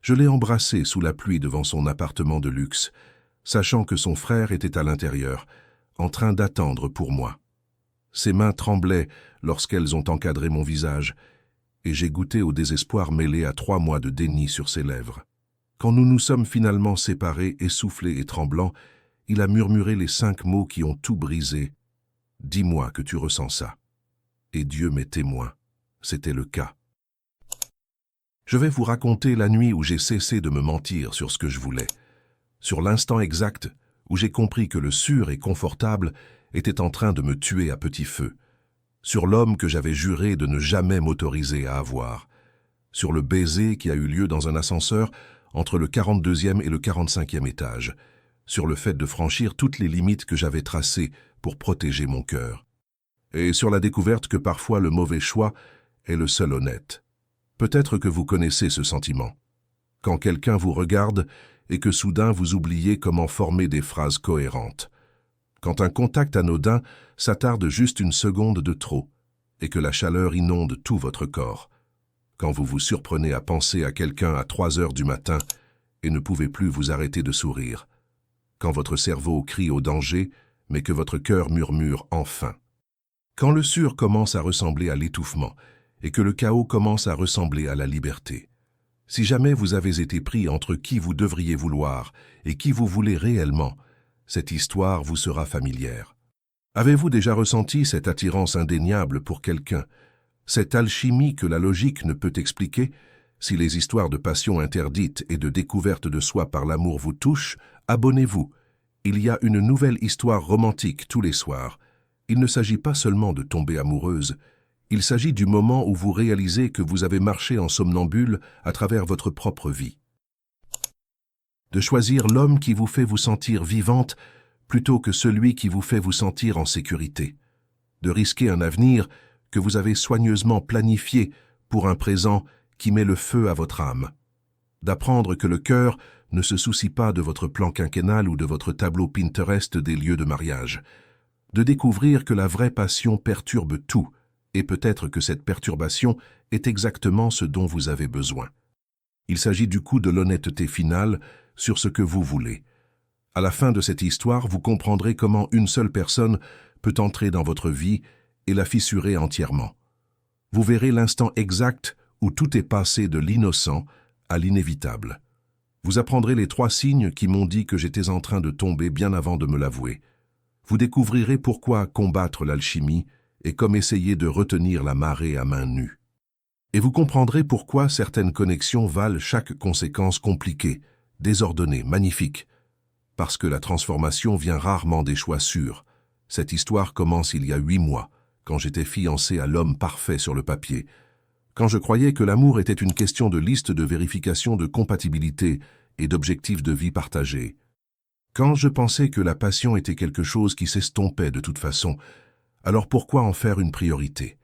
Je l'ai embrassé sous la pluie devant son appartement de luxe, sachant que son frère était à l'intérieur, en train d'attendre pour moi. Ses mains tremblaient lorsqu'elles ont encadré mon visage, et j'ai goûté au désespoir mêlé à 3 mois de déni sur ses lèvres. Quand nous nous sommes finalement séparés, essoufflés et tremblants, il a murmuré les 5 mots qui ont tout brisé. « Dis-moi que tu ressens ça. » Et Dieu m'est témoin, c'était le cas. Je vais vous raconter la nuit où j'ai cessé de me mentir sur ce que je voulais, sur l'instant exact où j'ai compris que le sûr et confortable était en train de me tuer à petit feu, sur l'homme que j'avais juré de ne jamais m'autoriser à avoir, sur le baiser qui a eu lieu dans un ascenseur entre le 42e et le 45e étage, sur le fait de franchir toutes les limites que j'avais tracées pour protéger mon cœur, et sur la découverte que parfois le mauvais choix est le seul honnête. Peut-être que vous connaissez ce sentiment. Quand quelqu'un vous regarde et que soudain vous oubliez comment former des phrases cohérentes. Quand un contact anodin s'attarde juste une seconde de trop et que la chaleur inonde tout votre corps. Quand vous vous surprenez à penser à quelqu'un à 3 heures du matin et ne pouvez plus vous arrêter de sourire. Quand votre cerveau crie au danger, mais que votre cœur murmure enfin. Quand le sûr commence à ressembler à l'étouffement et que le chaos commence à ressembler à la liberté. Si jamais vous avez été pris entre qui vous devriez vouloir et qui vous voulez réellement, cette histoire vous sera familière. Avez-vous déjà ressenti cette attirance indéniable pour quelqu'un, cette alchimie que la logique ne peut expliquer? Si les histoires de passion interdite et de découverte de soi par l'amour vous touchent, abonnez-vous. Il y a une nouvelle histoire romantique tous les soirs. Il ne s'agit pas seulement de tomber amoureuse, il s'agit du moment où vous réalisez que vous avez marché en somnambule à travers votre propre vie. De choisir l'homme qui vous fait vous sentir vivante plutôt que celui qui vous fait vous sentir en sécurité. De risquer un avenir que vous avez soigneusement planifié pour un présent qui met le feu à votre âme. D'apprendre que le cœur ne se soucie pas de votre plan quinquennal ou de votre tableau Pinterest des lieux de mariage. De découvrir que la vraie passion perturbe tout, et peut-être que cette perturbation est exactement ce dont vous avez besoin. Il s'agit du coup de l'honnêteté finale sur ce que vous voulez. À la fin de cette histoire, vous comprendrez comment une seule personne peut entrer dans votre vie et la fissurer entièrement. Vous verrez l'instant exact où tout est passé de l'innocent à l'inévitable. Vous apprendrez les 3 signes qui m'ont dit que j'étais en train de tomber bien avant de me l'avouer. Vous découvrirez pourquoi combattre l'alchimie est comme essayer de retenir la marée à main nue. Et vous comprendrez pourquoi certaines connexions valent chaque conséquence compliquée, désordonnée, magnifique. Parce que la transformation vient rarement des choix sûrs. Cette histoire commence il y a 8 mois, quand j'étais fiancé à l'homme parfait sur le papier. Quand je croyais que l'amour était une question de liste de vérification de compatibilité et d'objectifs de vie partagés. Quand je pensais que la passion était quelque chose qui s'estompait de toute façon, alors pourquoi en faire une priorité?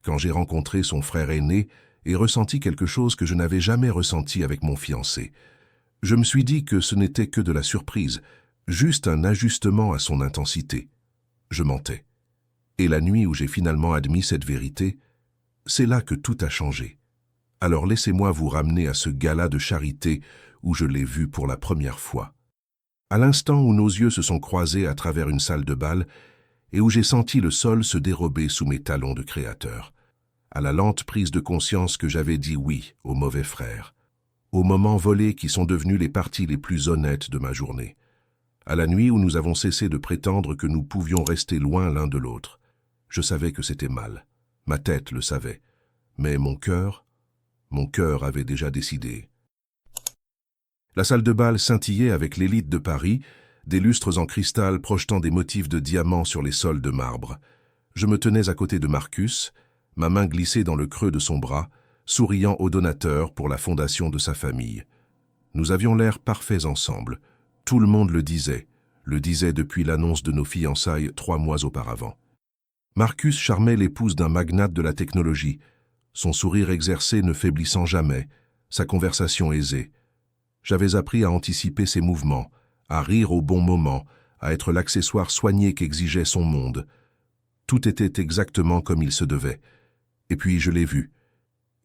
Quand j'ai rencontré son frère aîné et ressenti quelque chose que je n'avais jamais ressenti avec mon fiancé, je me suis dit que ce n'était que de la surprise, juste un ajustement à son intensité. Je mentais. Et la nuit où j'ai finalement admis cette vérité, c'est là que tout a changé. Alors laissez-moi vous ramener à ce gala de charité où je l'ai vu pour la première fois. À l'instant où nos yeux se sont croisés à travers une salle de bal et où j'ai senti le sol se dérober sous mes talons de créateur, à la lente prise de conscience que j'avais dit oui au mauvais frère, aux moments volés qui sont devenus les parties les plus honnêtes de ma journée, à la nuit où nous avons cessé de prétendre que nous pouvions rester loin l'un de l'autre. Je savais que c'était mal, ma tête le savait, mais mon cœur avait déjà décidé. La salle de bal scintillait avec l'élite de Paris, des lustres en cristal projetant des motifs de diamants sur les sols de marbre. Je me tenais à côté de Marcus, ma main glissée dans le creux de son bras, souriant au donateur pour la fondation de sa famille. Nous avions l'air parfaits ensemble. Tout le monde le disait depuis l'annonce de nos fiançailles 3 mois auparavant. Marcus charmait l'épouse d'un magnate de la technologie, son sourire exercé ne faiblissant jamais, sa conversation aisée. J'avais appris à anticiper ses mouvements, à rire au bon moment, à être l'accessoire soigné qu'exigeait son monde. Tout était exactement comme il se devait. Et puis je l'ai vu.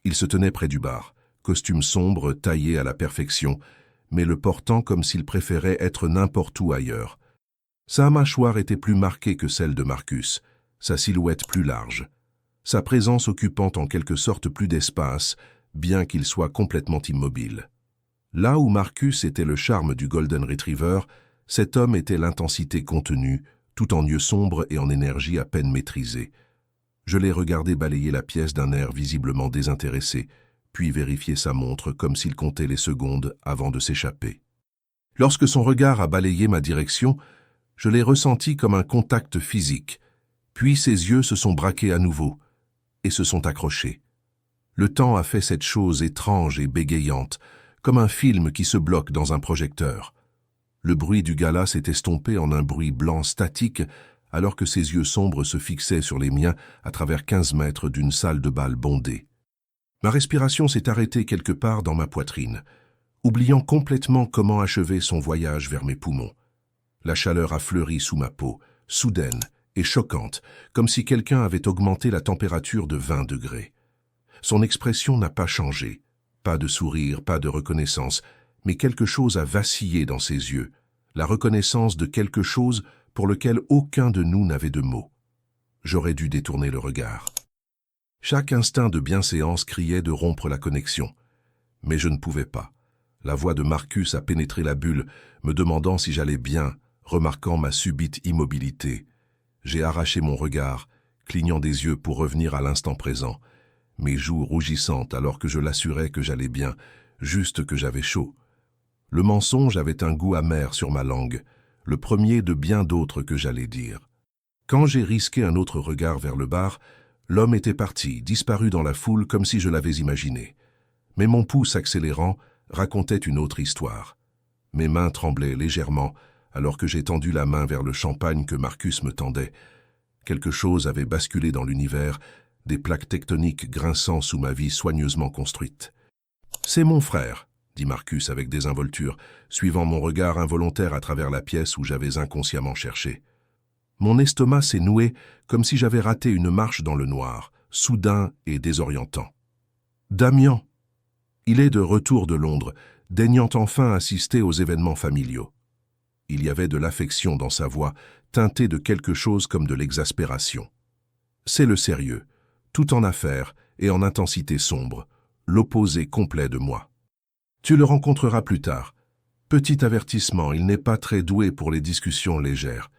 Il se tenait près du bar, costume sombre taillé à la perfection, mais le portant comme s'il préférait être n'importe où ailleurs. Sa mâchoire était plus marquée que celle de Marcus, sa silhouette plus large, sa présence occupant en quelque sorte plus d'espace, bien qu'il soit complètement immobile. Là où Marcus était le charme du Golden Retriever, cet homme était l'intensité contenue, tout en yeux sombres et en énergie à peine maîtrisée. Je l'ai regardé balayer la pièce d'un air visiblement désintéressé, puis vérifier sa montre comme s'il comptait les secondes avant de s'échapper. Lorsque son regard a balayé ma direction, je l'ai ressenti comme un contact physique, puis ses yeux se sont braqués à nouveau et se sont accrochés. Le temps a fait cette chose étrange et bégayante, comme un film qui se bloque dans un projecteur. Le bruit du gala s'est estompé en un bruit blanc statique alors que ses yeux sombres se fixaient sur les miens à travers 15 mètres d'une salle de bal bondée. Ma respiration s'est arrêtée quelque part dans ma poitrine, oubliant complètement comment achever son voyage vers mes poumons. La chaleur a fleuri sous ma peau, soudaine et choquante, comme si quelqu'un avait augmenté la température de 20 degrés. Son expression n'a pas changé, pas de sourire, pas de reconnaissance, mais quelque chose a vacillé dans ses yeux, la reconnaissance de quelque chose pour lequel aucun de nous n'avait de mots. J'aurais dû détourner le regard. Chaque instinct de bienséance criait de rompre la connexion. Mais je ne pouvais pas. La voix de Marcus a pénétré la bulle, me demandant si j'allais bien, remarquant ma subite immobilité. J'ai arraché mon regard, clignant des yeux pour revenir à l'instant présent, mes joues rougissantes alors que je l'assurais que j'allais bien, juste que j'avais chaud. Le mensonge avait un goût amer sur ma langue, le premier de bien d'autres que j'allais dire. Quand j'ai risqué un autre regard vers le bar, l'homme était parti, disparu dans la foule comme si je l'avais imaginé. Mais mon pouce accélérant racontait une autre histoire. Mes mains tremblaient légèrement alors que j'ai tendu la main vers le champagne que Marcus me tendait. Quelque chose avait basculé dans l'univers, des plaques tectoniques grinçant sous ma vie soigneusement construite. « C'est mon frère », dit Marcus avec désinvolture, suivant mon regard involontaire à travers la pièce où j'avais inconsciemment cherché. Mon estomac s'est noué comme si j'avais raté une marche dans le noir, soudain et désorientant. Damian. Il est de retour de Londres, daignant enfin assister aux événements familiaux. Il y avait de l'affection dans sa voix, teintée de quelque chose comme de l'exaspération. C'est le sérieux, tout en affaires et en intensité sombre, l'opposé complet de moi. Tu le rencontreras plus tard. Petit avertissement, il n'est pas très doué pour les discussions légères.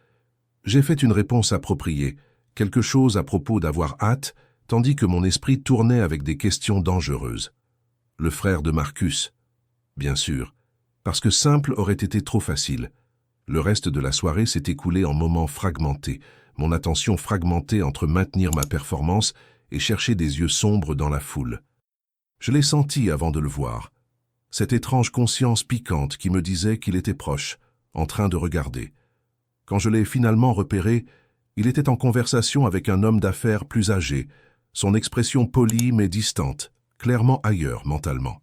J'ai fait une réponse appropriée, quelque chose à propos d'avoir hâte, tandis que mon esprit tournait avec des questions dangereuses. Le frère de Marcus, bien sûr, parce que simple aurait été trop facile. Le reste de la soirée s'est écoulé en moments fragmentés, mon attention fragmentée entre maintenir ma performance et chercher des yeux sombres dans la foule. Je l'ai senti avant de le voir, cette étrange conscience piquante qui me disait qu'il était proche, en train de regarder. Quand je l'ai finalement repéré, il était en conversation avec un homme d'affaires plus âgé, son expression polie mais distante, clairement ailleurs mentalement.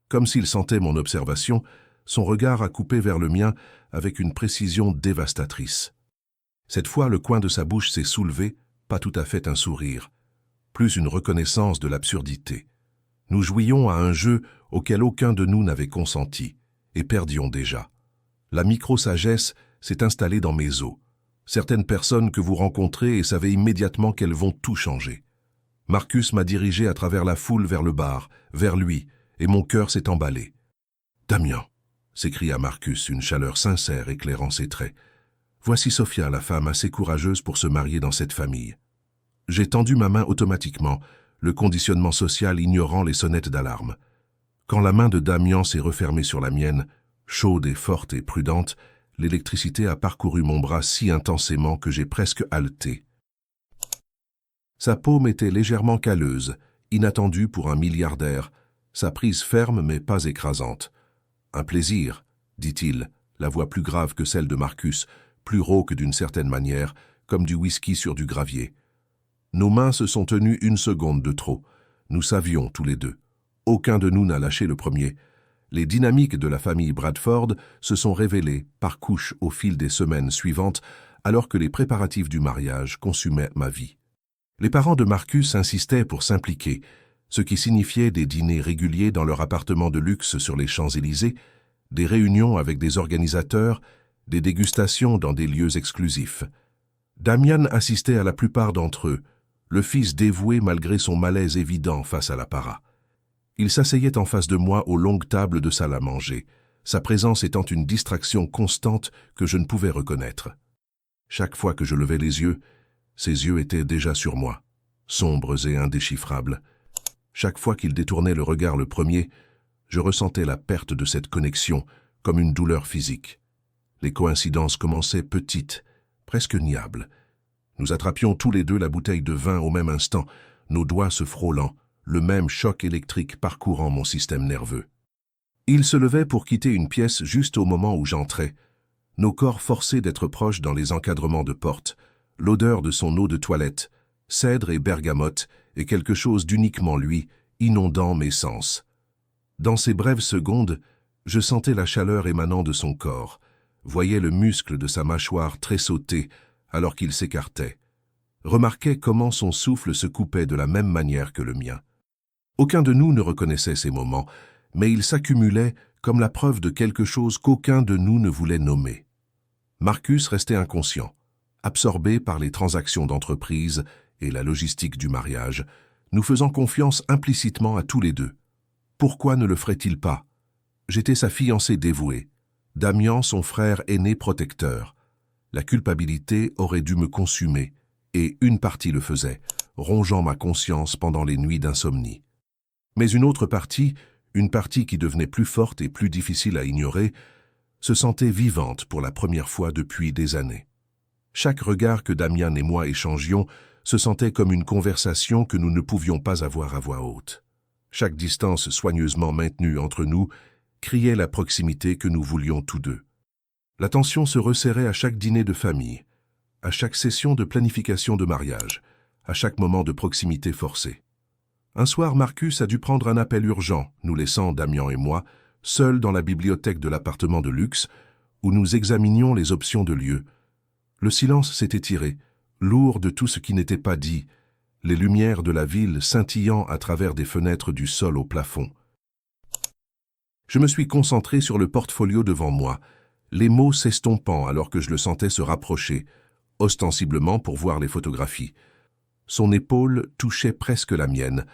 Comme s'il sentait mon observation, son regard a coupé vers le mien avec une précision dévastatrice. Cette fois, le coin de sa bouche s'est soulevé, pas tout à fait un sourire, plus une reconnaissance de l'absurdité. Nous jouions à un jeu auquel aucun de nous n'avait consenti, et perdions déjà. La micro-sagesse s'est installée dans mes os. Certaines personnes que vous rencontrez et savez immédiatement qu'elles vont tout changer. Marcus m'a dirigé à travers la foule vers le bar, vers lui, et mon cœur s'est emballé. « Damian !» s'écria Marcus, une chaleur sincère éclairant ses traits. « Voici Sophia, la femme assez courageuse pour se marier dans cette famille. » J'ai tendu ma main automatiquement, le conditionnement social ignorant les sonnettes d'alarme. Quand la main de Damian s'est refermée sur la mienne, chaude et forte et prudente, l'électricité a parcouru mon bras si intensément que j'ai presque haleté. Sa paume était légèrement calleuse, inattendue pour un milliardaire, sa prise ferme mais pas écrasante. « Un plaisir », dit-il, la voix plus grave que celle de Marcus, plus rauque d'une certaine manière, comme du whisky sur du gravier. Nos mains se sont tenues une seconde de trop. Nous savions tous les deux. Aucun de nous n'a lâché le premier. Les dynamiques de la famille Bradford se sont révélées par couches au fil des semaines suivantes, alors que les préparatifs du mariage consumaient ma vie. Les parents de Marcus insistaient pour s'impliquer, ce qui signifiait des dîners réguliers dans leur appartement de luxe sur les Champs-Élysées, des réunions avec des organisateurs, des dégustations dans des lieux exclusifs. Damian assistait à la plupart d'entre eux, le fils dévoué malgré son malaise évident face à l'apparat. Il s'asseyait en face de moi aux longues tables de salle à manger, sa présence étant une distraction constante que je ne pouvais reconnaître. Chaque fois que je levais les yeux, ses yeux étaient déjà sur moi, sombres et indéchiffrables. Chaque fois qu'il détournait le regard le premier, je ressentais la perte de cette connexion comme une douleur physique. Les coïncidences commençaient petites, presque niables. Nous attrapions tous les deux la bouteille de vin au même instant, nos doigts se frôlant, le même choc électrique parcourant mon système nerveux. Il se levait pour quitter une pièce juste au moment où j'entrais, nos corps forcés d'être proches dans les encadrements de porte, l'odeur de son eau de toilette, cèdre et bergamote, et quelque chose d'uniquement lui, inondant mes sens. Dans ces brèves secondes, je sentais la chaleur émanant de son corps, voyais le muscle de sa mâchoire tressauter alors qu'il s'écartait, remarquais comment son souffle se coupait de la même manière que le mien. Aucun de nous ne reconnaissait ces moments, mais ils s'accumulaient comme la preuve de quelque chose qu'aucun de nous ne voulait nommer. Marcus restait inconscient, absorbé par les transactions d'entreprise et la logistique du mariage, nous faisant confiance implicitement à tous les deux. Pourquoi ne le ferait-il pas? J'étais sa fiancée dévouée, Damian son frère aîné protecteur. La culpabilité aurait dû me consumer, et une partie le faisait, rongeant ma conscience pendant les nuits d'insomnie. Mais une autre partie, une partie qui devenait plus forte et plus difficile à ignorer, se sentait vivante pour la première fois depuis des années. Chaque regard que Damian et moi échangions se sentait comme une conversation que nous ne pouvions pas avoir à voix haute. Chaque distance soigneusement maintenue entre nous criait la proximité que nous voulions tous deux. La tension se resserrait à chaque dîner de famille, à chaque session de planification de mariage, à chaque moment de proximité forcée. Un soir, Marcus a dû prendre un appel urgent, nous laissant, Damian et moi, seuls dans la bibliothèque de l'appartement de luxe, où nous examinions les options de lieu. Le silence s'est étiré, lourd de tout ce qui n'était pas dit, les lumières de la ville scintillant à travers des fenêtres du sol au plafond. Je me suis concentré sur le portfolio devant moi, les mots s'estompant alors que je le sentais se rapprocher, ostensiblement pour voir les photographies. Son épaule touchait presque la mienne,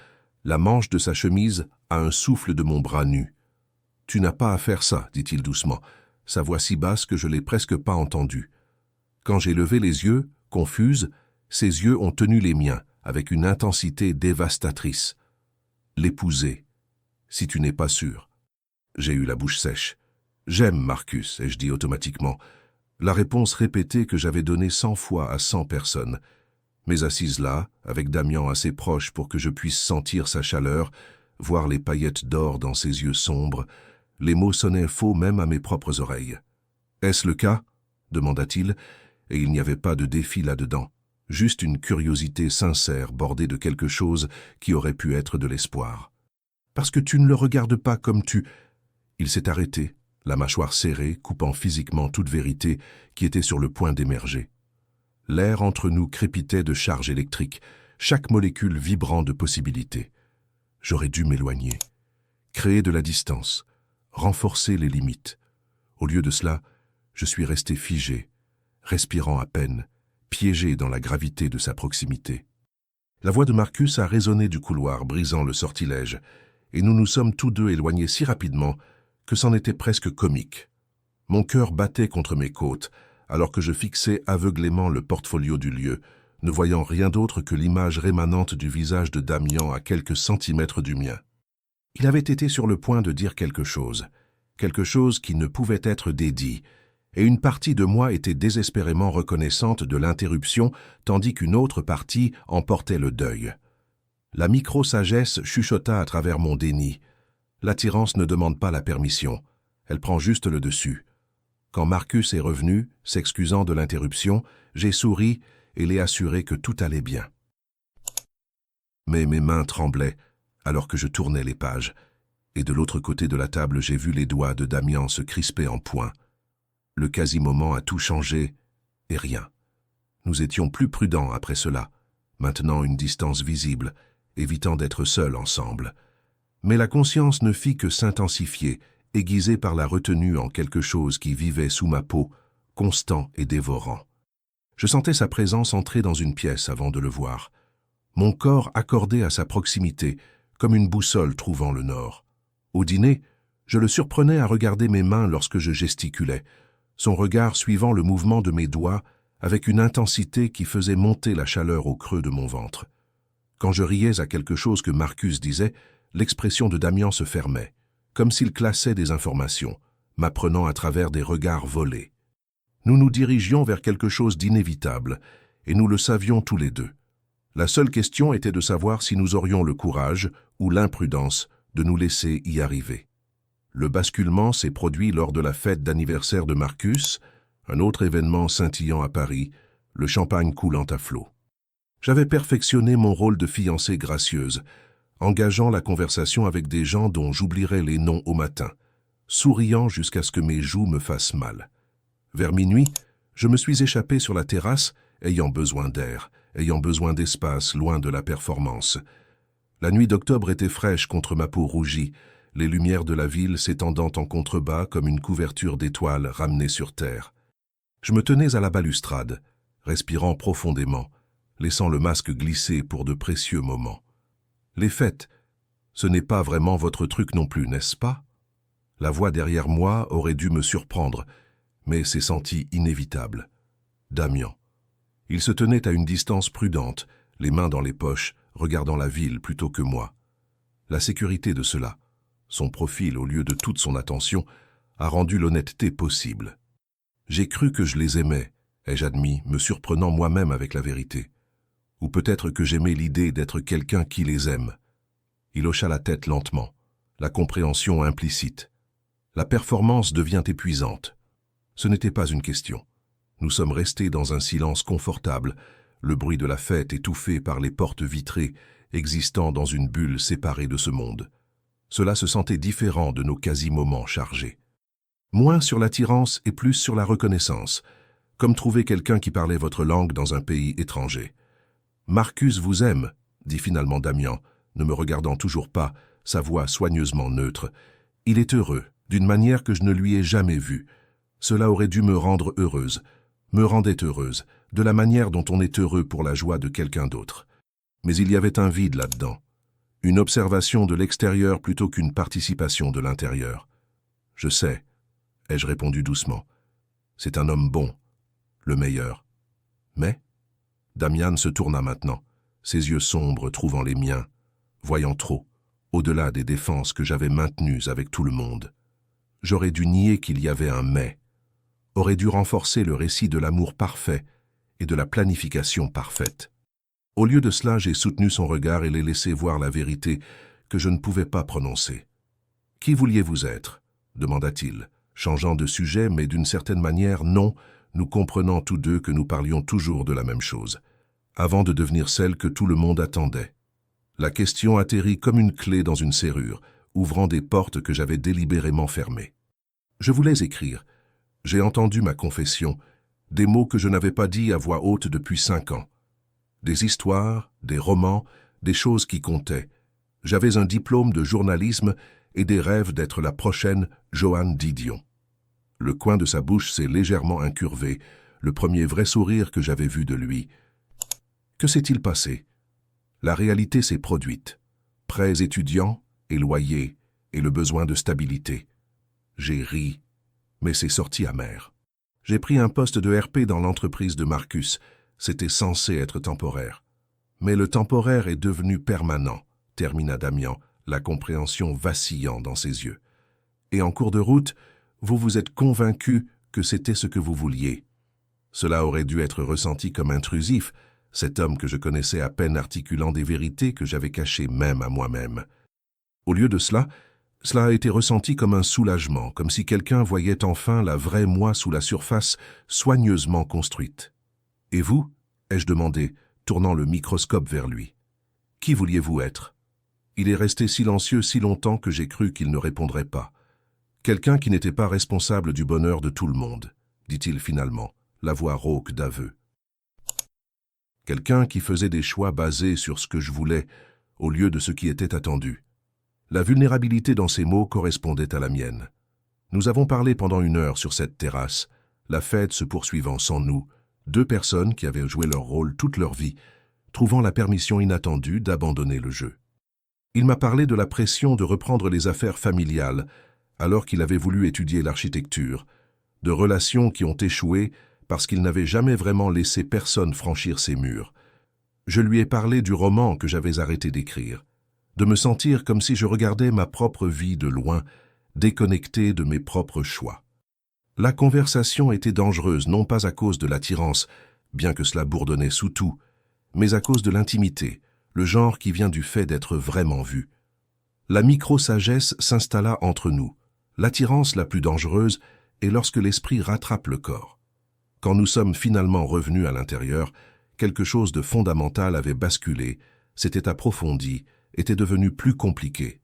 la manche de sa chemise a un souffle de mon bras nu. « Tu n'as pas à faire ça, dit-il doucement, sa voix si basse que je l'ai presque pas entendue. Quand j'ai levé les yeux, confuse, ses yeux ont tenu les miens, avec une intensité dévastatrice. L'épouser, si tu n'es pas sûr. J'ai eu la bouche sèche. J'aime Marcus, ai-je dit automatiquement. La réponse répétée que j'avais donnée 100 fois à 100 personnes. Mais assise là, avec Damian assez proche pour que je puisse sentir sa chaleur, voir les paillettes d'or dans ses yeux sombres, les mots sonnaient faux même à mes propres oreilles. « Est-ce le cas ?» demanda-t-il, et il n'y avait pas de défi là-dedans, juste une curiosité sincère bordée de quelque chose qui aurait pu être de l'espoir. « Parce que tu ne le regardes pas comme tu... » Il s'est arrêté, la mâchoire serrée, coupant physiquement toute vérité qui était sur le point d'émerger. L'air entre nous crépitait de charges électriques, chaque molécule vibrant de possibilités. J'aurais dû m'éloigner, créer de la distance, renforcer les limites. Au lieu de cela, je suis resté figé, respirant à peine, piégé dans la gravité de sa proximité. La voix de Marcus a résonné du couloir, brisant le sortilège, et nous nous sommes tous deux éloignés si rapidement que c'en était presque comique. Mon cœur battait contre mes côtes, alors que je fixais aveuglément le portfolio du lieu, ne voyant rien d'autre que l'image rémanente du visage de Damian à quelques centimètres du mien. Il avait été sur le point de dire quelque chose qui ne pouvait être dédit, et une partie de moi était désespérément reconnaissante de l'interruption, tandis qu'une autre partie emportait le deuil. La micro-sagesse chuchota à travers mon déni. L'attirance ne demande pas la permission, elle prend juste le dessus. Quand Marcus est revenu, s'excusant de l'interruption, j'ai souri et l'ai assuré que tout allait bien. Mais mes mains tremblaient alors que je tournais les pages, et de l'autre côté de la table j'ai vu les doigts de Damian se crisper en poing. Le quasi-moment a tout changé, et rien. Nous étions plus prudents après cela, maintenant une distance visible, évitant d'être seuls ensemble. Mais la conscience ne fit que s'intensifier, aiguisée par la retenue en quelque chose qui vivait sous ma peau, constant et dévorant. Je sentais sa présence entrer dans une pièce avant de le voir. Mon corps accordé à sa proximité, comme une boussole trouvant le nord. Au dîner, je le surprenais à regarder mes mains lorsque je gesticulais, son regard suivant le mouvement de mes doigts avec une intensité qui faisait monter la chaleur au creux de mon ventre. Quand je riais à quelque chose que Marcus disait, l'expression de Damian se fermait, comme s'il classait des informations, m'apprenant à travers des regards volés. Nous nous dirigions vers quelque chose d'inévitable, et nous le savions tous les deux. La seule question était de savoir si nous aurions le courage ou l'imprudence de nous laisser y arriver. Le basculement s'est produit lors de la fête d'anniversaire de Marcus, un autre événement scintillant à Paris, le champagne coulant à flots. J'avais perfectionné mon rôle de fiancée gracieuse, engageant la conversation avec des gens dont j'oublierais les noms au matin, souriant jusqu'à ce que mes joues me fassent mal. Vers minuit, je me suis échappé sur la terrasse, ayant besoin d'air, ayant besoin d'espace loin de la performance. La nuit d'octobre était fraîche contre ma peau rougie, les lumières de la ville s'étendant en contrebas comme une couverture d'étoiles ramenée sur terre. Je me tenais à la balustrade, respirant profondément, laissant le masque glisser pour de précieux moments. Les fêtes, ce n'est pas vraiment votre truc non plus, n'est-ce pas? La voix derrière moi aurait dû me surprendre, mais s'est sentie inévitable. Damian. Il se tenait à une distance prudente, les mains dans les poches, regardant la ville plutôt que moi. La sécurité de cela, son profil au lieu de toute son attention, a rendu l'honnêteté possible. J'ai cru que je les aimais, ai-je admis, me surprenant moi-même avec la vérité. Ou peut-être que j'aimais l'idée d'être quelqu'un qui les aime. Il hocha la tête lentement, la compréhension implicite. La performance devient épuisante. Ce n'était pas une question. Nous sommes restés dans un silence confortable, le bruit de la fête étouffé par les portes vitrées, existant dans une bulle séparée de ce monde. Cela se sentait différent de nos quasi-moments chargés. Moins sur l'attirance et plus sur la reconnaissance, comme trouver quelqu'un qui parlait votre langue dans un pays étranger. « Marcus vous aime », dit finalement Damian, ne me regardant toujours pas, sa voix soigneusement neutre. « Il est heureux, d'une manière que je ne lui ai jamais vue. Cela aurait dû me rendre heureuse, me rendait heureuse, de la manière dont on est heureux pour la joie de quelqu'un d'autre. Mais il y avait un vide là-dedans, une observation de l'extérieur plutôt qu'une participation de l'intérieur. « Je sais », ai-je répondu doucement. « C'est un homme bon, le meilleur. » Mais Damian se tourna maintenant, ses yeux sombres trouvant les miens, voyant trop, au-delà des défenses que j'avais maintenues avec tout le monde. J'aurais dû nier qu'il y avait un « mais », aurait dû renforcer le récit de l'amour parfait et de la planification parfaite. Au lieu de cela, j'ai soutenu son regard et l'ai laissé voir la vérité que je ne pouvais pas prononcer. « Qui vouliez-vous être » demanda-t-il, changeant de sujet, mais d'une certaine manière, non, nous comprenant tous deux que nous parlions toujours de la même chose, avant de devenir celle que tout le monde attendait. La question atterrit comme une clé dans une serrure, ouvrant des portes que j'avais délibérément fermées. Je voulais écrire. J'ai entendu ma confession, des mots que je n'avais pas dits à voix haute depuis 5 ans. Des histoires, des romans, des choses qui comptaient. J'avais un diplôme de journalisme et des rêves d'être la prochaine Joanne Didion. Le coin de sa bouche s'est légèrement incurvé, le premier vrai sourire que j'avais vu de lui. Que s'est-il passé? La réalité s'est produite. Prêts étudiants, et loyers, et le besoin de stabilité. J'ai ri, mais c'est sorti amer. J'ai pris un poste de RP dans l'entreprise de Marcus. C'était censé être temporaire. Mais le temporaire est devenu permanent, termina Damian, la compréhension vacillant dans ses yeux. Et en cours de route, vous vous êtes convaincu que c'était ce que vous vouliez. Cela aurait dû être ressenti comme intrusif, cet homme que je connaissais à peine articulant des vérités que j'avais cachées même à moi-même. Au lieu de cela, cela a été ressenti comme un soulagement, comme si quelqu'un voyait enfin la vraie moi sous la surface soigneusement construite. « Et vous » ai-je demandé, tournant le microscope vers lui. « Qui vouliez-vous être » Il est resté silencieux si longtemps que j'ai cru qu'il ne répondrait pas. « Quelqu'un qui n'était pas responsable du bonheur de tout le monde », dit-il finalement, la voix rauque d'aveu. Quelqu'un qui faisait des choix basés sur ce que je voulais, au lieu de ce qui était attendu. La vulnérabilité dans ses mots correspondait à la mienne. Nous avons parlé pendant 1 heure sur cette terrasse, la fête se poursuivant sans nous, 2 personnes qui avaient joué leur rôle toute leur vie, trouvant la permission inattendue d'abandonner le jeu. Il m'a parlé de la pression de reprendre les affaires familiales, alors qu'il avait voulu étudier l'architecture, de relations qui ont échoué parce qu'il n'avait jamais vraiment laissé personne franchir ses murs. Je lui ai parlé du roman que j'avais arrêté d'écrire, de me sentir comme si je regardais ma propre vie de loin, déconnecté de mes propres choix. La conversation était dangereuse, non pas à cause de l'attirance, bien que cela bourdonnait sous tout, mais à cause de l'intimité, le genre qui vient du fait d'être vraiment vu. La micro-sagesse s'installa entre nous. L'attirance la plus dangereuse est lorsque l'esprit rattrape le corps. Quand nous sommes finalement revenus à l'intérieur, quelque chose de fondamental avait basculé, s'était approfondi, était devenu plus compliqué.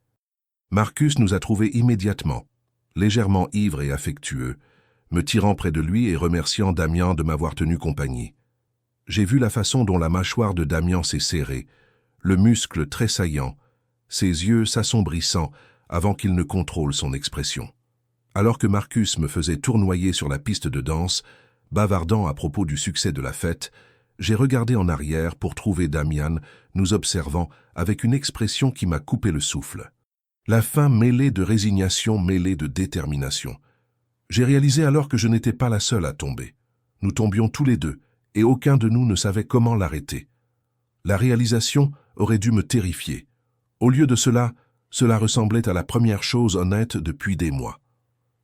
Marcus nous a trouvés immédiatement, légèrement ivre et affectueux, me tirant près de lui et remerciant Damian de m'avoir tenu compagnie. J'ai vu la façon dont la mâchoire de Damian s'est serrée, le muscle tressaillant, ses yeux s'assombrissant avant qu'il ne contrôle son expression. Alors que Marcus me faisait tournoyer sur la piste de danse, bavardant à propos du succès de la fête, j'ai regardé en arrière pour trouver Damian nous observant avec une expression qui m'a coupé le souffle. La faim mêlée de résignation, mêlée de détermination. J'ai réalisé alors que je n'étais pas la seule à tomber. Nous tombions tous les deux, et aucun de nous ne savait comment l'arrêter. La réalisation aurait dû me terrifier. Au lieu de cela ressemblait à la première chose honnête depuis des mois.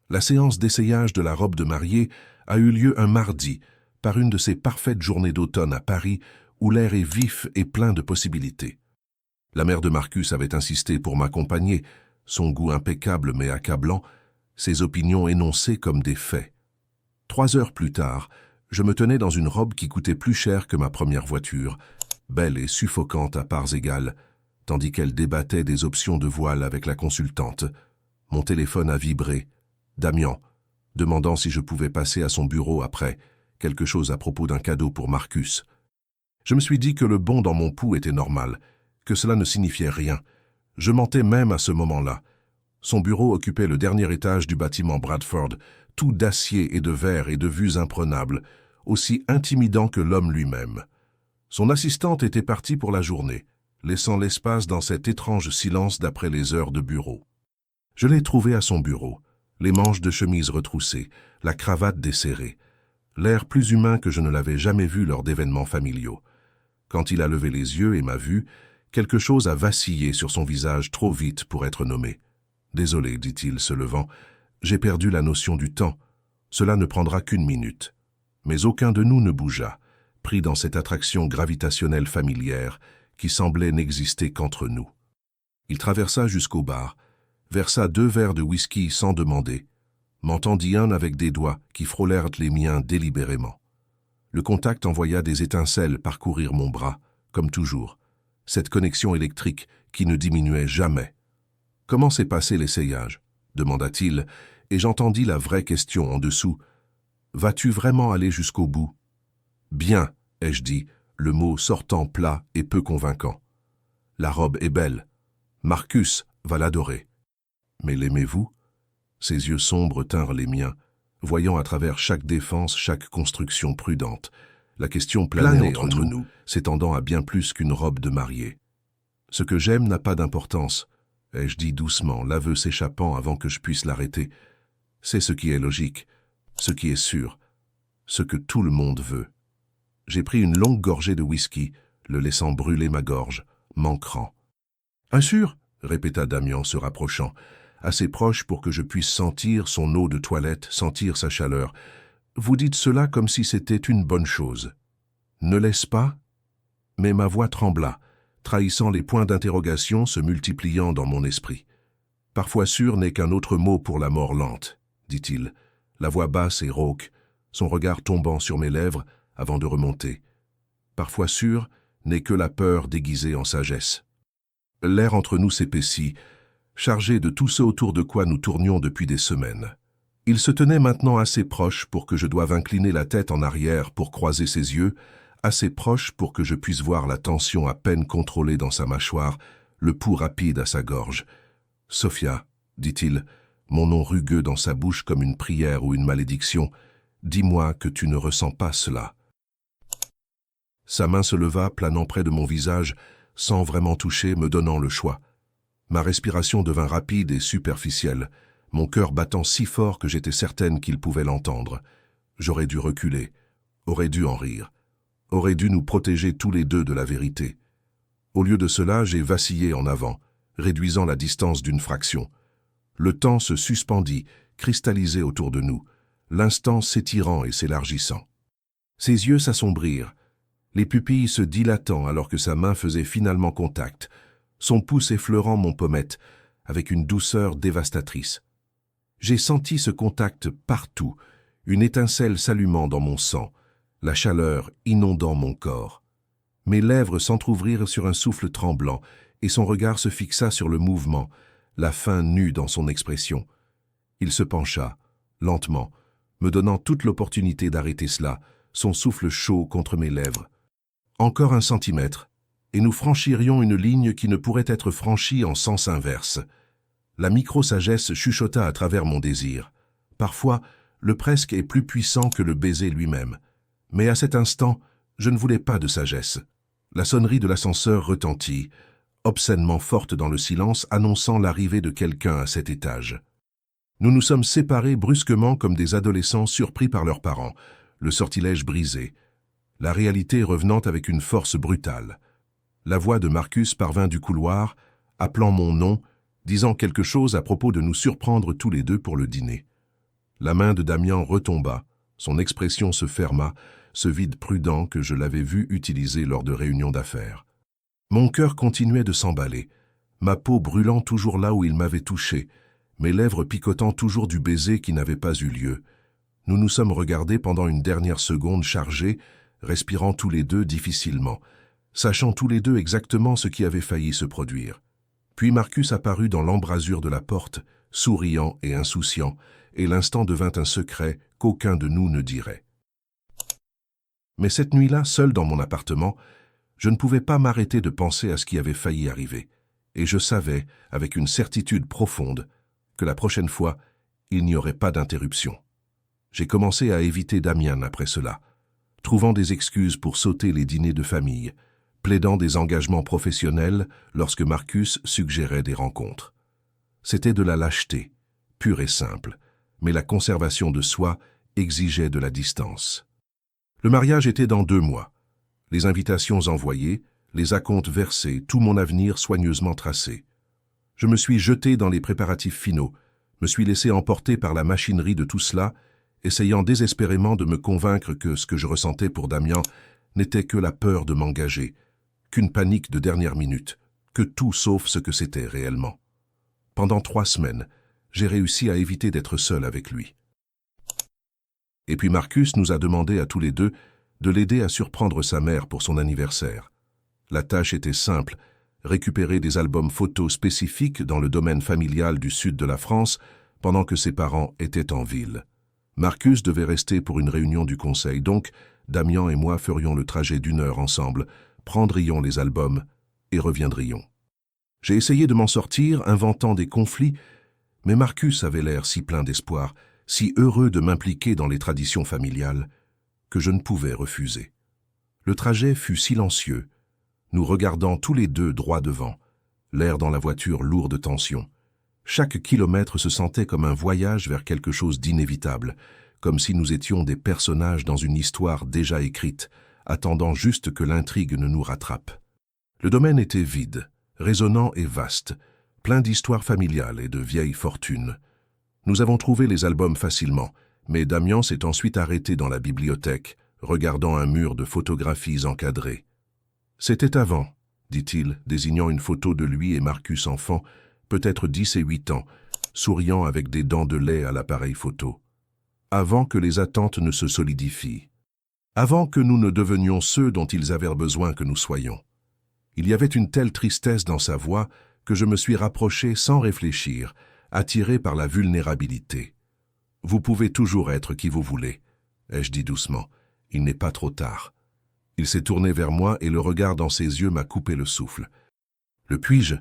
La séance d'essayage de la robe de mariée a eu lieu un mardi, par une de ces parfaites journées d'automne à Paris, où l'air est vif et plein de possibilités. La mère de Marcus avait insisté pour m'accompagner, son goût impeccable mais accablant, ses opinions énoncées comme des faits. 3 heures plus tard, je me tenais dans une robe qui coûtait plus cher que ma première voiture, belle et suffocante à parts égales, tandis qu'elle débattait des options de voile avec la consultante. Mon téléphone a vibré. Damian, demandant si je pouvais passer à son bureau après, quelque chose à propos d'un cadeau pour Marcus. Je me suis dit que le bond dans mon pouls était normal, que cela ne signifiait rien. Je mentais même à ce moment-là. Son bureau occupait le dernier étage du bâtiment Bradford, tout d'acier et de verre et de vues imprenables, aussi intimidant que l'homme lui-même. Son assistante était partie pour la journée, laissant l'espace dans cet étrange silence d'après les heures de bureau. Je l'ai trouvé à son bureau, les manches de chemise retroussées, la cravate desserrée, l'air plus humain que je ne l'avais jamais vu lors d'événements familiaux. Quand il a levé les yeux et m'a vu, quelque chose a vacillé sur son visage trop vite pour être nommé. « Désolé, dit-il, se levant, j'ai perdu la notion du temps. Cela ne prendra qu'1 minute. » Mais aucun de nous ne bougea, pris dans cette attraction gravitationnelle familière qui semblait n'exister qu'entre nous. Il traversa jusqu'au bar, versa 2 verres de whisky sans demander, m'en tendit un avec des doigts qui frôlèrent les miens délibérément. Le contact envoya des étincelles parcourir mon bras, comme toujours, cette connexion électrique qui ne diminuait jamais. « Comment s'est passé l'essayage » demanda-t-il, et j'entendis la vraie question en dessous. « Vas-tu vraiment aller jusqu'au bout ?»« Bien, ai-je dit, le mot sortant plat et peu convaincant. La robe est belle. Marcus va l'adorer. Mais l'aimez-vous » Ses yeux sombres tinrent les miens, voyant à travers chaque défense, chaque construction prudente. La question planait entre nous, s'étendant à bien plus qu'une robe de mariée. « Ce que j'aime n'a pas d'importance, » ai-je dit doucement, l'aveu s'échappant avant que je puisse l'arrêter. « C'est ce qui est logique, ce qui est sûr, ce que tout le monde veut. » J'ai pris une longue gorgée de whisky, le laissant brûler ma gorge, m'ancrant. « Sûr ?» répéta Damian se rapprochant, assez proche pour que je puisse sentir son eau de toilette, sentir sa chaleur. « Vous dites cela comme si c'était une bonne chose. Ne l'est-ce pas ?» Mais ma voix trembla, trahissant les points d'interrogation se multipliant dans mon esprit. « Parfois sûr n'est qu'un autre mot pour la mort lente, » dit-il, la voix basse et rauque, son regard tombant sur mes lèvres avant de remonter. « Parfois sûr n'est que la peur déguisée en sagesse. » L'air entre nous s'épaissit, chargé de tout ce autour de quoi nous tournions depuis des semaines. Il se tenait maintenant assez proche pour que je doive incliner la tête en arrière pour croiser ses yeux, assez proche pour que je puisse voir la tension à peine contrôlée dans sa mâchoire, le pouls rapide à sa gorge. « Sophia, dit-il, mon nom rugueux dans sa bouche comme une prière ou une malédiction, dis-moi que tu ne ressens pas cela. » Sa main se leva, planant près de mon visage, sans vraiment toucher, me donnant le choix. Ma respiration devint rapide et superficielle, mon cœur battant si fort que j'étais certaine qu'il pouvait l'entendre. J'aurais dû reculer, aurais dû en rire, aurais dû nous protéger tous les deux de la vérité. Au lieu de cela, j'ai vacillé en avant, réduisant la distance d'une fraction. Le temps se suspendit, cristallisé autour de nous, l'instant s'étirant et s'élargissant. Ses yeux s'assombrirent, les pupilles se dilatant alors que sa main faisait finalement contact, son pouce effleurant mon pommette avec une douceur dévastatrice. J'ai senti ce contact partout, une étincelle s'allumant dans mon sang, la chaleur inondant mon corps. Mes lèvres s'entr'ouvrirent sur un souffle tremblant et son regard se fixa sur le mouvement, la fin nue dans son expression. Il se pencha, lentement, me donnant toute l'opportunité d'arrêter cela, son souffle chaud contre mes lèvres. Encore 1 centimètre, et nous franchirions une ligne qui ne pourrait être franchie en sens inverse. La micro-sagesse chuchota à travers mon désir. Parfois, le presque est plus puissant que le baiser lui-même. Mais à cet instant, je ne voulais pas de sagesse. La sonnerie de l'ascenseur retentit, obscènement forte dans le silence, annonçant l'arrivée de quelqu'un à cet étage. Nous nous sommes séparés brusquement comme des adolescents surpris par leurs parents, le sortilège brisé, la réalité revenant avec une force brutale. La voix de Marcus parvint du couloir, appelant mon nom, disant quelque chose à propos de nous surprendre tous les deux pour le dîner. La main de Damian retomba, son expression se ferma, ce vide prudent que je l'avais vu utiliser lors de réunions d'affaires. Mon cœur continuait de s'emballer, ma peau brûlant toujours là où il m'avait touché, mes lèvres picotant toujours du baiser qui n'avait pas eu lieu. Nous nous sommes regardés pendant une dernière seconde chargée, respirant tous les deux difficilement, sachant tous les deux exactement ce qui avait failli se produire. Puis Marcus apparut dans l'embrasure de la porte, souriant et insouciant, et l'instant devint un secret qu'aucun de nous ne dirait. Mais cette nuit-là, seul dans mon appartement, je ne pouvais pas m'arrêter de penser à ce qui avait failli arriver, et je savais, avec une certitude profonde, que la prochaine fois, il n'y aurait pas d'interruption. J'ai commencé à éviter Damian après cela, trouvant des excuses pour sauter les dîners de famille, plaidant des engagements professionnels lorsque Marcus suggérait des rencontres. C'était de la lâcheté, pure et simple, mais la conservation de soi exigeait de la distance. Le mariage était dans 2 mois. Les invitations envoyées, les acomptes versés, tout mon avenir soigneusement tracé. Je me suis jeté dans les préparatifs finaux, me suis laissé emporter par la machinerie de tout cela, essayant désespérément de me convaincre que ce que je ressentais pour Damian n'était que la peur de m'engager, qu'une panique de dernière minute, que tout sauf ce que c'était réellement. Pendant 3 semaines, j'ai réussi à éviter d'être seul avec lui. Et puis Marcus nous a demandé à tous les deux de l'aider à surprendre sa mère pour son anniversaire. La tâche était simple, récupérer des albums photos spécifiques dans le domaine familial du sud de la France pendant que ses parents étaient en ville. Marcus devait rester pour une réunion du conseil, donc Damian et moi ferions le trajet d'1 heure ensemble, prendrions les albums et reviendrions. J'ai essayé de m'en sortir, inventant des conflits, mais Marcus avait l'air si plein d'espoir, si heureux de m'impliquer dans les traditions familiales, que je ne pouvais refuser. Le trajet fut silencieux, nous regardant tous les deux droit devant, l'air dans la voiture lourd de tension. Chaque kilomètre se sentait comme un voyage vers quelque chose d'inévitable, comme si nous étions des personnages dans une histoire déjà écrite, attendant juste que l'intrigue ne nous rattrape. Le domaine était vide, résonnant et vaste, plein d'histoires familiales et de vieilles fortunes. Nous avons trouvé les albums facilement, mais Damian s'est ensuite arrêté dans la bibliothèque, regardant un mur de photographies encadrées. « C'était avant », dit-il, désignant une photo de lui et Marcus enfant, peut-être 10 et 8 ans, souriant avec des dents de lait à l'appareil photo. Avant que les attentes ne se solidifient. Avant que nous ne devenions ceux dont ils avaient besoin que nous soyons. Il y avait une telle tristesse dans sa voix que je me suis rapproché sans réfléchir, attiré par la vulnérabilité. « Vous pouvez toujours être qui vous voulez », ai-je dit doucement. « Il n'est pas trop tard. » Il s'est tourné vers moi et le regard dans ses yeux m'a coupé le souffle. « Le puis-je »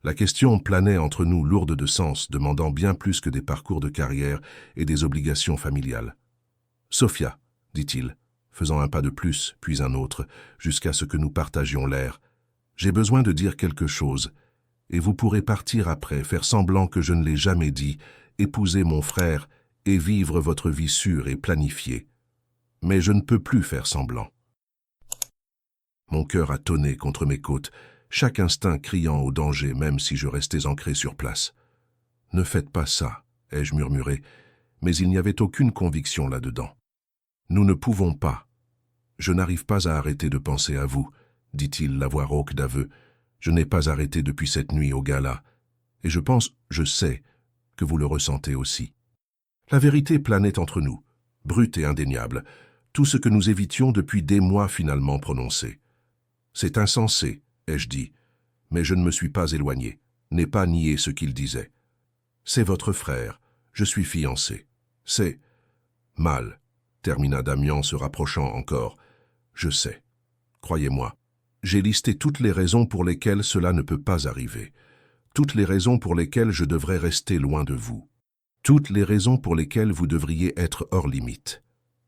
La question planait entre nous lourde de sens, demandant bien plus que des parcours de carrière et des obligations familiales. « Sophia, dit-il, faisant un pas de plus, puis un autre, jusqu'à ce que nous partagions l'air, j'ai besoin de dire quelque chose, et vous pourrez partir après, faire semblant que je ne l'ai jamais dit, épouser mon frère et vivre votre vie sûre et planifiée. Mais je ne peux plus faire semblant. » Mon cœur a tonné contre mes côtes, chaque instinct criant au danger même si je restais ancré sur place. « Ne faites pas ça, ai-je murmuré, mais il n'y avait aucune conviction là-dedans. « Nous ne pouvons pas. Je n'arrive pas à arrêter de penser à vous, dit-il, la voix rauque d'aveu. Je n'ai pas arrêté depuis cette nuit au gala, et je sais, que vous le ressentez aussi. » La vérité planait entre nous, brute et indéniable, tout ce que nous évitions depuis des mois finalement prononcé. « C'est insensé, ai-je dit, mais je ne me suis pas éloigné, n'ai pas nié ce qu'il disait. C'est votre frère, je suis fiancé. C'est... » « Mal, termina Damian se rapprochant encore. « Je sais. Croyez-moi. J'ai listé toutes les raisons pour lesquelles cela ne peut pas arriver. Toutes les raisons pour lesquelles je devrais rester loin de vous. Toutes les raisons pour lesquelles vous devriez être hors limite. »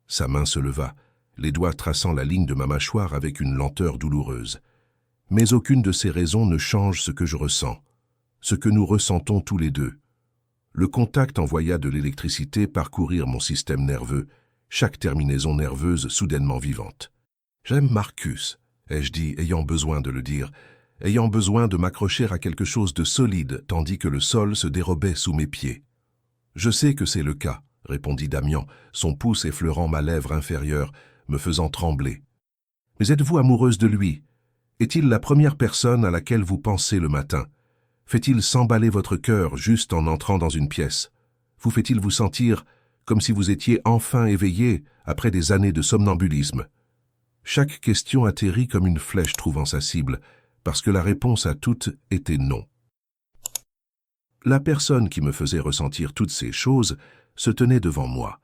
Sa main se leva, les doigts traçant la ligne de ma mâchoire avec une lenteur douloureuse. « Mais aucune de ces raisons ne change ce que je ressens, ce que nous ressentons tous les deux. » Le contact envoya de l'électricité parcourir mon système nerveux, chaque terminaison nerveuse soudainement vivante. « J'aime Marcus, » ai-je dit, ayant besoin de le dire, ayant besoin de m'accrocher à quelque chose de solide tandis que le sol se dérobait sous mes pieds. « Je sais que c'est le cas, » répondit Damian, son pouce effleurant ma lèvre inférieure, me faisant trembler. « Mais êtes-vous amoureuse de lui? Est-il la première personne à laquelle vous pensez le matin? Fait-il s'emballer votre cœur juste en entrant dans une pièce? Vous fait-il vous sentir comme si vous étiez enfin éveillé après des années de somnambulisme? » Chaque question atterrit comme une flèche trouvant sa cible, parce que la réponse à toutes était non. La personne qui me faisait ressentir toutes ces choses se tenait devant moi,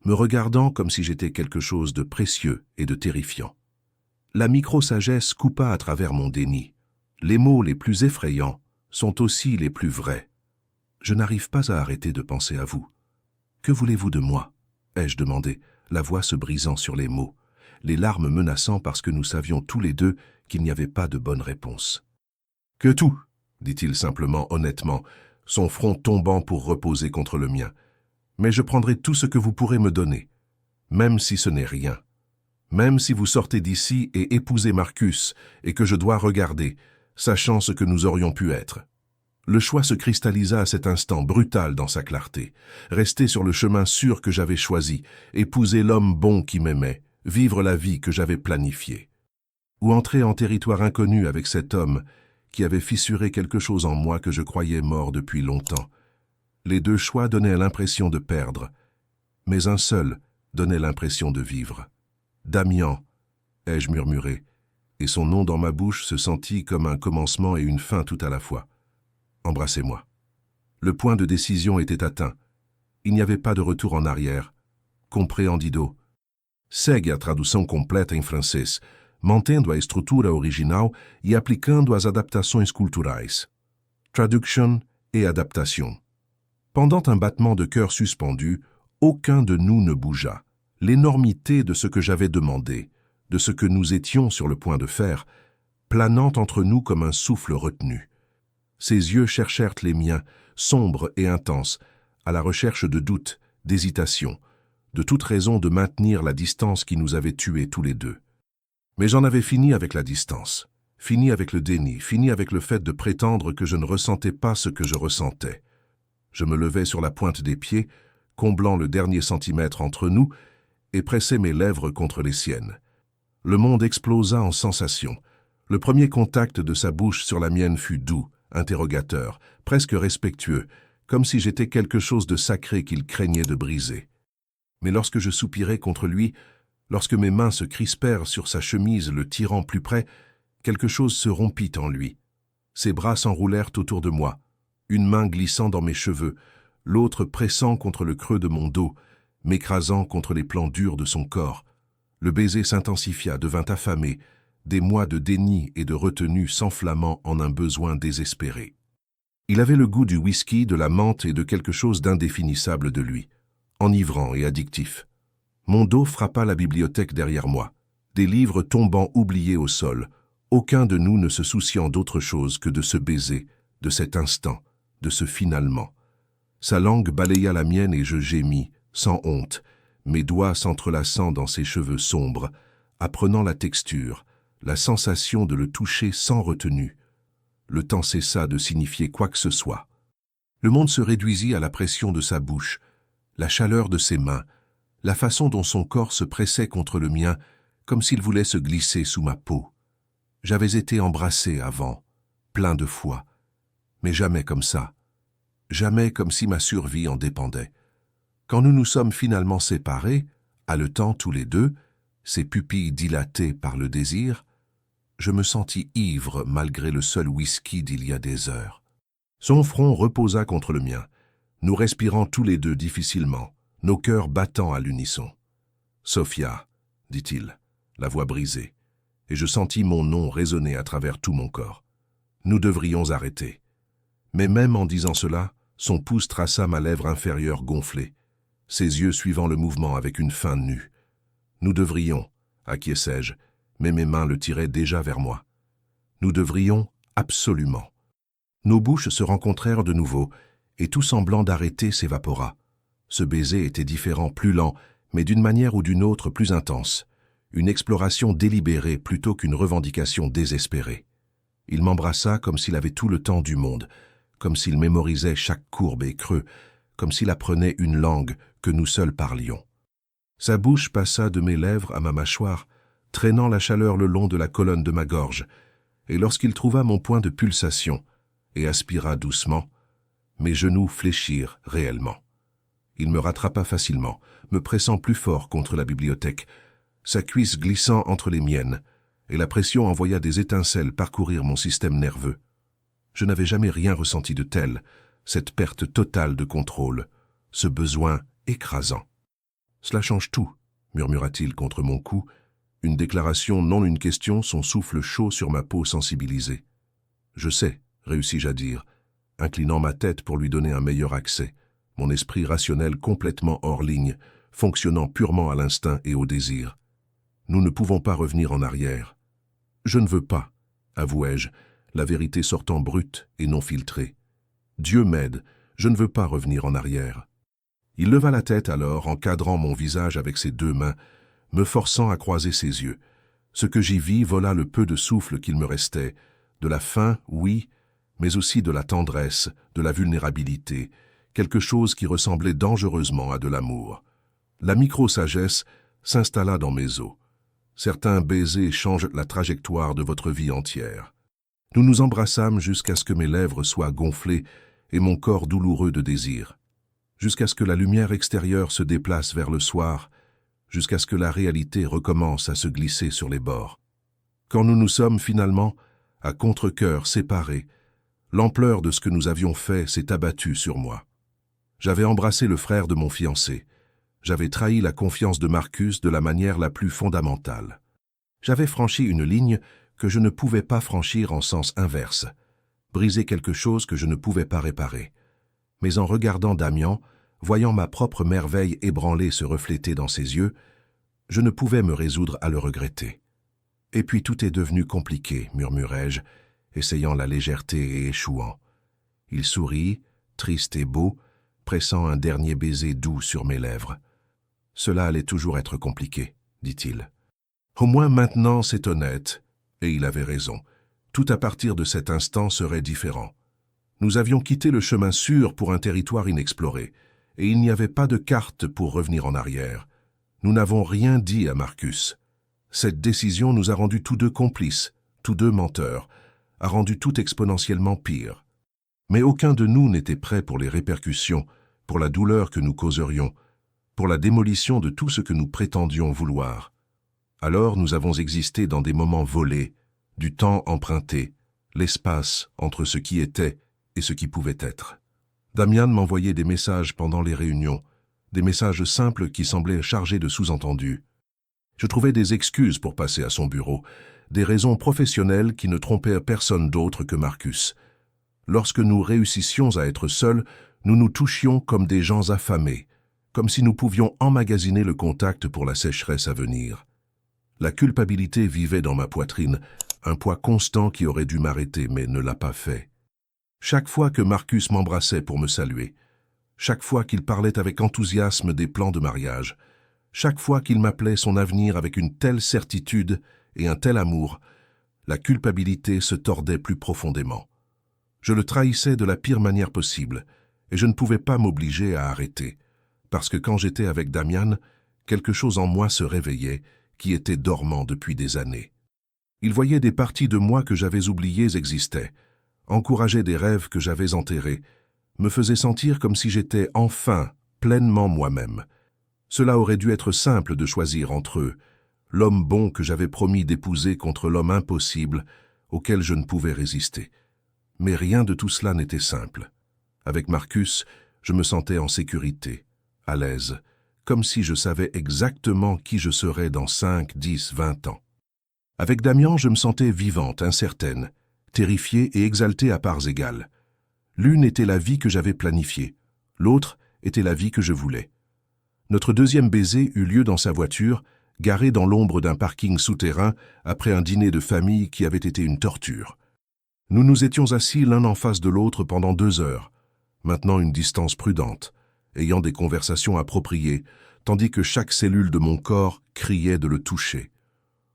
me regardant comme si j'étais quelque chose de précieux et de terrifiant. La micro-sagesse coupa à travers mon déni. Les mots les plus effrayants sont aussi les plus vrais. Je n'arrive pas à arrêter de penser à vous. Que voulez-vous de moi? Ai-je demandé, la voix se brisant sur les mots, les larmes menaçant parce que nous savions tous les deux qu'il n'y avait pas de bonne réponse. Que tout, dit-il simplement honnêtement, son front tombant pour reposer contre le mien. Mais je prendrai tout ce que vous pourrez me donner, même si ce n'est rien. Même si vous sortez d'ici et épousez Marcus et que je dois regarder, sachant ce que nous aurions pu être. Le choix se cristallisa à cet instant brutal dans sa clarté. Rester sur le chemin sûr que j'avais choisi, épouser l'homme bon qui m'aimait, vivre la vie que j'avais planifiée. Ou entrer en territoire inconnu avec cet homme qui avait fissuré quelque chose en moi que je croyais mort depuis longtemps. Les deux choix donnaient l'impression de perdre, mais un seul donnait l'impression de vivre. « Damian » ai-je murmuré, et son nom dans ma bouche se sentit comme un commencement et une fin tout à la fois. « Embrassez-moi. » Le point de décision était atteint. Il n'y avait pas de retour en arrière. Compreendido. Segue a tradução completa em francês, mantendo a estrutura original e aplicando as adaptações culturais. Traduction et adaptation. Pendant un battement de cœur suspendu, aucun de nous ne bougea. L'énormité de ce que j'avais demandé, de ce que nous étions sur le point de faire, planant entre nous comme un souffle retenu. Ses yeux cherchèrent les miens, sombres et intenses, à la recherche de doutes, d'hésitations, de toute raison de maintenir la distance qui nous avait tués tous les deux. Mais j'en avais fini avec la distance, fini avec le déni, fini avec le fait de prétendre que je ne ressentais pas ce que je ressentais. Je me levai sur la pointe des pieds, comblant le dernier centimètre entre nous, et pressai mes lèvres contre les siennes. Le monde explosa en sensations. Le premier contact de sa bouche sur la mienne fut doux, interrogateur, presque respectueux, comme si j'étais quelque chose de sacré qu'il craignait de briser. Mais lorsque je soupirai contre lui, lorsque mes mains se crispèrent sur sa chemise le tirant plus près, quelque chose se rompit en lui. Ses bras s'enroulèrent autour de moi, une main glissant dans mes cheveux, l'autre pressant contre le creux de mon dos, m'écrasant contre les plans durs de son corps. Le baiser s'intensifia, devint affamé, des mois de déni et de retenue s'enflammant en un besoin désespéré. Il avait le goût du whisky, de la menthe et de quelque chose d'indéfinissable de lui, enivrant et addictif. Mon dos frappa la bibliothèque derrière moi, des livres tombant oubliés au sol, aucun de nous ne se souciant d'autre chose que de ce baiser, de cet instant, de ce finalement. Sa langue balaya la mienne et je gémis, sans honte, mes doigts s'entrelaçant dans ses cheveux sombres, apprenant la texture, la sensation de le toucher sans retenue. Le temps cessa de signifier quoi que ce soit. Le monde se réduisit à la pression de sa bouche, la chaleur de ses mains, la façon dont son corps se pressait contre le mien, comme s'il voulait se glisser sous ma peau. J'avais été embrassé avant, plein de fois, mais jamais comme ça, jamais comme si ma survie en dépendait. Quand nous nous sommes finalement séparés, haletant tous les deux, ses pupilles dilatées par le désir, je me sentis ivre malgré le seul whisky d'il y a des heures. Son front reposa contre le mien, nous respirant tous les deux difficilement, nos cœurs battant à l'unisson. « Sophia », dit-il, la voix brisée, et je sentis mon nom résonner à travers tout mon corps. Nous devrions arrêter. Mais même en disant cela, son pouce traça ma lèvre inférieure gonflée, ses yeux suivant le mouvement avec une faim nue. Nous devrions, acquiesçai-je, mais mes mains le tiraient déjà vers moi. Nous devrions absolument. Nos bouches se rencontrèrent de nouveau, et tout semblant d'arrêter s'évapora. Ce baiser était différent, plus lent, mais d'une manière ou d'une autre plus intense. Une exploration délibérée plutôt qu'une revendication désespérée. Il m'embrassa comme s'il avait tout le temps du monde, comme s'il mémorisait chaque courbe et creux, comme s'il apprenait une langue que nous seuls parlions. Sa bouche passa de mes lèvres à ma mâchoire, traînant la chaleur le long de la colonne de ma gorge, et lorsqu'il trouva mon point de pulsation et aspira doucement, mes genoux fléchirent réellement. Il me rattrapa facilement, me pressant plus fort contre la bibliothèque, sa cuisse glissant entre les miennes, et la pression envoya des étincelles parcourir mon système nerveux. Je n'avais jamais rien ressenti de tel, cette perte totale de contrôle, ce besoin écrasant. « Cela change tout », murmura-t-il contre mon cou, une déclaration, non une question, son souffle chaud sur ma peau sensibilisée. « Je sais », réussis-je à dire, inclinant ma tête pour lui donner un meilleur accès, mon esprit rationnel complètement hors ligne, fonctionnant purement à l'instinct et au désir. Nous ne pouvons pas revenir en arrière. Je ne veux pas, avouai-je, la vérité sortant brute et non filtrée. Dieu m'aide, je ne veux pas revenir en arrière. Il leva la tête alors, encadrant mon visage avec ses deux mains, me forçant à croiser ses yeux. Ce que j'y vis vola le peu de souffle qu'il me restait, de la faim, oui, mais aussi de la tendresse, de la vulnérabilité, quelque chose qui ressemblait dangereusement à de l'amour. La micro-sagesse s'installa dans mes os. Certains baisers changent la trajectoire de votre vie entière. Nous nous embrassâmes jusqu'à ce que mes lèvres soient gonflées et mon corps douloureux de désir, jusqu'à ce que la lumière extérieure se déplace vers le soir, jusqu'à ce que la réalité recommence à se glisser sur les bords. Quand nous nous sommes finalement, à contre-cœur séparés, l'ampleur de ce que nous avions fait s'est abattue sur moi. J'avais embrassé le frère de mon fiancé. J'avais trahi la confiance de Marcus de la manière la plus fondamentale. J'avais franchi une ligne que je ne pouvais pas franchir en sens inverse, briser quelque chose que je ne pouvais pas réparer. Mais en regardant Damian, voyant ma propre merveille ébranlée se refléter dans ses yeux, je ne pouvais me résoudre à le regretter. Et puis tout est devenu compliqué, murmurai-je, essayant la légèreté et échouant. Il sourit, triste et beau, pressant un dernier baiser doux sur mes lèvres. « Cela allait toujours être compliqué, dit-il. Au moins maintenant c'est honnête, et il avait raison. Tout à partir de cet instant serait différent. Nous avions quitté le chemin sûr pour un territoire inexploré, et il n'y avait pas de carte pour revenir en arrière. Nous n'avons rien dit à Marcus. Cette décision nous a rendus tous deux complices, tous deux menteurs, a rendu tout exponentiellement pire. Mais aucun de nous n'était prêt pour les répercussions, pour la douleur que nous causerions, pour la démolition de tout ce que nous prétendions vouloir. Alors nous avons existé dans des moments volés, du temps emprunté, l'espace entre ce qui était et ce qui pouvait être. Damian m'envoyait des messages pendant les réunions, des messages simples qui semblaient chargés de sous-entendus. Je trouvais des excuses pour passer à son bureau, des raisons professionnelles qui ne trompaient personne d'autre que Marcus. Lorsque nous réussissions à être seuls, nous nous touchions comme des gens affamés, comme si nous pouvions emmagasiner le contact pour la sécheresse à venir. La culpabilité vivait dans ma poitrine, un poids constant qui aurait dû m'arrêter mais ne l'a pas fait. Chaque fois que Marcus m'embrassait pour me saluer, chaque fois qu'il parlait avec enthousiasme des plans de mariage, chaque fois qu'il m'appelait son avenir avec une telle certitude et un tel amour, la culpabilité se tordait plus profondément. Je le trahissais de la pire manière possible, et je ne pouvais pas m'obliger à arrêter, parce que quand j'étais avec Damian, quelque chose en moi se réveillait, qui était dormant depuis des années. Il voyait des parties de moi que j'avais oubliées existaient, encourageait des rêves que j'avais enterrés, me faisait sentir comme si j'étais enfin pleinement moi-même. Cela aurait dû être simple de choisir entre eux, l'homme bon que j'avais promis d'épouser contre l'homme impossible auquel je ne pouvais résister. Mais rien de tout cela n'était simple. Avec Marcus, je me sentais en sécurité, à l'aise, comme si je savais exactement qui je serais dans 5, 10, 20 ans. Avec Damian, je me sentais vivante, incertaine, terrifiée et exaltée à parts égales. L'une était la vie que j'avais planifiée, l'autre était la vie que je voulais. Notre deuxième baiser eut lieu dans sa voiture, garée dans l'ombre d'un parking souterrain après un dîner de famille qui avait été une torture. Nous nous étions assis l'un en face de l'autre pendant 2 heures, maintenant une distance prudente, ayant des conversations appropriées, tandis que chaque cellule de mon corps criait de le toucher.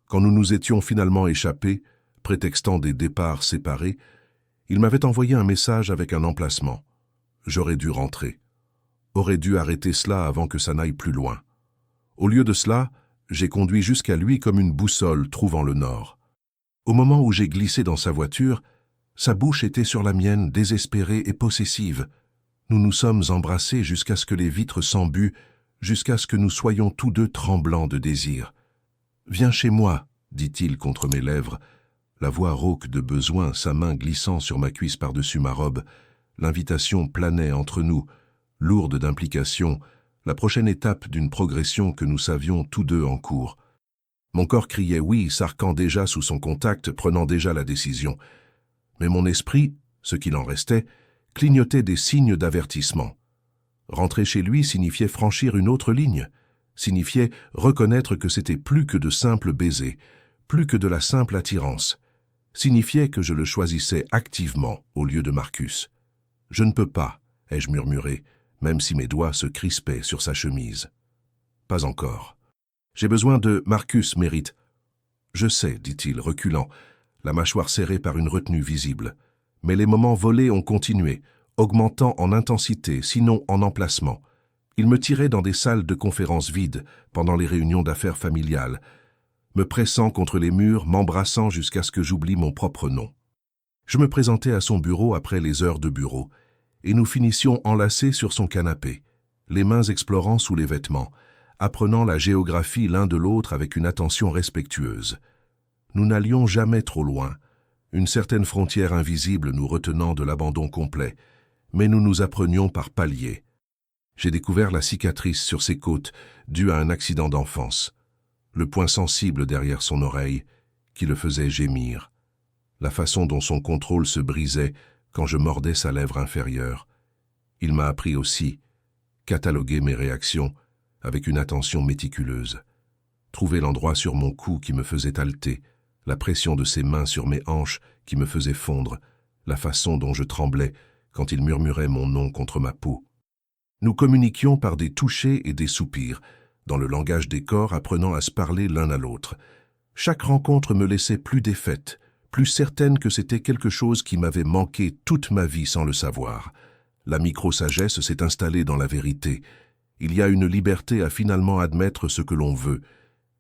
Quand nous nous étions finalement échappés, prétextant des départs séparés, il m'avait envoyé un message avec un emplacement. J'aurais dû rentrer. Aurais dû arrêter cela avant que ça n'aille plus loin. Au lieu de cela, j'ai conduit jusqu'à lui comme une boussole trouvant le nord. Au moment où j'ai glissé dans sa voiture, sa bouche était sur la mienne, désespérée et possessive. Nous nous sommes embrassés jusqu'à ce que les vitres s'embuent, jusqu'à ce que nous soyons tous deux tremblants de désir. « Viens chez moi », dit-il contre mes lèvres, la voix rauque de besoin, sa main glissant sur ma cuisse par-dessus ma robe. L'invitation planait entre nous, lourde d'implications, la prochaine étape d'une progression que nous savions tous deux en cours. Mon corps criait oui, s'arquant déjà sous son contact, prenant déjà la décision. Mais mon esprit, ce qu'il en restait, clignotait des signes d'avertissement. Rentrer chez lui signifiait franchir une autre ligne, signifiait reconnaître que c'était plus que de simples baisers, plus que de la simple attirance, signifiait que je le choisissais activement au lieu de Marcus. « Je ne peux pas », ai-je murmuré, même si mes doigts se crispaient sur sa chemise. « Pas encore. J'ai besoin de Marcus mérite. »« Je sais, dit-il, reculant, la mâchoire serrée par une retenue visible. Mais les moments volés ont continué, augmentant en intensité, sinon en emplacement. Il me tirait dans des salles de conférences vides, pendant les réunions d'affaires familiales, me pressant contre les murs, m'embrassant jusqu'à ce que j'oublie mon propre nom. Je me présentais à son bureau après les heures de bureau, et nous finissions enlacés sur son canapé, les mains explorant sous les vêtements, apprenant la géographie l'un de l'autre avec une attention respectueuse. Nous n'allions jamais trop loin, une certaine frontière invisible nous retenant de l'abandon complet, mais nous nous apprenions par paliers. J'ai découvert la cicatrice sur ses côtes due à un accident d'enfance, le point sensible derrière son oreille qui le faisait gémir, la façon dont son contrôle se brisait quand je mordais sa lèvre inférieure. Il m'a appris aussi cataloguer mes réactions avec une attention méticuleuse, trouver l'endroit sur mon cou qui me faisait halter, la pression de ses mains sur mes hanches qui me faisait fondre, la façon dont je tremblais quand il murmurait mon nom contre ma peau. Nous communiquions par des touchés et des soupirs, dans le langage des corps apprenant à se parler l'un à l'autre. Chaque rencontre me laissait plus défaite, plus certaine que c'était quelque chose qui m'avait manqué toute ma vie sans le savoir. La micro-sagesse s'est installée dans la vérité. Il y a une liberté à finalement admettre ce que l'on veut.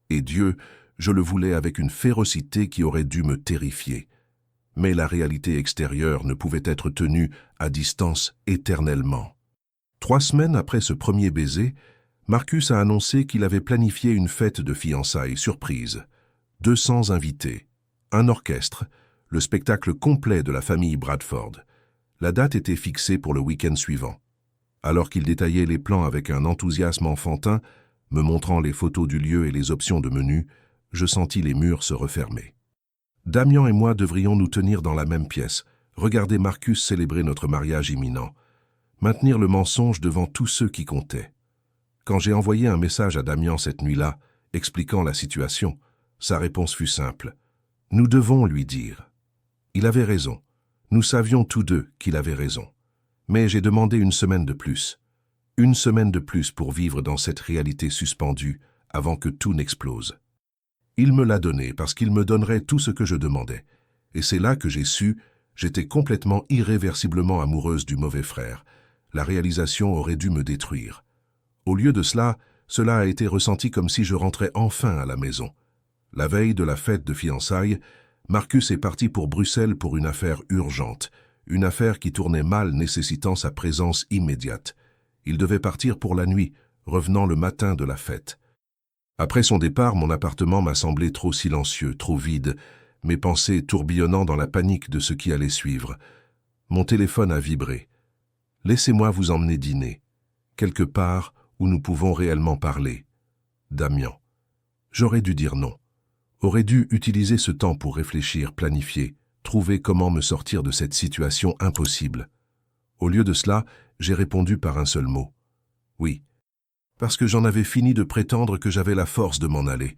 Et Dieu, je le voulais avec une férocité qui aurait dû me terrifier. Mais la réalité extérieure ne pouvait être tenue à distance éternellement. 3 semaines après ce premier baiser, Marcus a annoncé qu'il avait planifié une fête de fiançailles surprise. 200 invités, un orchestre, le spectacle complet de la famille Bradford. La date était fixée pour le week-end suivant. Alors qu'il détaillait les plans avec un enthousiasme enfantin, me montrant les photos du lieu et les options de menu, je sentis les murs se refermer. Damian et moi devrions nous tenir dans la même pièce, Regarder Marcus célébrer notre mariage imminent. Maintenir le mensonge devant tous ceux qui comptaient. Quand j'ai envoyé un message à Damian cette nuit-là, expliquant la situation, sa réponse fut simple. Nous devons lui dire. Il avait raison. Nous savions tous deux qu'il avait raison. Mais j'ai demandé une semaine de plus. Une semaine de plus pour vivre dans cette réalité suspendue avant que tout n'explose. Il me l'a donné parce qu'il me donnerait tout ce que je demandais. Et c'est là que j'ai su, j'étais complètement irréversiblement amoureuse du mauvais frère. La réalisation aurait dû me détruire. Au lieu de cela, cela a été ressenti comme si je rentrais enfin à la maison. La veille de la fête de fiançailles, Marcus est parti pour Bruxelles pour une affaire urgente, une affaire qui tournait mal nécessitant sa présence immédiate. Il devait partir pour la nuit, revenant le matin de la fête. Après son départ, mon appartement m'a semblé trop silencieux, trop vide, mes pensées tourbillonnant dans la panique de ce qui allait suivre. Mon téléphone a vibré. « Laissez-moi vous emmener dîner, quelque part où nous pouvons réellement parler. » Damian. J'aurais dû dire non. Aurais dû utiliser ce temps pour réfléchir, planifier, trouver comment me sortir de cette situation impossible. Au lieu de cela, j'ai répondu par un seul mot. Oui. Parce que j'en avais fini de prétendre que j'avais la force de m'en aller.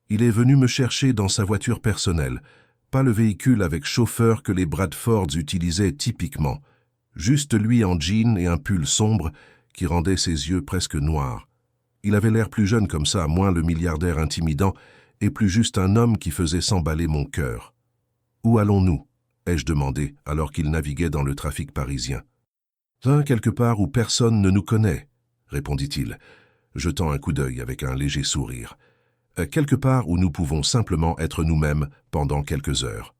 Il est venu me chercher dans sa voiture personnelle, pas le véhicule avec chauffeur que les Bradfords utilisaient typiquement, juste lui en jean et un pull sombre qui rendait ses yeux presque noirs. Il avait l'air plus jeune comme ça, moins le milliardaire intimidant, et plus juste un homme qui faisait s'emballer mon cœur. « Où allons-nous » ai-je demandé alors qu'il naviguait dans le trafic parisien. « Quelque part où personne ne nous connaît », répondit-il, jetant un coup d'œil avec un léger sourire. « Quelque part où nous pouvons simplement être nous-mêmes pendant quelques heures. »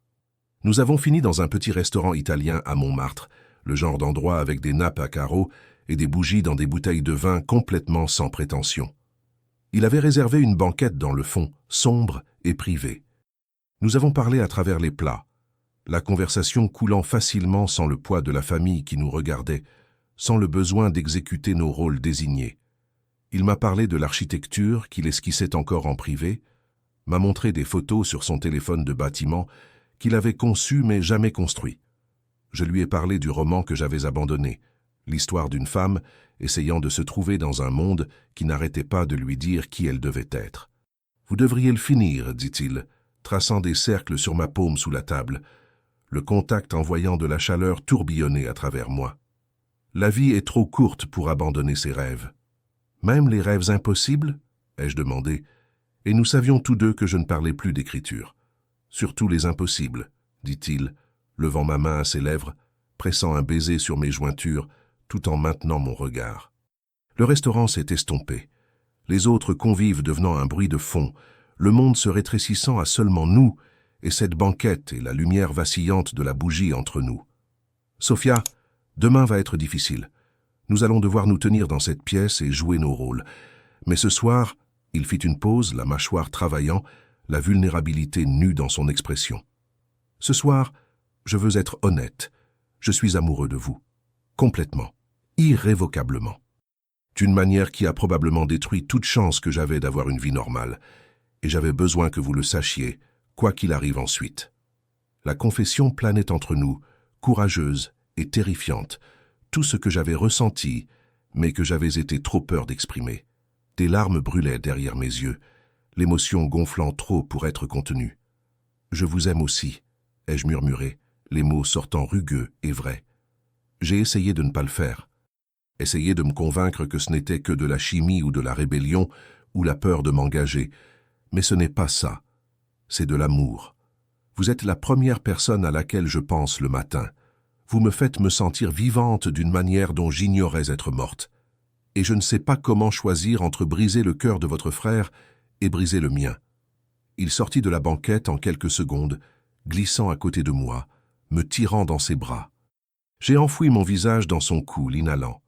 Nous avons fini dans un petit restaurant italien à Montmartre, le genre d'endroit avec des nappes à carreaux et des bougies dans des bouteilles de vin complètement sans prétention. Il avait réservé une banquette dans le fond, sombre et privée. Nous avons parlé à travers les plats, la conversation coulant facilement sans le poids de la famille qui nous regardait, sans le besoin d'exécuter nos rôles désignés. Il m'a parlé de l'architecture qu'il esquissait encore en privé, m'a montré des photos sur son téléphone de bâtiment qu'il avait conçu mais jamais construit. Je lui ai parlé du roman que j'avais abandonné, l'histoire d'une femme essayant de se trouver dans un monde qui n'arrêtait pas de lui dire qui elle devait être. « Vous devriez le finir, dit-il, traçant des cercles sur ma paume sous la table, le contact envoyant de la chaleur tourbillonner à travers moi. La vie est trop courte pour abandonner ses rêves. Même les rêves impossibles ?» ai-je demandé, et nous savions tous deux que je ne parlais plus d'écriture. « Surtout les impossibles, dit-il, levant ma main à ses lèvres, pressant un baiser sur mes jointures, tout en maintenant mon regard. Le restaurant s'est estompé, les autres convives devenant un bruit de fond, le monde se rétrécissant à seulement nous, et cette banquette et la lumière vacillante de la bougie entre nous. « Sophia, demain va être difficile. Nous allons devoir nous tenir dans cette pièce et jouer nos rôles. Mais ce soir, il fit une pause, la mâchoire travaillant, la vulnérabilité nue dans son expression. Ce soir, je veux être honnête. Je suis amoureux de vous. Complètement. Irrévocablement. D'une manière qui a probablement détruit toute chance que j'avais d'avoir une vie normale. Et j'avais besoin que vous le sachiez, quoi qu'il arrive ensuite. La confession planait entre nous, courageuse et terrifiante, tout ce que j'avais ressenti, mais que j'avais été trop peur d'exprimer. Des larmes brûlaient derrière mes yeux, l'émotion gonflant trop pour être contenue. « Je vous aime aussi », ai-je murmuré, les mots sortant rugueux et vrais. J'ai essayé de ne pas le faire. Essayé de me convaincre que ce n'était que de la chimie ou de la rébellion ou la peur de m'engager. Mais ce n'est pas ça. C'est de l'amour. Vous êtes la première personne à laquelle je pense le matin. Vous me faites me sentir vivante d'une manière dont j'ignorais être morte. Et je ne sais pas comment choisir entre briser le cœur de votre frère et briser le mien. Il sortit de la banquette en quelques secondes, glissant à côté de moi, me tirant dans ses bras. J'ai enfoui mon visage dans son cou, l'inhalant,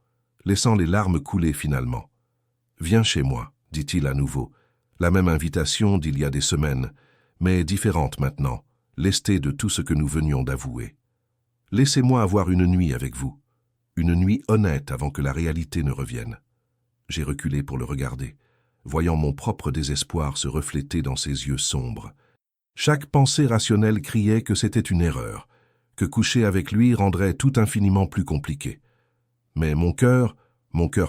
laissant les larmes couler finalement. « Viens chez moi », dit-il à nouveau. La même invitation d'il y a des semaines, mais différente maintenant, lestée de tout ce que nous venions d'avouer. Laissez-moi avoir une nuit avec vous, une nuit honnête avant que la réalité ne revienne. J'ai reculé pour le regarder, voyant mon propre désespoir se refléter dans ses yeux sombres. Chaque pensée rationnelle criait que c'était une erreur, que coucher avec lui rendrait tout infiniment plus compliqué. Mais mon cœur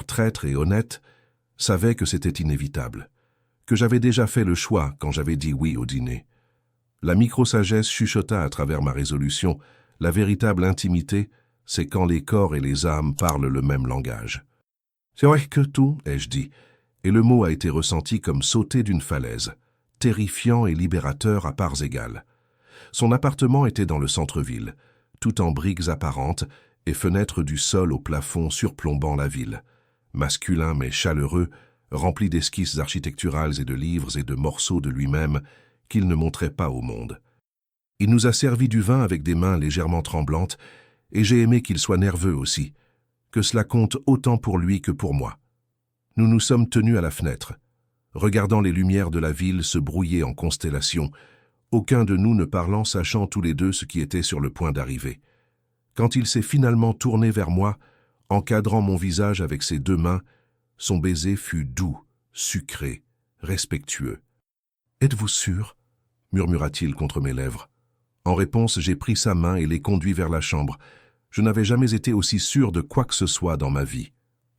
traître et honnête, savait que c'était inévitable, que j'avais déjà fait le choix quand j'avais dit oui au dîner. La micro-sagesse chuchota à travers ma résolution, la véritable intimité, c'est quand les corps et les âmes parlent le même langage. C'est vrai que tout, ai-je dit, et le mot a été ressenti comme sauter d'une falaise, terrifiant et libérateur à parts égales. Son appartement était dans le centre-ville, tout en briques apparentes et fenêtres du sol au plafond surplombant la ville. Masculin mais chaleureux, rempli d'esquisses architecturales et de livres et de morceaux de lui-même qu'il ne montrait pas au monde. Il nous a servi du vin avec des mains légèrement tremblantes, et j'ai aimé qu'il soit nerveux aussi, que cela compte autant pour lui que pour moi. Nous nous sommes tenus à la fenêtre, regardant les lumières de la ville se brouiller en constellations, aucun de nous ne parlant, sachant tous les deux ce qui était sur le point d'arriver. Quand il s'est finalement tourné vers moi, encadrant mon visage avec ses deux mains, son baiser fut doux, sucré, respectueux. « Êtes-vous sûr ?» murmura-t-il contre mes lèvres. En réponse, j'ai pris sa main et l'ai conduit vers la chambre. Je n'avais jamais été aussi sûr de quoi que ce soit dans ma vie.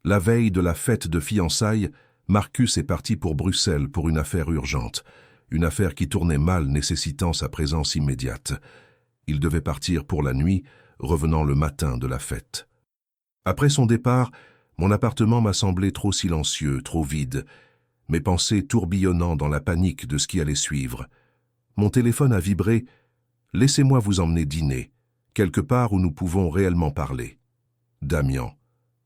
La veille de la fête de fiançailles, Marcus est parti pour Bruxelles pour une affaire urgente, une affaire qui tournait mal nécessitant sa présence immédiate. Il devait partir pour la nuit, revenant le matin de la fête. Après son départ, mon appartement m'a semblé trop silencieux, trop vide, mes pensées tourbillonnant dans la panique de ce qui allait suivre. Mon téléphone a vibré. « Laissez-moi vous emmener dîner, quelque part où nous pouvons réellement parler. » Damian.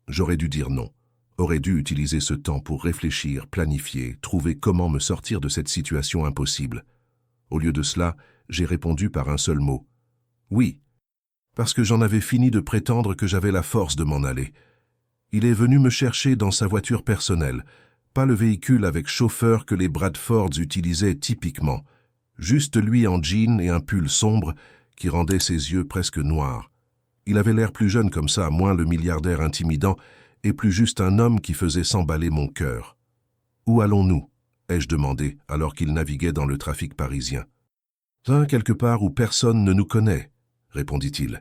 J'aurais dû dire non, aurais dû utiliser ce temps pour réfléchir, planifier, trouver comment me sortir de cette situation impossible. Au lieu de cela, j'ai répondu par un seul mot. « Oui. » Parce que j'en avais fini de prétendre que j'avais la force de m'en aller. Il est venu me chercher dans sa voiture personnelle, pas le véhicule avec chauffeur que les Bradfords utilisaient typiquement, juste lui en jean et un pull sombre qui rendait ses yeux presque noirs. Il avait l'air plus jeune comme ça, moins le milliardaire intimidant, et plus juste un homme qui faisait s'emballer mon cœur. « Où allons-nous » ai-je demandé alors qu'il naviguait dans le trafic parisien. « Quelque part où personne ne nous connaît », répondit-il,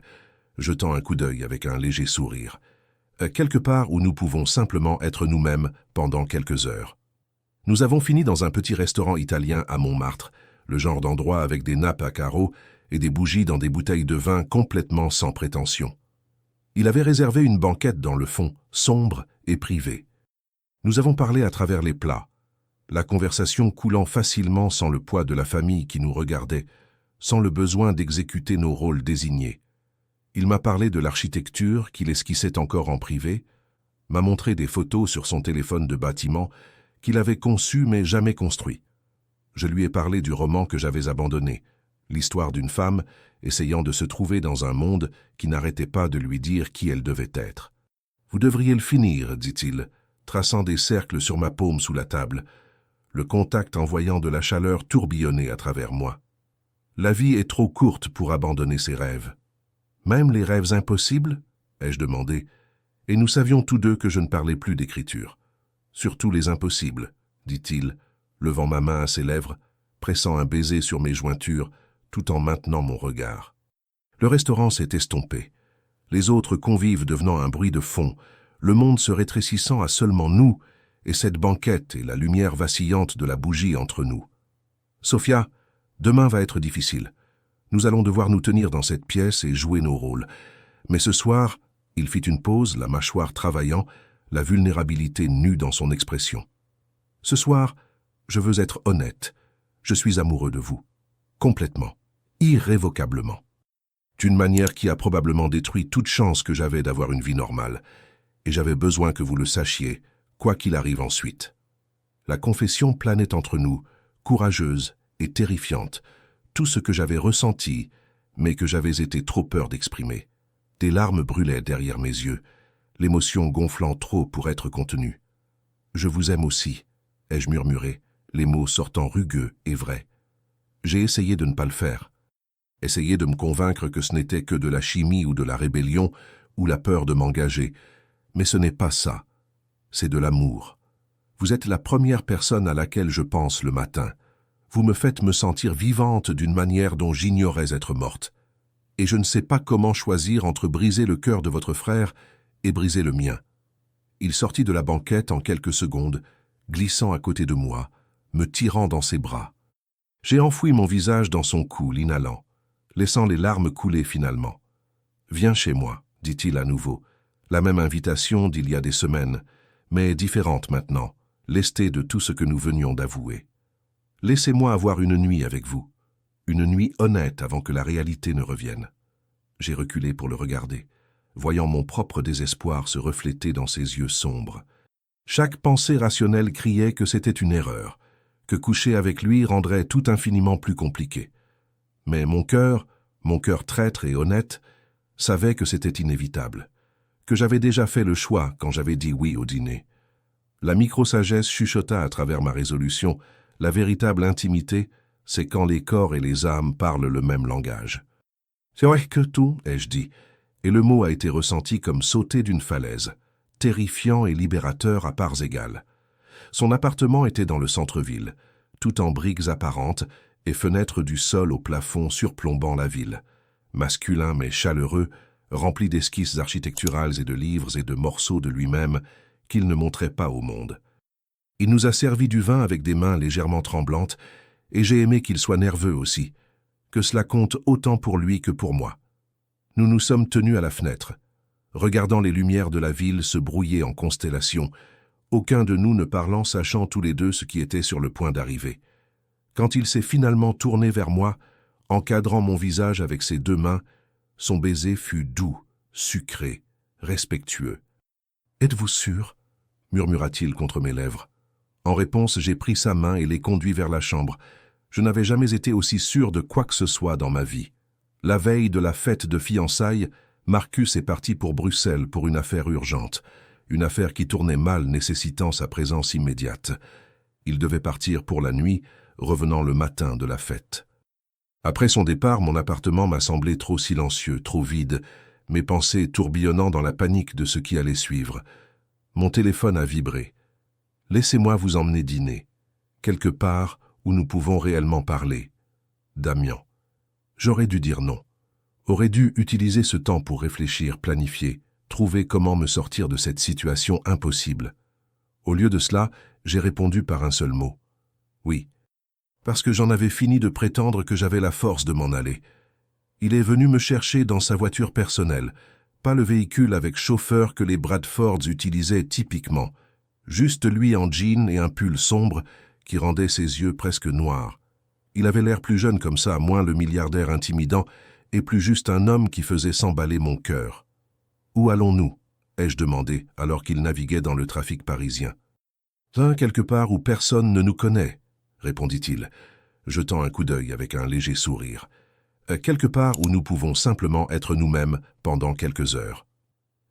jetant un coup d'œil avec un léger sourire. « Quelque part où nous pouvons simplement être nous-mêmes pendant quelques heures. » Nous avons fini dans un petit restaurant italien à Montmartre, le genre d'endroit avec des nappes à carreaux et des bougies dans des bouteilles de vin complètement sans prétention. Il avait réservé une banquette dans le fond, sombre et privée. Nous avons parlé à travers les plats, la conversation coulant facilement sans le poids de la famille qui nous regardait, sans le besoin d'exécuter nos rôles désignés. Il m'a parlé de l'architecture qu'il esquissait encore en privé, m'a montré des photos sur son téléphone de bâtiment qu'il avait conçu mais jamais construit. Je lui ai parlé du roman que j'avais abandonné, l'histoire d'une femme essayant de se trouver dans un monde qui n'arrêtait pas de lui dire qui elle devait être. « Vous devriez le finir, dit-il, traçant des cercles sur ma paume sous la table, le contact envoyant de la chaleur tourbillonner à travers moi. La vie est trop courte pour abandonner ses rêves. Même les rêves impossibles ?» ai-je demandé, et nous savions tous deux que je ne parlais plus d'écriture. « Surtout les impossibles, dit-il, levant ma main à ses lèvres, pressant un baiser sur mes jointures, tout en maintenant mon regard. Le restaurant s'est estompé, les autres convives devenant un bruit de fond, le monde se rétrécissant à seulement nous, et cette banquette et la lumière vacillante de la bougie entre nous. « Sophia, demain va être difficile. Nous allons devoir nous tenir dans cette pièce et jouer nos rôles. Mais ce soir, il fit une pause, la mâchoire travaillant, la vulnérabilité nue dans son expression. Ce soir, je veux être honnête. Je suis amoureux de vous. Complètement. Irrévocablement. D'une manière qui a probablement détruit toute chance que j'avais d'avoir une vie normale. Et j'avais besoin que vous le sachiez, quoi qu'il arrive ensuite. La confession planait entre nous, courageuse et terrifiante. Tout ce que j'avais ressenti, mais que j'avais été trop peur d'exprimer. Des larmes brûlaient derrière mes yeux, l'émotion gonflant trop pour être contenue. « Je vous aime aussi », ai-je murmuré, les mots sortant rugueux et vrais. J'ai essayé de ne pas le faire. Essayé de me convaincre que ce n'était que de la chimie ou de la rébellion ou la peur de m'engager. Mais ce n'est pas ça. C'est de l'amour. Vous êtes la première personne à laquelle je pense le matin. Vous me faites me sentir vivante d'une manière dont j'ignorais être morte. et je ne sais pas comment choisir entre briser le cœur de votre frère et briser le mien. » Il sortit de la banquette en quelques secondes, glissant à côté de moi, me tirant dans ses bras. J'ai enfoui mon visage dans son cou, l'inhalant, laissant les larmes couler finalement. « Viens chez moi, » dit-il à nouveau. La même invitation d'il y a des semaines, mais différente maintenant, lestée de tout ce que nous venions d'avouer. « Laissez-moi avoir une nuit avec vous, une nuit honnête avant que la réalité ne revienne. » J'ai reculé pour le regarder, voyant mon propre désespoir se refléter dans ses yeux sombres. Chaque pensée rationnelle criait que c'était une erreur, que coucher avec lui rendrait tout infiniment plus compliqué. Mais mon cœur traître et honnête, savait que c'était inévitable, que j'avais déjà fait le choix quand j'avais dit oui au dîner. La micro-sagesse chuchota à travers ma résolution, la véritable intimité, c'est quand les corps et les âmes parlent le même langage. « C'est vrai que tout, ai-je dit, et le mot a été ressenti comme sauter d'une falaise, terrifiant et libérateur à parts égales. Son appartement était dans le centre-ville, tout en briques apparentes et fenêtres du sol au plafond surplombant la ville. Masculin mais chaleureux, rempli d'esquisses architecturales et de livres et de morceaux de lui-même qu'il ne montrait pas au monde. Il nous a servi du vin avec des mains légèrement tremblantes, et j'ai aimé qu'il soit nerveux aussi, que cela compte autant pour lui que pour moi. Nous nous sommes tenus à la fenêtre, regardant les lumières de la ville se brouiller en constellations, aucun de nous ne parlant, sachant tous les deux ce qui était sur le point d'arriver. Quand il s'est finalement tourné vers moi, encadrant mon visage avec ses deux mains, son baiser fut doux, sucré, respectueux. « Êtes-vous sûr ?» murmura-t-il contre mes lèvres. En réponse, j'ai pris sa main et l'ai conduit vers la chambre. Je n'avais jamais été aussi sûr de quoi que ce soit dans ma vie. La veille de la fête de fiançailles, Marcus est parti pour Bruxelles pour une affaire urgente, une affaire qui tournait mal nécessitant sa présence immédiate. Il devait partir pour la nuit, revenant le matin de la fête. Après son départ, mon appartement m'a semblé trop silencieux, trop vide, mes pensées tourbillonnant dans la panique de ce qui allait suivre. Mon téléphone a vibré. « Laissez-moi vous emmener dîner, quelque part où nous pouvons réellement parler. » Damian. J'aurais dû dire non. Aurais dû utiliser ce temps pour réfléchir, planifier, trouver comment me sortir de cette situation impossible. Au lieu de cela, j'ai répondu par un seul mot. Oui, parce que j'en avais fini de prétendre que j'avais la force de m'en aller. Il est venu me chercher dans sa voiture personnelle, pas le véhicule avec chauffeur que les Bradfords utilisaient typiquement, juste lui en jean et un pull sombre qui rendait ses yeux presque noirs. Il avait l'air plus jeune comme ça, moins le milliardaire intimidant, et plus juste un homme qui faisait s'emballer mon cœur. « Où allons-nous » ai-je demandé, alors qu'il naviguait dans le trafic parisien. « Quelque part où personne ne nous connaît », répondit-il, jetant un coup d'œil avec un léger sourire. « Quelque part où nous pouvons simplement être nous-mêmes pendant quelques heures. »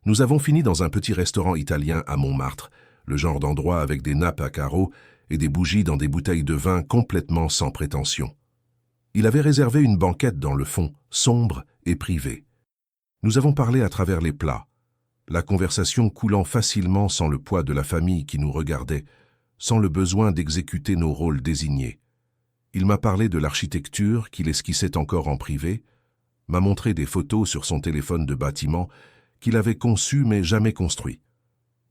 Nous avons fini dans un petit restaurant italien à Montmartre, le genre d'endroit avec des nappes à carreaux et des bougies dans des bouteilles de vin complètement sans prétention. Il avait réservé une banquette dans le fond, sombre et privée. Nous avons parlé à travers les plats, la conversation coulant facilement sans le poids de la famille qui nous regardait, sans le besoin d'exécuter nos rôles désignés. Il m'a parlé de l'architecture qu'il esquissait encore en privé, m'a montré des photos sur son téléphone de bâtiment qu'il avait conçu mais jamais construit.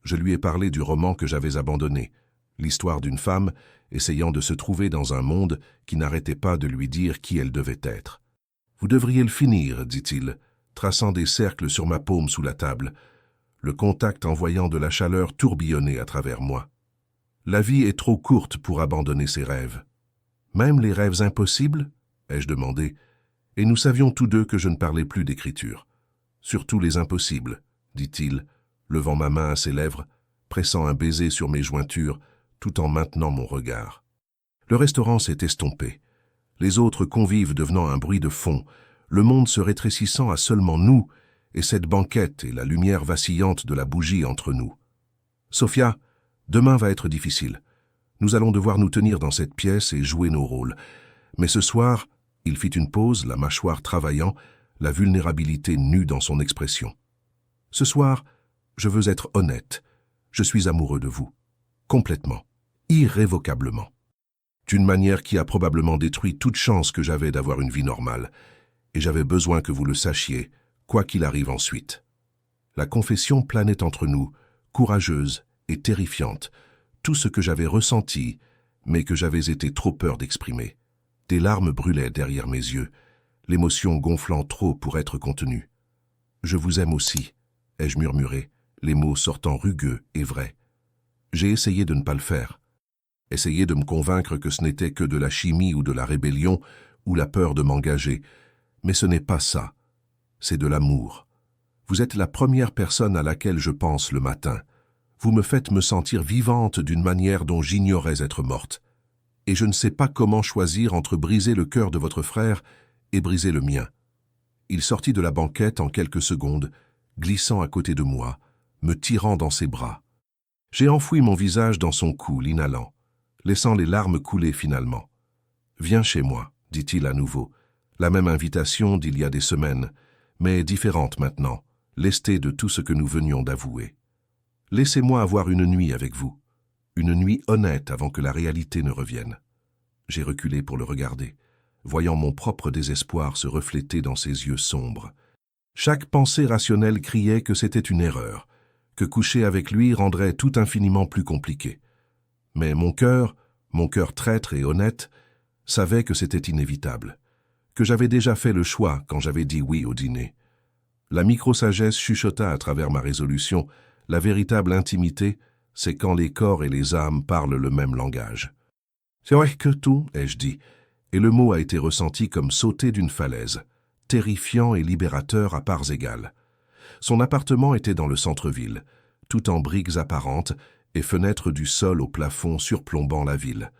Je lui ai parlé du roman que j'avais abandonné, l'histoire d'une femme essayant de se trouver dans un monde qui n'arrêtait pas de lui dire qui elle devait être. « Vous devriez le finir, dit-il, traçant des cercles sur ma paume sous la table, le contact envoyant de la chaleur tourbillonner à travers moi. La vie est trop courte pour abandonner ses rêves. Même les rêves impossibles ?» ai-je demandé, et nous savions tous deux que je ne parlais plus d'écriture. « Surtout les impossibles, » dit-il, levant ma main à ses lèvres, pressant un baiser sur mes jointures, tout en maintenant mon regard. Le restaurant s'est estompé, les autres convives devenant un bruit de fond, le monde se rétrécissant à seulement nous, et cette banquette et la lumière vacillante de la bougie entre nous. « Sophia, demain va être difficile. Nous allons devoir nous tenir dans cette pièce et jouer nos rôles. Mais ce soir, il fit une pause, la mâchoire travaillant, la vulnérabilité nue dans son expression. Ce soir, je veux être honnête. Je suis amoureux de vous. Complètement. Irrévocablement. D'une manière qui a probablement détruit toute chance que j'avais d'avoir une vie normale. et j'avais besoin que vous le sachiez, quoi qu'il arrive ensuite. La confession planait entre nous, courageuse et terrifiante, tout ce que j'avais ressenti, mais que j'avais été trop peur d'exprimer. Des larmes brûlaient derrière mes yeux, l'émotion gonflant trop pour être contenue. « Je vous aime aussi », ai-je murmuré, les mots sortant rugueux et vrais. J'ai essayé de ne pas le faire. Essayé de me convaincre que ce n'était que de la chimie ou de la rébellion ou la peur de m'engager. Mais ce n'est pas ça. C'est de l'amour. Vous êtes la première personne à laquelle je pense le matin. Vous me faites me sentir vivante d'une manière dont j'ignorais être morte. Et je ne sais pas comment choisir entre briser le cœur de votre frère et briser le mien. Il sortit de la banquette en quelques secondes, glissant à côté de moi, me tirant dans ses bras. J'ai enfoui mon visage dans son cou, l'inhalant, laissant les larmes couler finalement. « Viens chez moi », dit-il à nouveau. La même invitation d'il y a des semaines, mais différente maintenant, lestée de tout ce que nous venions d'avouer. « Laissez-moi avoir une nuit avec vous. Une nuit honnête avant que la réalité ne revienne. » J'ai reculé pour le regarder, voyant mon propre désespoir se refléter dans ses yeux sombres. Chaque pensée rationnelle criait que c'était une erreur, que coucher avec lui rendrait tout infiniment plus compliqué. Mais mon cœur traître et honnête, savait que c'était inévitable, que j'avais déjà fait le choix quand j'avais dit oui au dîner. La micro-sagesse chuchota à travers ma résolution, la véritable intimité, c'est quand les corps et les âmes parlent le même langage. « C'est vrai que tout », ai-je dit, et le mot a été ressenti comme sauter d'une falaise, terrifiant et libérateur à parts égales. Son appartement était dans le centre-ville, tout en briques apparentes et fenêtres du sol au plafond surplombant la ville.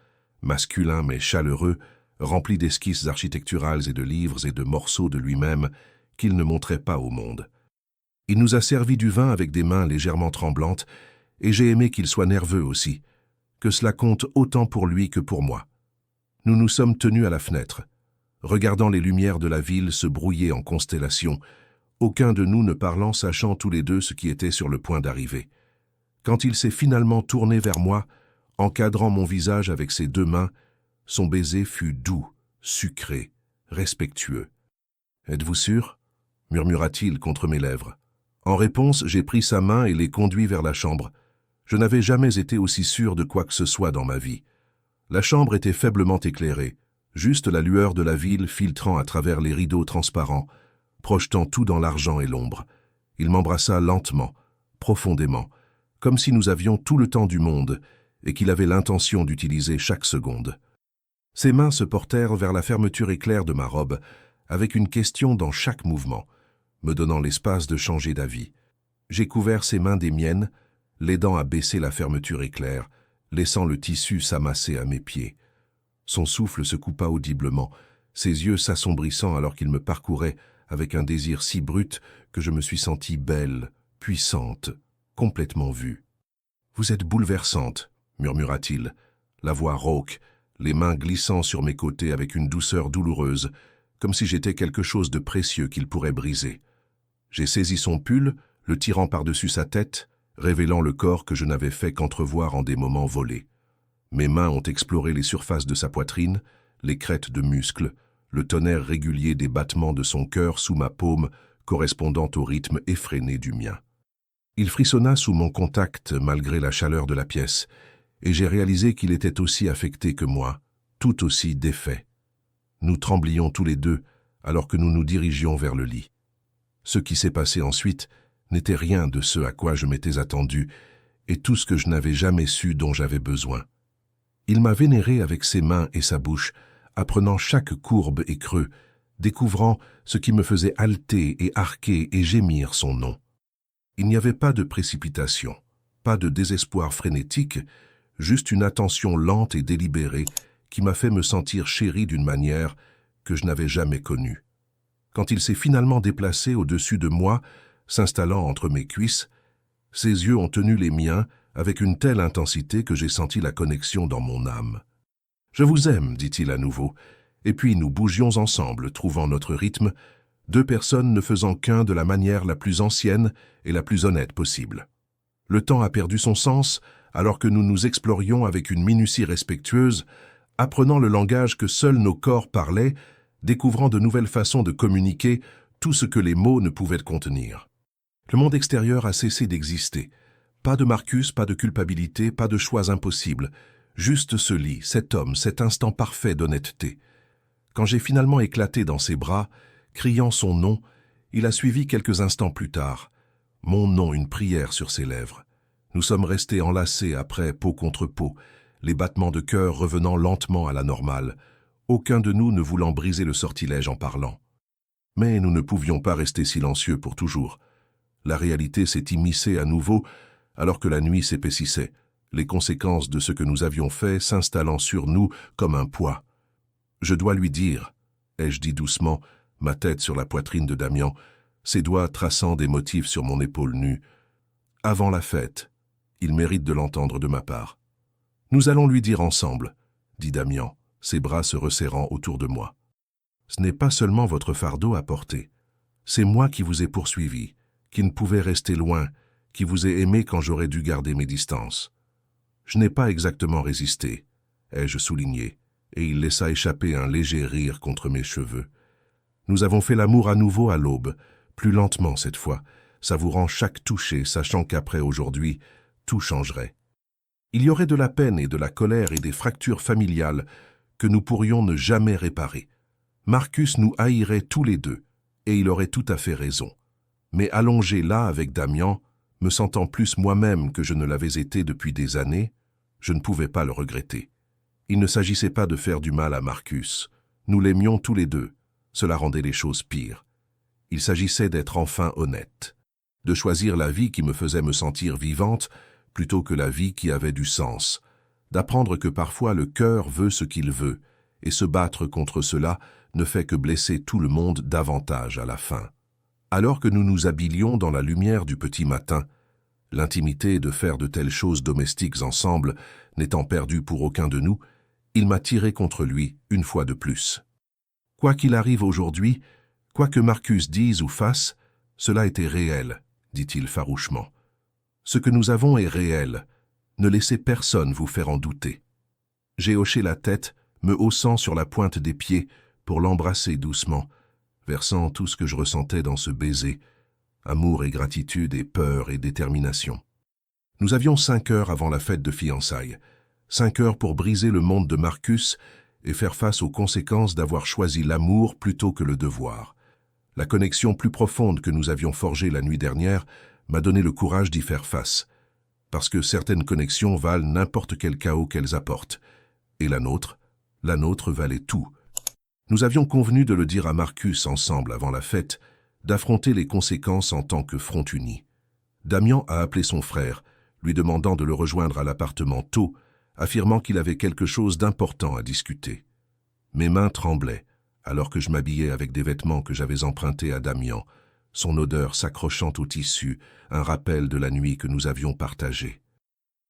Masculin mais chaleureux, rempli d'esquisses architecturales et de livres et de morceaux de lui-même qu'il ne montrait pas au monde. Il nous a servi du vin avec des mains légèrement tremblantes, et j'ai aimé qu'il soit nerveux aussi, que cela compte autant pour lui que pour moi. Nous nous sommes tenus à la fenêtre, regardant les lumières de la ville se brouiller en constellations, aucun de nous ne parlant, sachant tous les deux ce qui était sur le point d'arriver. Quand il s'est finalement tourné vers moi, encadrant mon visage avec ses deux mains, son baiser fut doux, sucré, respectueux. « Êtes-vous sûr ?» murmura-t-il contre mes lèvres. En réponse, j'ai pris sa main et l'ai conduit vers la chambre. Je n'avais jamais été aussi sûr de quoi que ce soit dans ma vie. La chambre était faiblement éclairée, juste la lueur de la ville filtrant à travers les rideaux transparents, projetant tout dans l'argent et l'ombre. Il m'embrassa lentement, profondément, comme si nous avions tout le temps du monde et qu'il avait l'intention d'utiliser chaque seconde. Ses mains se portèrent vers la fermeture éclair de ma robe, avec une question dans chaque mouvement, me donnant l'espace de changer d'avis. J'ai couvert ses mains des miennes, l'aidant à baisser la fermeture éclair, laissant le tissu s'amasser à mes pieds. Son souffle se coupa audiblement, ses yeux s'assombrissant alors qu'il me parcourait avec un désir si brut que je me suis sentie belle, puissante, complètement vue. « Vous êtes bouleversante », murmura-t-il, la voix rauque, les mains glissant sur mes côtés avec une douceur douloureuse, comme si j'étais quelque chose de précieux qu'il pourrait briser. J'ai saisi son pull, le tirant par-dessus sa tête, révélant le corps que je n'avais fait qu'entrevoir en des moments volés. Mes mains ont exploré les surfaces de sa poitrine, les crêtes de muscles, le tonnerre régulier des battements de son cœur sous ma paume, correspondant au rythme effréné du mien. Il frissonna sous mon contact malgré la chaleur de la pièce, et j'ai réalisé qu'il était aussi affecté que moi, tout aussi défait. Nous tremblions tous les deux alors que nous nous dirigions vers le lit. Ce qui s'est passé ensuite n'était rien de ce à quoi je m'étais attendu et tout ce que je n'avais jamais su dont j'avais besoin. Il m'a vénéré avec ses mains et sa bouche, apprenant chaque courbe et creux, découvrant ce qui me faisait halter et arquer et gémir son nom. Il n'y avait pas de précipitation, pas de désespoir frénétique, juste une attention lente et délibérée qui m'a fait me sentir chérie d'une manière que je n'avais jamais connue. Quand il s'est finalement déplacé au-dessus de moi, s'installant entre mes cuisses, ses yeux ont tenu les miens avec une telle intensité que j'ai senti la connexion dans mon âme. « Je vous aime », dit-il à nouveau, et puis nous bougions ensemble, trouvant notre rythme, deux personnes ne faisant qu'un de la manière la plus ancienne et la plus honnête possible. Le temps a perdu son sens alors que nous nous explorions avec une minutie respectueuse, apprenant le langage que seuls nos corps parlaient, découvrant de nouvelles façons de communiquer tout ce que les mots ne pouvaient contenir. Le monde extérieur a cessé d'exister. Pas de Marcus, pas de culpabilité, pas de choix impossibles. Juste ce lit, cet homme, cet instant parfait d'honnêteté. Quand j'ai finalement éclaté dans ses bras, criant son nom, il a suivi quelques instants plus tard. Mon nom, une prière sur ses lèvres. Nous sommes restés enlacés après, peau contre peau, les battements de cœur revenant lentement à la normale, aucun de nous ne voulant briser le sortilège en parlant. Mais nous ne pouvions pas rester silencieux pour toujours. La réalité s'est immiscée à nouveau alors que la nuit s'épaississait, les conséquences de ce que nous avions fait s'installant sur nous comme un poids. « Je dois lui dire », ai-je dit doucement, ma tête sur la poitrine de Damian, ses doigts traçant des motifs sur mon épaule nue. « Avant la fête, il mérite de l'entendre de ma part. »« Nous allons lui dire ensemble », dit Damian, ses bras se resserrant autour de moi. « Ce n'est pas seulement votre fardeau à porter. C'est moi qui vous ai poursuivi, qui ne pouvait rester loin, qui vous ai aimé quand j'aurais dû garder mes distances. Je n'ai pas exactement résisté, ai-je souligné, et il laissa échapper un léger rire contre mes cheveux. Nous avons fait l'amour à nouveau à l'aube, plus lentement cette fois, savourant chaque toucher, sachant qu'après aujourd'hui, tout changerait. Il y aurait de la peine et de la colère et des fractures familiales que nous pourrions ne jamais réparer. Marcus nous haïrait tous les deux, et il aurait tout à fait raison. Mais allongé là avec Damian, me sentant plus moi-même que je ne l'avais été depuis des années, je ne pouvais pas le regretter. Il ne s'agissait pas de faire du mal à Marcus. Nous l'aimions tous les deux. Cela rendait les choses pires. Il s'agissait d'être enfin honnête, de choisir la vie qui me faisait me sentir vivante plutôt que la vie qui avait du sens, d'apprendre que parfois le cœur veut ce qu'il veut, et se battre contre cela ne fait que blesser tout le monde davantage à la fin. Alors que nous nous habilions dans la lumière du petit matin, l'intimité de faire de telles choses domestiques ensemble n'étant perdue pour aucun de nous, il m'a tiré contre lui une fois de plus. Quoi qu'il arrive aujourd'hui, quoi que Marcus dise ou fasse, cela était réel, dit-il farouchement. Ce que nous avons est réel, ne laissez personne vous faire en douter. J'ai hoché la tête, me haussant sur la pointe des pieds pour l'embrasser doucement, versant tout ce que je ressentais dans ce baiser, amour et gratitude et peur et détermination. Nous avions 5 heures avant la fête de fiançailles, 5 heures pour briser le monde de Marcus et faire face aux conséquences d'avoir choisi l'amour plutôt que le devoir. La connexion plus profonde que nous avions forgée la nuit dernière m'a donné le courage d'y faire face, parce que certaines connexions valent n'importe quel chaos qu'elles apportent, et la nôtre valait tout. Nous avions convenu de le dire à Marcus ensemble avant la fête, d'affronter les conséquences en tant que front uni. Damian a appelé son frère, lui demandant de le rejoindre à l'appartement tôt, affirmant qu'il avait quelque chose d'important à discuter. Mes mains tremblaient, alors que je m'habillais avec des vêtements que j'avais empruntés à Damian, son odeur s'accrochant au tissu, un rappel de la nuit que nous avions partagée.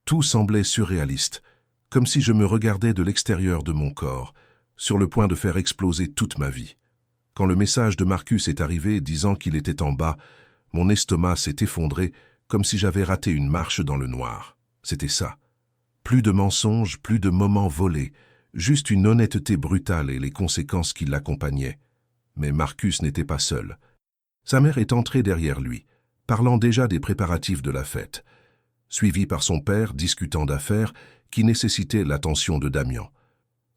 Tout semblait surréaliste, comme si je me regardais de l'extérieur de mon corps, sur le point de faire exploser toute ma vie. Quand le message de Marcus est arrivé disant qu'il était en bas, mon estomac s'est effondré comme si j'avais raté une marche dans le noir. C'était ça. Plus de mensonges, plus de moments volés, juste une honnêteté brutale et les conséquences qui l'accompagnaient. Mais Marcus n'était pas seul. Sa mère est entrée derrière lui, parlant déjà des préparatifs de la fête, suivi par son père discutant d'affaires qui nécessitaient l'attention de Damian.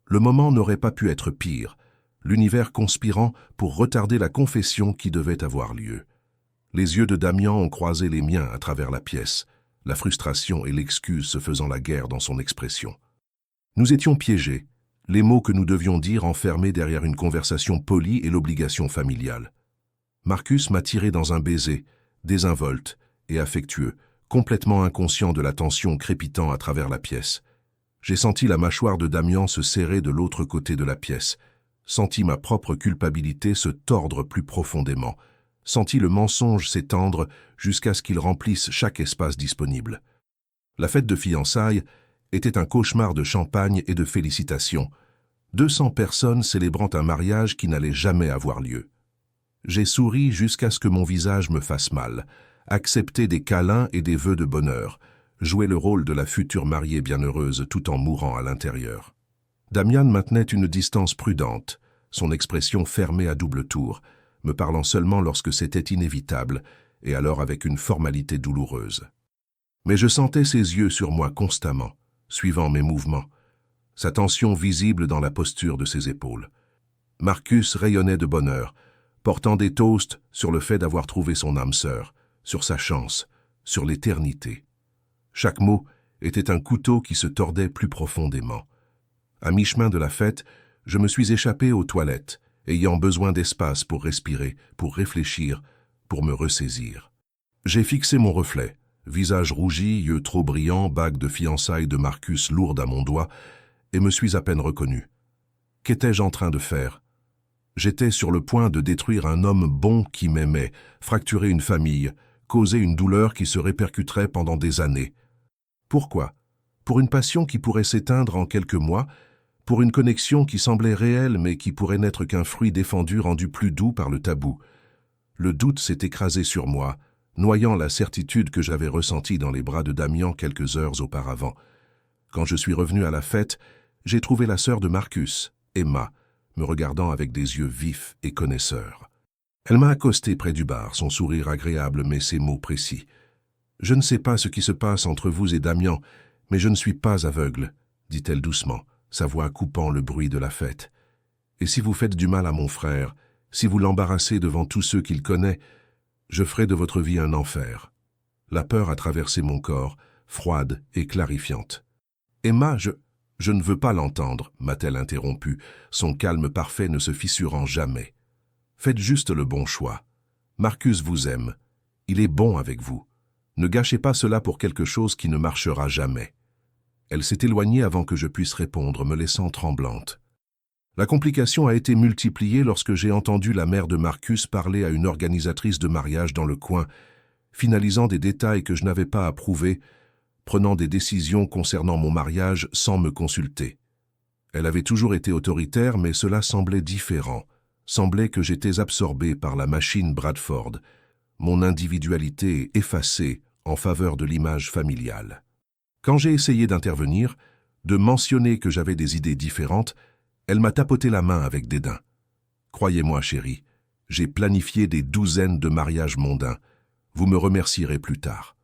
Le moment n'aurait pas pu être pire, l'univers conspirant pour retarder la confession qui devait avoir lieu. Les yeux de Damian ont croisé les miens à travers la pièce, la frustration et l'excuse se faisant la guerre dans son expression. Nous étions piégés, les mots que nous devions dire enfermés derrière une conversation polie et l'obligation familiale. Marcus m'a tiré dans un baiser, désinvolte et affectueux, complètement inconscient de la tension crépitant à travers la pièce. J'ai senti la mâchoire de Damian se serrer de l'autre côté de la pièce, senti ma propre culpabilité se tordre plus profondément, senti le mensonge s'étendre jusqu'à ce qu'il remplisse chaque espace disponible. La fête de fiançailles était un cauchemar de champagne et de félicitations, 200 personnes célébrant un mariage qui n'allait jamais avoir lieu. J'ai souri jusqu'à ce que mon visage me fasse mal, accepté des câlins et des vœux de bonheur, jouer le rôle de la future mariée bienheureuse tout en mourant à l'intérieur. Damian maintenait une distance prudente, son expression fermée à double tour, me parlant seulement lorsque c'était inévitable, et alors avec une formalité douloureuse. Mais je sentais ses yeux sur moi constamment, suivant mes mouvements, sa tension visible dans la posture de ses épaules. Marcus rayonnait de bonheur, portant des toasts sur le fait d'avoir trouvé son âme sœur, sur sa chance, sur l'éternité. Chaque mot était un couteau qui se tordait plus profondément. À mi-chemin de la fête, je me suis échappé aux toilettes, ayant besoin d'espace pour respirer, pour réfléchir, pour me ressaisir. J'ai fixé mon reflet, visage rougi, yeux trop brillants, bague de fiançailles de Marcus lourde à mon doigt, et me suis à peine reconnu. Qu'étais-je en train de faire? J'étais sur le point de détruire un homme bon qui m'aimait, fracturer une famille, causer une douleur qui se répercuterait pendant des années. Pourquoi? Pour une passion qui pourrait s'éteindre en quelques mois, pour une connexion qui semblait réelle mais qui pourrait n'être qu'un fruit défendu rendu plus doux par le tabou. Le doute s'est écrasé sur moi, noyant la certitude que j'avais ressentie dans les bras de Damian quelques heures auparavant. Quand je suis revenu à la fête, j'ai trouvé la sœur de Marcus, Emma, me regardant avec des yeux vifs et connaisseurs. Elle m'a accosté près du bar, son sourire agréable mais ses mots précis. « Je ne sais pas ce qui se passe entre vous et Damian, mais je ne suis pas aveugle, » dit-elle doucement, sa voix coupant le bruit de la fête. « Et si vous faites du mal à mon frère, si vous l'embarrassez devant tous ceux qu'il connaît, je ferai de votre vie un enfer. » La peur a traversé mon corps, froide et clarifiante. « Emma, je ne veux pas l'entendre, » m'a-t-elle interrompu, son calme parfait ne se fissurant jamais. « Faites juste le bon choix. Marcus vous aime. Il est bon avec vous. Ne gâchez pas cela pour quelque chose qui ne marchera jamais. » Elle s'est éloignée avant que je puisse répondre, me laissant tremblante. La complication a été multipliée lorsque j'ai entendu la mère de Marcus parler à une organisatrice de mariage dans le coin, finalisant des détails que je n'avais pas approuvés, prenant des décisions concernant mon mariage sans me consulter. Elle avait toujours été autoritaire, mais cela semblait différent. Semblait que j'étais absorbé par la machine Bradford, mon individualité effacée en faveur de l'image familiale. Quand j'ai essayé d'intervenir, de mentionner que j'avais des idées différentes, elle m'a tapoté la main avec dédain. Croyez-moi, chérie, j'ai planifié des douzaines de mariages mondains. Vous me remercierez plus tard.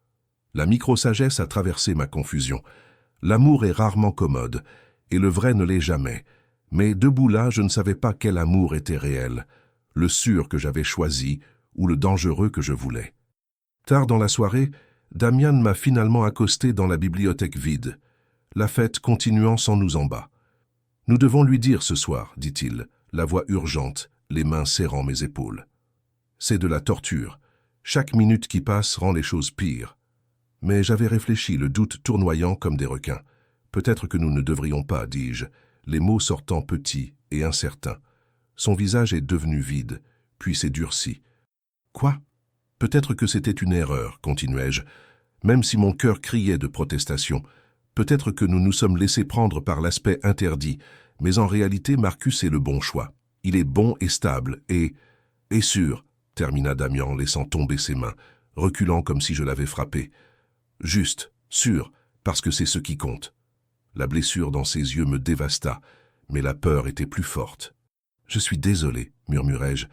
La micro-sagesse a traversé ma confusion. L'amour est rarement commode, et le vrai ne l'est jamais. Mais debout là, je ne savais pas quel amour était réel, le sûr que j'avais choisi ou le dangereux que je voulais. Tard dans la soirée, Damian m'a finalement accosté dans la bibliothèque vide, la fête continuant sans nous en bas. « Nous devons lui dire ce soir, » dit-il, la voix urgente, les mains serrant mes épaules. « C'est de la torture. Chaque minute qui passe rend les choses pires. » Mais j'avais réfléchi, le doute tournoyant comme des requins. « Peut-être que nous ne devrions pas, » dis-je, les mots sortant petits et incertains. Son visage est devenu vide, puis s'est durci. « Quoi ? Peut-être que c'était une erreur, » continuai-je, même si mon cœur criait de protestation. Peut-être que nous nous sommes laissés prendre par l'aspect interdit, mais en réalité Marcus est le bon choix. Il est bon et stable, et sûr, termina Damian, laissant tomber ses mains, reculant comme si je l'avais frappé. Juste, sûr, parce que c'est ce qui compte. La blessure dans ses yeux me dévasta, mais la peur était plus forte. « Je suis désolé, » murmurai-je,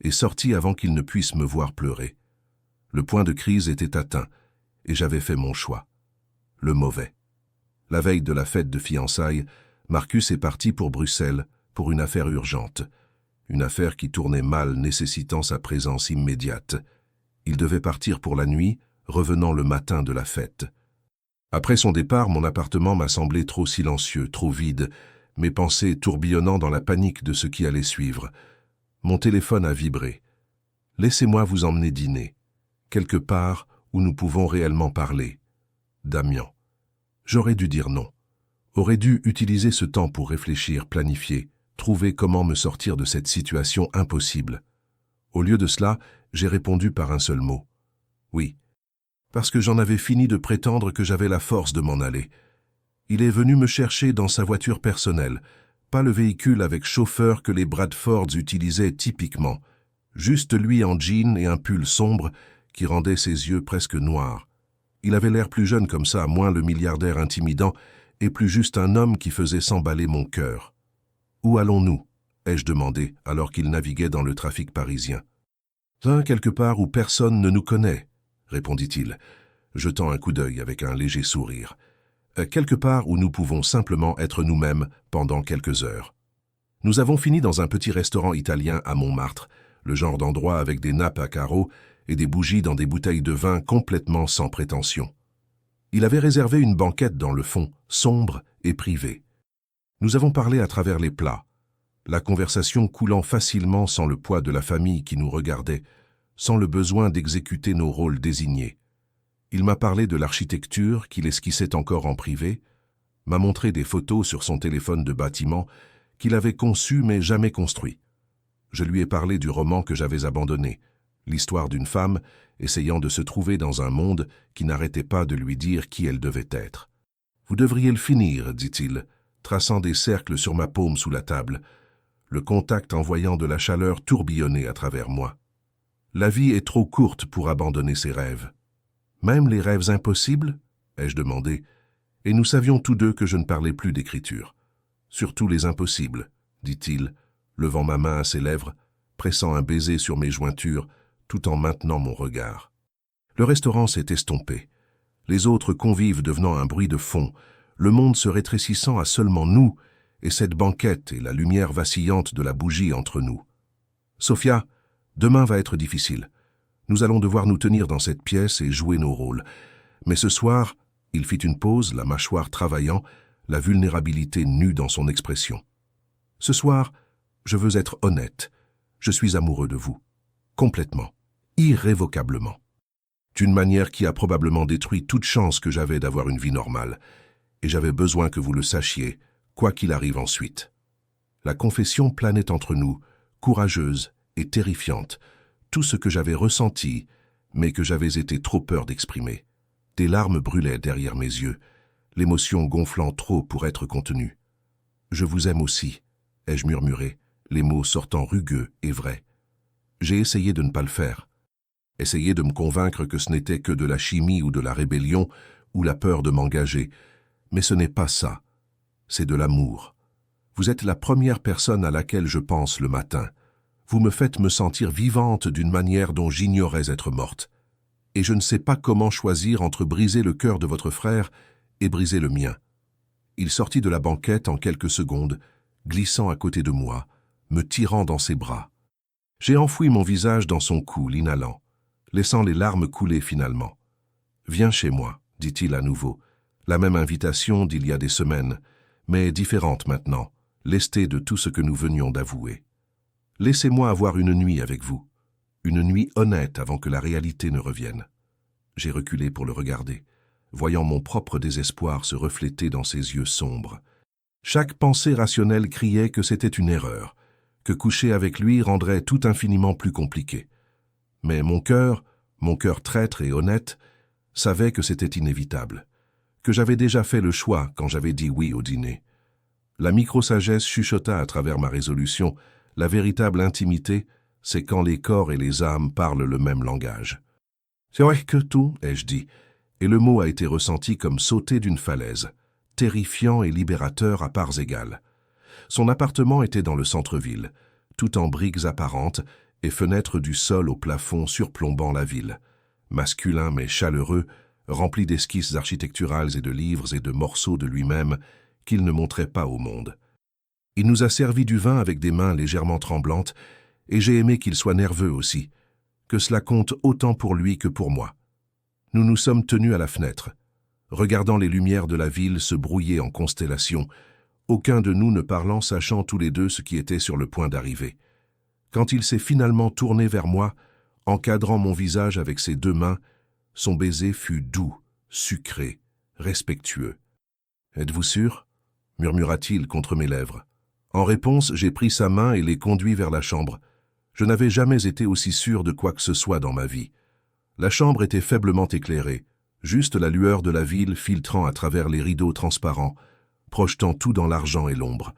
et sortis avant qu'il ne puisse me voir pleurer. Le point de crise était atteint, et j'avais fait mon choix. Le mauvais. La veille de la fête de fiançailles, Marcus est parti pour Bruxelles pour une affaire urgente. Une affaire qui tournait mal, nécessitant sa présence immédiate. Il devait partir pour la nuit, revenant le matin de la fête. Après son départ, mon appartement m'a semblé trop silencieux, trop vide, mes pensées tourbillonnant dans la panique de ce qui allait suivre. Mon téléphone a vibré. « Laissez-moi vous emmener dîner. Quelque part où nous pouvons réellement parler. » Damian. J'aurais dû dire non. Aurais dû utiliser ce temps pour réfléchir, planifier, trouver comment me sortir de cette situation impossible. Au lieu de cela, j'ai répondu par un seul mot. Oui. Parce que j'en avais fini de prétendre que j'avais la force de m'en aller. Il est venu me chercher dans sa voiture personnelle, pas le véhicule avec chauffeur que les Bradfords utilisaient typiquement, juste lui en jean et un pull sombre qui rendait ses yeux presque noirs. Il avait l'air plus jeune comme ça, moins le milliardaire intimidant, et plus juste un homme qui faisait s'emballer mon cœur. « Où allons-nous » ai-je demandé alors qu'il naviguait dans le trafic parisien. Quelque part où personne ne nous connaît, répondit-il, jetant un coup d'œil avec un léger sourire. Quelque part où nous pouvons simplement être nous-mêmes pendant quelques heures. Nous avons fini dans un petit restaurant italien à Montmartre, le genre d'endroit avec des nappes à carreaux et des bougies dans des bouteilles de vin complètement sans prétention. Il avait réservé une banquette dans le fond, sombre et privée. Nous avons parlé à travers les plats, la conversation coulant facilement sans le poids de la famille qui nous regardait, sans le besoin d'exécuter nos rôles désignés. Il m'a parlé de l'architecture qu'il esquissait encore en privé, m'a montré des photos sur son téléphone de bâtiment qu'il avait conçu mais jamais construit. Je lui ai parlé du roman que j'avais abandonné, l'histoire d'une femme essayant de se trouver dans un monde qui n'arrêtait pas de lui dire qui elle devait être. « Vous devriez le finir, dit-il, traçant des cercles sur ma paume sous la table, le contact envoyant de la chaleur tourbillonner à travers moi. La vie est trop courte pour abandonner ses rêves. Même les rêves impossibles, ai-je demandé, et nous savions tous deux que je ne parlais plus d'écriture. Surtout les impossibles, dit-il, levant ma main à ses lèvres, pressant un baiser sur mes jointures, tout en maintenant mon regard. Le restaurant s'est estompé, les autres convives devenant un bruit de fond, le monde se rétrécissant à seulement nous, et cette banquette et la lumière vacillante de la bougie entre nous. Sophia, demain va être difficile. Nous allons devoir nous tenir dans cette pièce et jouer nos rôles. Mais ce soir, il fit une pause, la mâchoire travaillant, la vulnérabilité nue dans son expression. Ce soir, je veux être honnête. Je suis amoureux de vous. Complètement. Irrévocablement. D'une manière qui a probablement détruit toute chance que j'avais d'avoir une vie normale. Et j'avais besoin que vous le sachiez, quoi qu'il arrive ensuite. La confession planait entre nous, courageuse et terrifiante, tout ce que j'avais ressenti, mais que j'avais été trop peur d'exprimer. Des larmes brûlaient derrière mes yeux, l'émotion gonflant trop pour être contenue. « Je vous aime aussi », ai-je murmuré, les mots sortant rugueux et vrais. J'ai essayé de ne pas le faire. Essayé de me convaincre que ce n'était que de la chimie ou de la rébellion ou la peur de m'engager. Mais ce n'est pas ça. C'est de l'amour. Vous êtes la première personne à laquelle je pense le matin. Vous me faites me sentir vivante d'une manière dont j'ignorais être morte. Et je ne sais pas comment choisir entre briser le cœur de votre frère et briser le mien. Il sortit de la banquette en quelques secondes, glissant à côté de moi, me tirant dans ses bras. J'ai enfoui mon visage dans son cou, l'inhalant, laissant les larmes couler finalement. « Viens chez moi », dit-il à nouveau. La même invitation d'il y a des semaines, mais différente maintenant, lestée de tout ce que nous venions d'avouer. Laissez-moi avoir une nuit avec vous, une nuit honnête avant que la réalité ne revienne. J'ai reculé pour le regarder, voyant mon propre désespoir se refléter dans ses yeux sombres. Chaque pensée rationnelle criait que c'était une erreur, que coucher avec lui rendrait tout infiniment plus compliqué. Mais mon cœur traître et honnête, savait que c'était inévitable, que j'avais déjà fait le choix quand j'avais dit oui au dîner. La micro-sagesse chuchota à travers ma résolution. La véritable intimité, c'est quand les corps et les âmes parlent le même langage. « C'est vrai que tout, ai-je dit, et le mot a été ressenti comme sauter d'une falaise, terrifiant et libérateur à parts égales. Son appartement était dans le centre-ville, tout en briques apparentes et fenêtres du sol au plafond surplombant la ville. Masculin mais chaleureux, rempli d'esquisses architecturales et de livres et de morceaux de lui-même qu'il ne montrait pas au monde. Il nous a servi du vin avec des mains légèrement tremblantes, et j'ai aimé qu'il soit nerveux aussi, que cela compte autant pour lui que pour moi. Nous nous sommes tenus à la fenêtre, regardant les lumières de la ville se brouiller en constellations, aucun de nous ne parlant sachant tous les deux ce qui était sur le point d'arriver. Quand il s'est finalement tourné vers moi, encadrant mon visage avec ses deux mains, son baiser fut doux, sucré, respectueux. « Êtes-vous sûr ?» murmura-t-il contre mes lèvres. En réponse, j'ai pris sa main et l'ai conduit vers la chambre. Je n'avais jamais été aussi sûr de quoi que ce soit dans ma vie. La chambre était faiblement éclairée, juste la lueur de la ville filtrant à travers les rideaux transparents, projetant tout dans l'argent et l'ombre.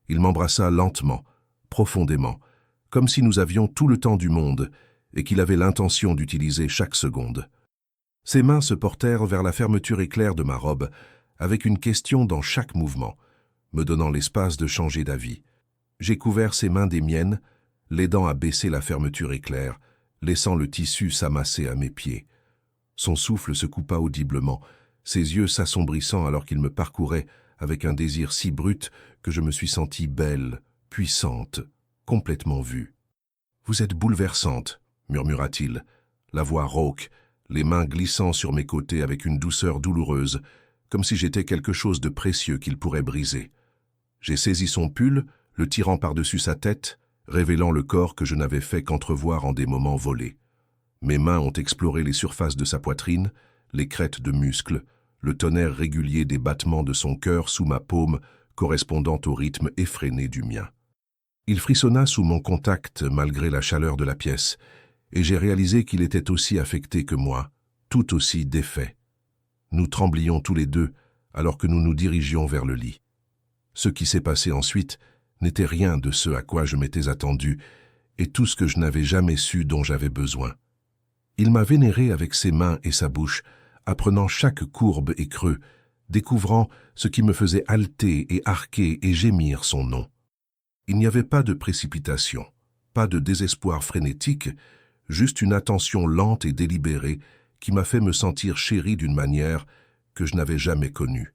Il m'embrassa lentement, profondément, comme si nous avions tout le temps du monde et qu'il avait l'intention d'utiliser chaque seconde. Ses mains se portèrent vers la fermeture éclair de ma robe, avec une question dans chaque mouvement, me donnant l'espace de changer d'avis. J'ai couvert ses mains des miennes, l'aidant à baisser la fermeture éclair, laissant le tissu s'amasser à mes pieds. Son souffle se coupa audiblement, ses yeux s'assombrissant alors qu'il me parcourait avec un désir si brut que je me suis sentie belle, puissante, complètement vue. « Vous êtes bouleversante », murmura-t-il, la voix rauque, les mains glissant sur mes côtés avec une douceur douloureuse, comme si j'étais quelque chose de précieux qu'il pourrait briser. J'ai saisi son pull, le tirant par-dessus sa tête, révélant le corps que je n'avais fait qu'entrevoir en des moments volés. Mes mains ont exploré les surfaces de sa poitrine, les crêtes de muscles, le tonnerre régulier des battements de son cœur sous ma paume, correspondant au rythme effréné du mien. Il frissonna sous mon contact malgré la chaleur de la pièce, et j'ai réalisé qu'il était aussi affecté que moi, tout aussi défait. Nous tremblions tous les deux alors que nous nous dirigions vers le lit. Ce qui s'est passé ensuite n'était rien de ce à quoi je m'étais attendu et tout ce que je n'avais jamais su dont j'avais besoin. Il m'a vénéré avec ses mains et sa bouche, apprenant chaque courbe et creux, découvrant ce qui me faisait halter et arquer et gémir son nom. Il n'y avait pas de précipitation, pas de désespoir frénétique, juste une attention lente et délibérée qui m'a fait me sentir chérie d'une manière que je n'avais jamais connue.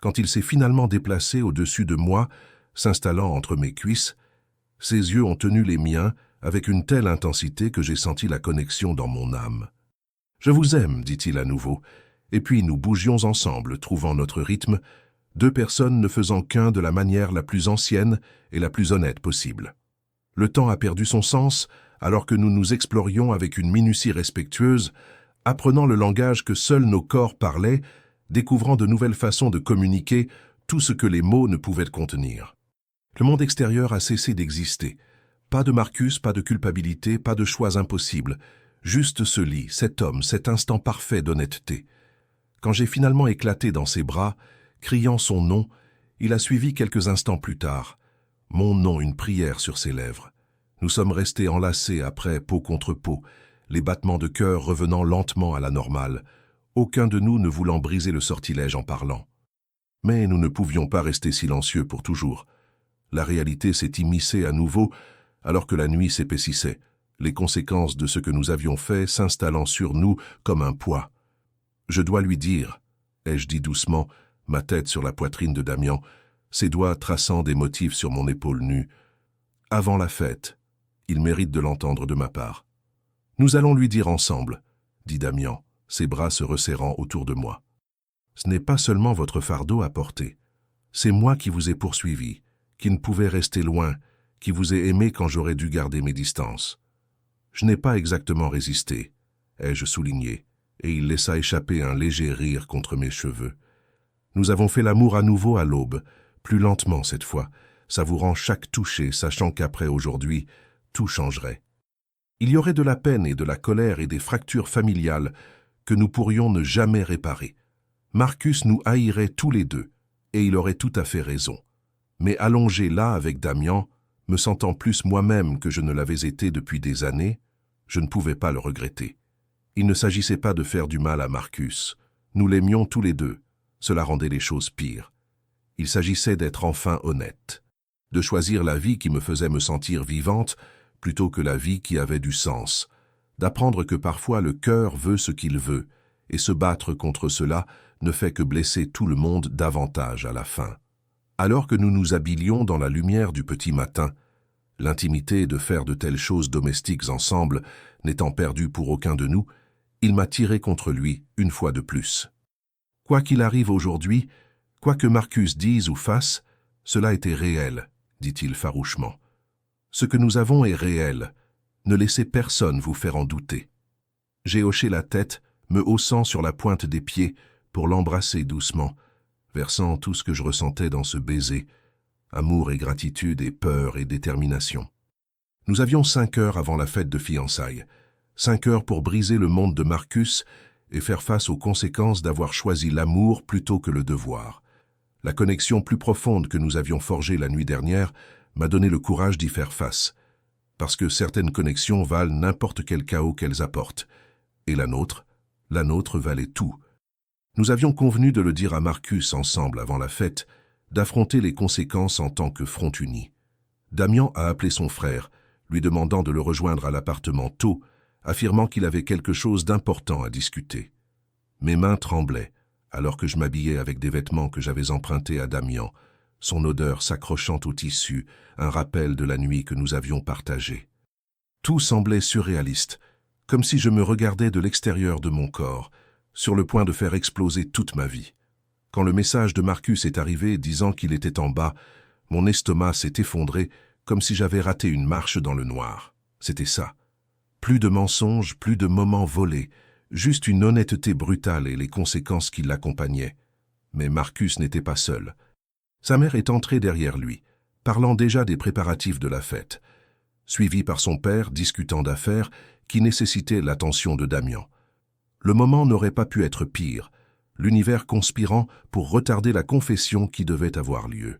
Quand il s'est finalement déplacé au-dessus de moi, s'installant entre mes cuisses, ses yeux ont tenu les miens avec une telle intensité que j'ai senti la connexion dans mon âme. « Je vous aime », dit-il à nouveau, et puis nous bougions ensemble, trouvant notre rythme, deux personnes ne faisant qu'un de la manière la plus ancienne et la plus honnête possible. Le temps a perdu son sens alors que nous nous explorions avec une minutie respectueuse, apprenant le langage que seuls nos corps parlaient, découvrant de nouvelles façons de communiquer tout ce que les mots ne pouvaient contenir. Le monde extérieur a cessé d'exister. Pas de Marcus, pas de culpabilité, pas de choix impossibles. Juste ce lit, cet homme, cet instant parfait d'honnêteté. Quand j'ai finalement éclaté dans ses bras, criant son nom, il a suivi quelques instants plus tard. Mon nom, une prière sur ses lèvres. Nous sommes restés enlacés après, peau contre peau, les battements de cœur revenant lentement à la normale, aucun de nous ne voulant briser le sortilège en parlant. Mais nous ne pouvions pas rester silencieux pour toujours. La réalité s'est immiscée à nouveau alors que la nuit s'épaississait, les conséquences de ce que nous avions fait s'installant sur nous comme un poids. « Je dois lui dire », ai-je dit doucement, ma tête sur la poitrine de Damian, ses doigts traçant des motifs sur mon épaule nue. « Avant la fête, il mérite de l'entendre de ma part. »« Nous allons lui dire ensemble », dit Damian, ses bras se resserrant autour de moi. « Ce n'est pas seulement votre fardeau à porter. C'est moi qui vous ai poursuivi, qui ne pouvais rester loin, qui vous ai aimé quand j'aurais dû garder mes distances. Je n'ai pas exactement résisté, ai-je souligné, et il laissa échapper un léger rire contre mes cheveux. Nous avons fait l'amour à nouveau à l'aube, plus lentement cette fois, savourant chaque toucher, sachant qu'après aujourd'hui, tout changerait. Il y aurait de la peine et de la colère et des fractures familiales que nous pourrions ne jamais réparer. Marcus nous haïrait tous les deux, et il aurait tout à fait raison. Mais allongé là avec Damian, me sentant plus moi-même que je ne l'avais été depuis des années, je ne pouvais pas le regretter. Il ne s'agissait pas de faire du mal à Marcus. Nous l'aimions tous les deux. Cela rendait les choses pires. Il s'agissait d'être enfin honnête, de choisir la vie qui me faisait me sentir vivante plutôt que la vie qui avait du sens, d'apprendre que parfois le cœur veut ce qu'il veut, et se battre contre cela ne fait que blesser tout le monde davantage à la fin. Alors que nous nous habilions dans la lumière du petit matin, l'intimité de faire de telles choses domestiques ensemble n'étant perdue pour aucun de nous, il m'a tiré contre lui une fois de plus. Quoi qu'il arrive aujourd'hui, quoi que Marcus dise ou fasse, cela était réel, dit-il farouchement. Ce que nous avons est réel. Ne laissez personne vous faire en douter. J'ai hoché la tête, me haussant sur la pointe des pieds pour l'embrasser doucement, versant tout ce que je ressentais dans ce baiser, amour et gratitude et peur et détermination. Nous avions 5 heures avant la fête de fiançailles, 5 heures pour briser le monde de Marcus et faire face aux conséquences d'avoir choisi l'amour plutôt que le devoir. La connexion plus profonde que nous avions forgée la nuit dernière m'a donné le courage d'y faire face, parce que certaines connexions valent n'importe quel chaos qu'elles apportent, et la nôtre valait tout. Nous avions convenu de le dire à Marcus ensemble avant la fête, d'affronter les conséquences en tant que front uni. Damian a appelé son frère, lui demandant de le rejoindre à l'appartement tôt, affirmant qu'il avait quelque chose d'important à discuter. Mes mains tremblaient, alors que je m'habillais avec des vêtements que j'avais empruntés à Damian, son odeur s'accrochant au tissu, un rappel de la nuit que nous avions partagée. Tout semblait surréaliste, comme si je me regardais de l'extérieur de mon corps, sur le point de faire exploser toute ma vie. Quand le message de Marcus est arrivé disant qu'il était en bas, mon estomac s'est effondré comme si j'avais raté une marche dans le noir. C'était ça. Plus de mensonges, plus de moments volés, juste une honnêteté brutale et les conséquences qui l'accompagnaient. Mais Marcus n'était pas seul. Sa mère est entrée derrière lui, parlant déjà des préparatifs de la fête, suivi par son père discutant d'affaires qui nécessitaient l'attention de Damian. Le moment n'aurait pas pu être pire, l'univers conspirant pour retarder la confession qui devait avoir lieu.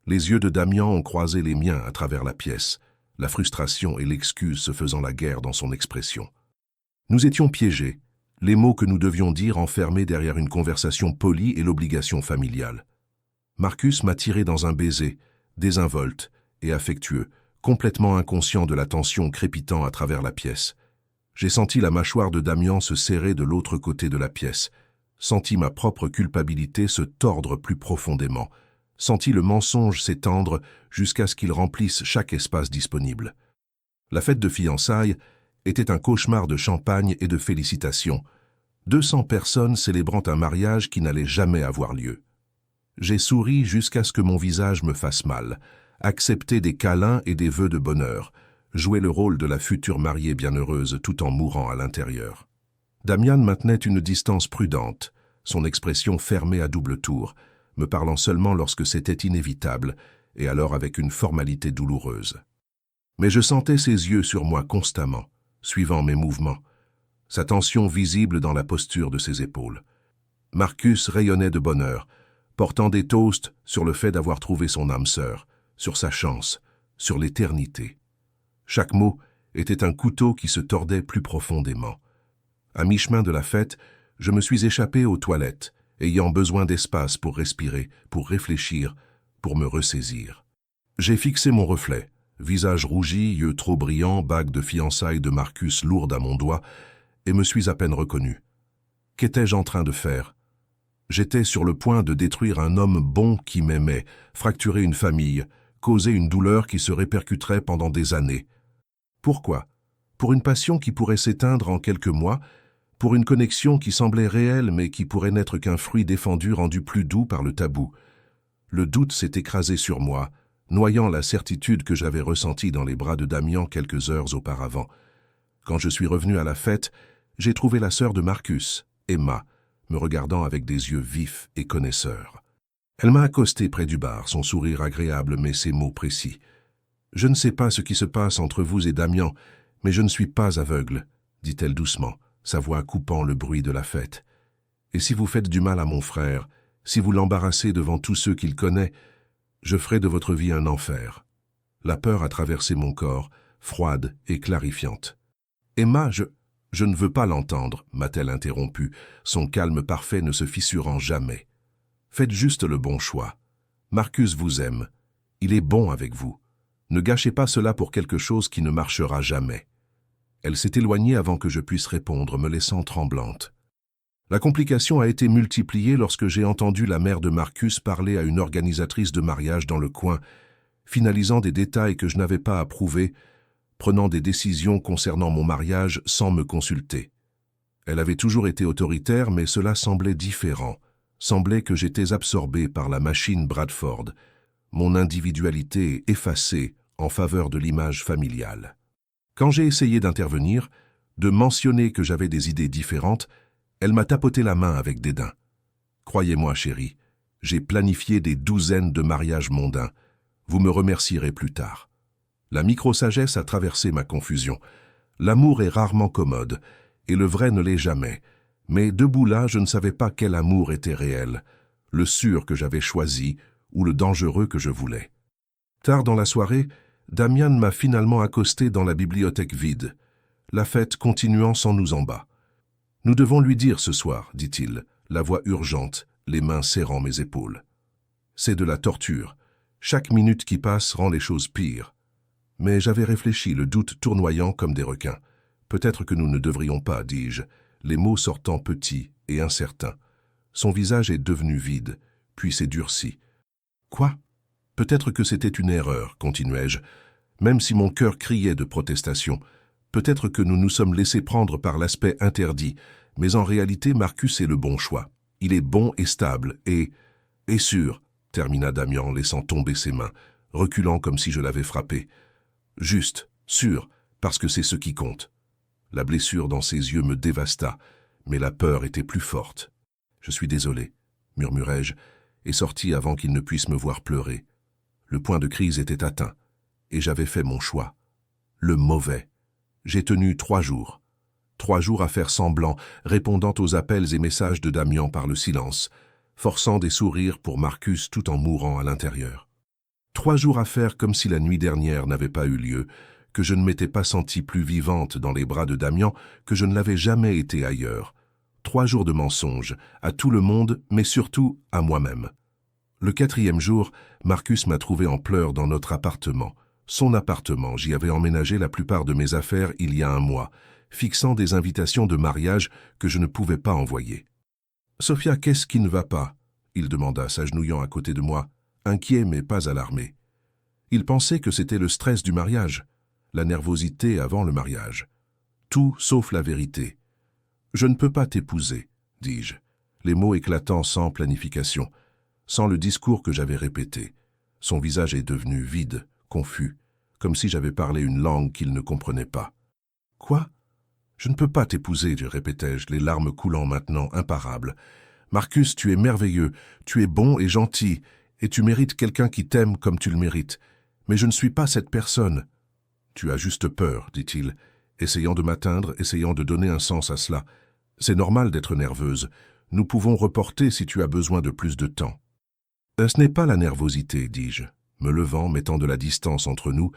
Les yeux de Damian ont croisé les miens à travers la pièce, la frustration et l'excuse se faisant la guerre dans son expression. Nous étions piégés, les mots que nous devions dire enfermés derrière une conversation polie et l'obligation familiale. Marcus m'a tiré dans un baiser, désinvolte et affectueux, complètement inconscient de la tension crépitant à travers la pièce. J'ai senti la mâchoire de Damian se serrer de l'autre côté de la pièce, senti ma propre culpabilité se tordre plus profondément, senti le mensonge s'étendre jusqu'à ce qu'il remplisse chaque espace disponible. La fête de fiançailles était un cauchemar de champagne et de félicitations, 200 personnes célébrant un mariage qui n'allait jamais avoir lieu. J'ai souri jusqu'à ce que mon visage me fasse mal, accepté des câlins et des vœux de bonheur, jouer le rôle de la future mariée bienheureuse tout en mourant à l'intérieur. Damian maintenait une distance prudente, son expression fermée à double tour, me parlant seulement lorsque c'était inévitable, et alors avec une formalité douloureuse. Mais je sentais ses yeux sur moi constamment, suivant mes mouvements, sa tension visible dans la posture de ses épaules. Marcus rayonnait de bonheur, portant des toasts sur le fait d'avoir trouvé son âme sœur, sur sa chance, sur l'éternité. Chaque mot était un couteau qui se tordait plus profondément. À mi-chemin de la fête, je me suis échappé aux toilettes, ayant besoin d'espace pour respirer, pour réfléchir, pour me ressaisir. J'ai fixé mon reflet, visage rougi, yeux trop brillants, bague de fiançailles de Marcus lourde à mon doigt, et me suis à peine reconnu. Qu'étais-je en train de faire ? J'étais sur le point de détruire un homme bon qui m'aimait, fracturer une famille, causer une douleur qui se répercuterait pendant des années. Pourquoi ? Pour une passion qui pourrait s'éteindre en quelques mois, pour une connexion qui semblait réelle mais qui pourrait n'être qu'un fruit défendu rendu plus doux par le tabou. Le doute s'est écrasé sur moi, noyant la certitude que j'avais ressentie dans les bras de Damian quelques heures auparavant. Quand je suis revenu à la fête, j'ai trouvé la sœur de Marcus, Emma, me regardant avec des yeux vifs et connaisseurs. Elle m'a accosté près du bar, son sourire agréable mais ses mots précis. « Je ne sais pas ce qui se passe entre vous et Damian, mais je ne suis pas aveugle, » dit-elle doucement, sa voix coupant le bruit de la fête. « Et si vous faites du mal à mon frère, si vous l'embarrassez devant tous ceux qu'il connaît, je ferai de votre vie un enfer. » La peur a traversé mon corps, froide et clarifiante. « Emma, je ne veux pas l'entendre, » m'a-t-elle interrompu, son calme parfait ne se fissurant jamais. « Faites juste le bon choix. Marcus vous aime. Il est bon avec vous. Ne gâchez pas cela pour quelque chose qui ne marchera jamais. » Elle s'est éloignée avant que je puisse répondre, me laissant tremblante. La complication a été multipliée lorsque j'ai entendu la mère de Marcus parler à une organisatrice de mariage dans le coin, finalisant des détails que je n'avais pas approuvés, prenant des décisions concernant mon mariage sans me consulter. Elle avait toujours été autoritaire, mais cela semblait différent. Semblait que j'étais absorbé par la machine Bradford, mon individualité effacée en faveur de l'image familiale. Quand j'ai essayé d'intervenir, de mentionner que j'avais des idées différentes, elle m'a tapoté la main avec dédain. Croyez-moi, chérie, j'ai planifié des douzaines de mariages mondains. Vous me remercierez plus tard. La micro-sagesse a traversé ma confusion. L'amour est rarement commode, et le vrai ne l'est jamais. Mais debout là, je ne savais pas quel amour était réel, le sûr que j'avais choisi ou le dangereux que je voulais. Tard dans la soirée, Damian m'a finalement accosté dans la bibliothèque vide, la fête continuant sans nous en bas. « Nous devons lui dire ce soir, dit-il, la voix urgente, les mains serrant mes épaules. C'est de la torture. Chaque minute qui passe rend les choses pires. Mais j'avais réfléchi, le doute tournoyant comme des requins. Peut-être que nous ne devrions pas, dis-je, les mots sortant petits et incertains. Son visage est devenu vide, puis s'est durci. Quoi? Peut-être que c'était une erreur, continuai-je, même si mon cœur criait de protestation. Peut-être que nous nous sommes laissés prendre par l'aspect interdit, mais en réalité Marcus est le bon choix. Il est bon et stable, et sûr, termina Damian, laissant tomber ses mains, reculant comme si je l'avais frappé. Juste, sûr, parce que c'est ce qui compte. La blessure dans ses yeux me dévasta, mais la peur était plus forte. Je suis désolé, murmurai-je, et sortis avant qu'il ne puisse me voir pleurer. Le point de crise était atteint, et j'avais fait mon choix. Le mauvais. J'ai tenu 3 jours. 3 jours à faire semblant, répondant aux appels et messages de Damian par le silence, forçant des sourires pour Marcus tout en mourant à l'intérieur. 3 jours à faire comme si la nuit dernière n'avait pas eu lieu, que je ne m'étais pas sentie plus vivante dans les bras de Damian que je ne l'avais jamais été ailleurs. 3 jours de mensonges, à tout le monde, mais surtout à moi-même. Le 4e jour, Marcus m'a trouvé en pleurs dans notre appartement. Son appartement, j'y avais emménagé la plupart de mes affaires il y a 1 mois, fixant des invitations de mariage que je ne pouvais pas envoyer. « Sophia, qu'est-ce qui ne va pas ?» il demanda, s'agenouillant à côté de moi, inquiet mais pas alarmé. Il pensait que c'était le stress du mariage, la nervosité avant le mariage. Tout sauf la vérité. « Je ne peux pas t'épouser, dis-je, les mots éclatant sans planification, sans le discours que j'avais répété. Son visage est devenu vide, confus, comme si j'avais parlé une langue qu'il ne comprenait pas. « Quoi ? Je ne peux pas t'épouser, répétai-je, les larmes coulant maintenant imparables. Marcus, tu es merveilleux, tu es bon et gentil, et tu mérites quelqu'un qui t'aime comme tu le mérites. Mais je ne suis pas cette personne. Tu as juste peur, dit-il, essayant de m'atteindre, essayant de donner un sens à cela. C'est normal d'être nerveuse. Nous pouvons reporter si tu as besoin de plus de temps. Ce n'est pas la nervosité, dis-je, me levant, mettant de la distance entre nous,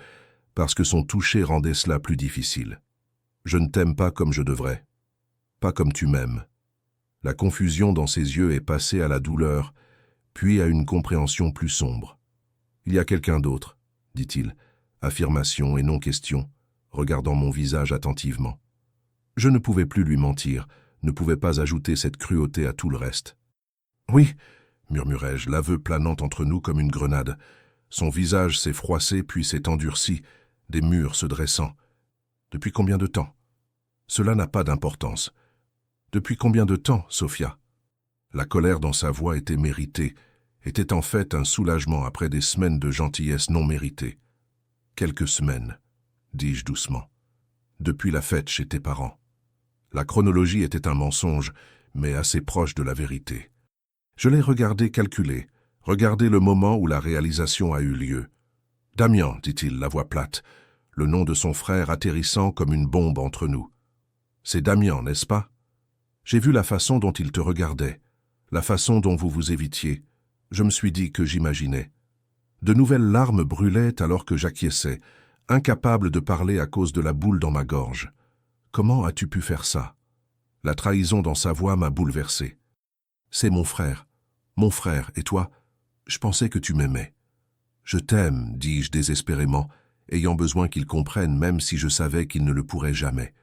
parce que son toucher rendait cela plus difficile. Je ne t'aime pas comme je devrais, pas comme tu m'aimes. La confusion dans ses yeux est passée à la douleur, puis à une compréhension plus sombre. Il y a quelqu'un d'autre, dit-il, affirmation et non question, regardant mon visage attentivement. Je ne pouvais plus lui mentir, ne pouvais pas ajouter cette cruauté à tout le reste. Oui, murmurai-je, l'aveu planant entre nous comme une grenade. Son visage s'est froissé puis s'est endurci, des murs se dressant. Depuis combien de temps? Cela n'a pas d'importance. Depuis combien de temps, Sophia? La colère dans sa voix était méritée, était en fait un soulagement après des semaines de gentillesse non méritée. Quelques semaines, dis-je doucement. Depuis la fête chez tes parents. La chronologie était un mensonge, mais assez proche de la vérité. Je l'ai regardé calculer, regardé le moment où la réalisation a eu lieu. « Damian, dit-il, la voix plate, le nom de son frère atterrissant comme une bombe entre nous. C'est Damian, n'est-ce pas? J'ai vu la façon dont il te regardait, la façon dont vous vous évitiez. Je me suis dit que j'imaginais. De nouvelles larmes brûlaient alors que j'acquiesçais, incapable de parler à cause de la boule dans ma gorge. Comment as-tu pu faire ça? La trahison dans sa voix m'a bouleversé. C'est mon frère, et toi? Je pensais que tu m'aimais. Je t'aime, dis-je désespérément, ayant besoin qu'il comprenne même si je savais qu'il ne le pourrait jamais.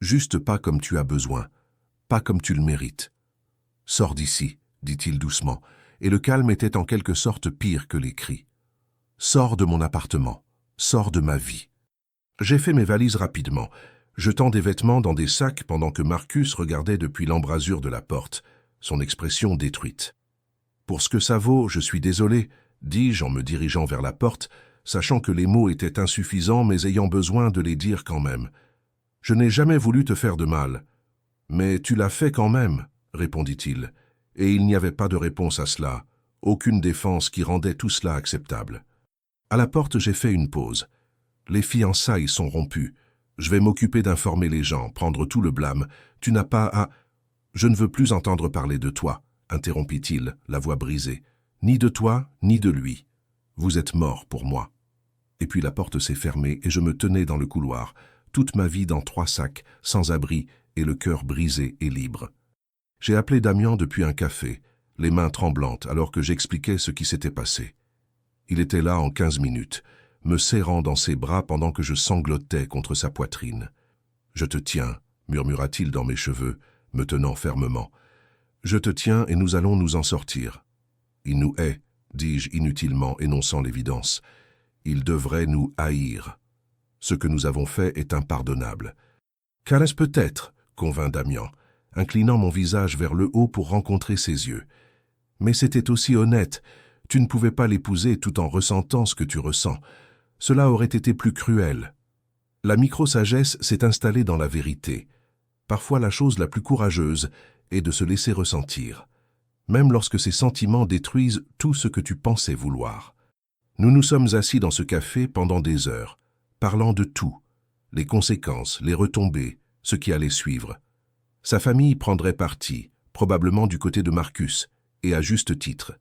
Juste pas comme tu as besoin, pas comme tu le mérites. Sors d'ici, dit-il doucement, et le calme était en quelque sorte pire que les cris. Sors de mon appartement, sors de ma vie. J'ai fait mes valises rapidement, jetant des vêtements dans des sacs pendant que Marcus regardait depuis l'embrasure de la porte, son expression détruite. Pour ce que ça vaut, je suis désolé, dis-je en me dirigeant vers la porte, sachant que les mots étaient insuffisants mais ayant besoin de les dire quand même. Je n'ai jamais voulu te faire de mal. Mais tu l'as fait quand même, répondit-il, et il n'y avait pas de réponse à cela, aucune défense qui rendait tout cela acceptable. À la porte, j'ai fait une pause. Les fiançailles sont rompues. Je vais m'occuper d'informer les gens, prendre tout le blâme. Tu n'as pas à... Je ne veux plus entendre parler de toi, interrompit-il, la voix brisée. Ni de toi, ni de lui. Vous êtes mort pour moi. Et puis la porte s'est fermée et je me tenais dans le couloir, toute ma vie dans 3 sacs, sans abri et le cœur brisé et libre. J'ai appelé Damian depuis un café, les mains tremblantes alors que j'expliquais ce qui s'était passé. Il était là en 15 minutes, me serrant dans ses bras pendant que je sanglotais contre sa poitrine. « Je te tiens », murmura-t-il dans mes cheveux, me tenant fermement. « Je te tiens et nous allons nous en sortir. »« Il nous hait, » dis-je inutilement, énonçant l'évidence. « Il devrait nous haïr. Ce que nous avons fait est impardonnable. »« Qu'allait-ce peut-être » convint Damian, inclinant mon visage vers le haut pour rencontrer ses yeux. « Mais c'était aussi honnête. Tu ne pouvais pas l'épouser tout en ressentant ce que tu ressens. Cela aurait été plus cruel. » La micro-sagesse s'est installée dans la vérité. Parfois la chose la plus courageuse est de se laisser ressentir, même lorsque ces sentiments détruisent tout ce que tu pensais vouloir. Nous nous sommes assis dans ce café pendant des heures, parlant de tout, les conséquences, les retombées, ce qui allait suivre. Sa famille prendrait parti, probablement du côté de Marcus, et à juste titre.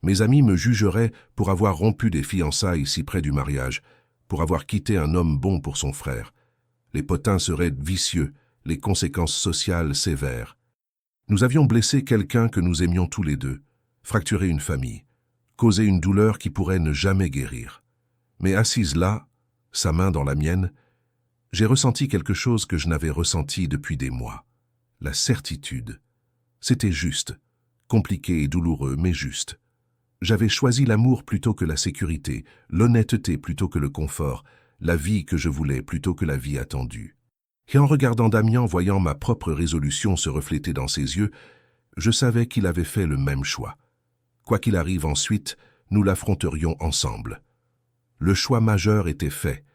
Mes amis me jugeraient pour avoir rompu des fiançailles si près du mariage, pour avoir quitté un homme bon pour son frère. Les potins seraient vicieux, les conséquences sociales sévères. Nous avions blessé quelqu'un que nous aimions tous les deux, fracturé une famille, causé une douleur qui pourrait ne jamais guérir. Mais assise là, sa main dans la mienne, j'ai ressenti quelque chose que je n'avais ressenti depuis des mois. La certitude. C'était juste, compliqué et douloureux, mais juste. J'avais choisi l'amour plutôt que la sécurité, l'honnêteté plutôt que le confort, la vie que je voulais plutôt que la vie attendue. Et en regardant Damian, voyant ma propre résolution se refléter dans ses yeux, je savais qu'il avait fait le même choix. Quoi qu'il arrive ensuite, nous l'affronterions ensemble. Le choix majeur était fait.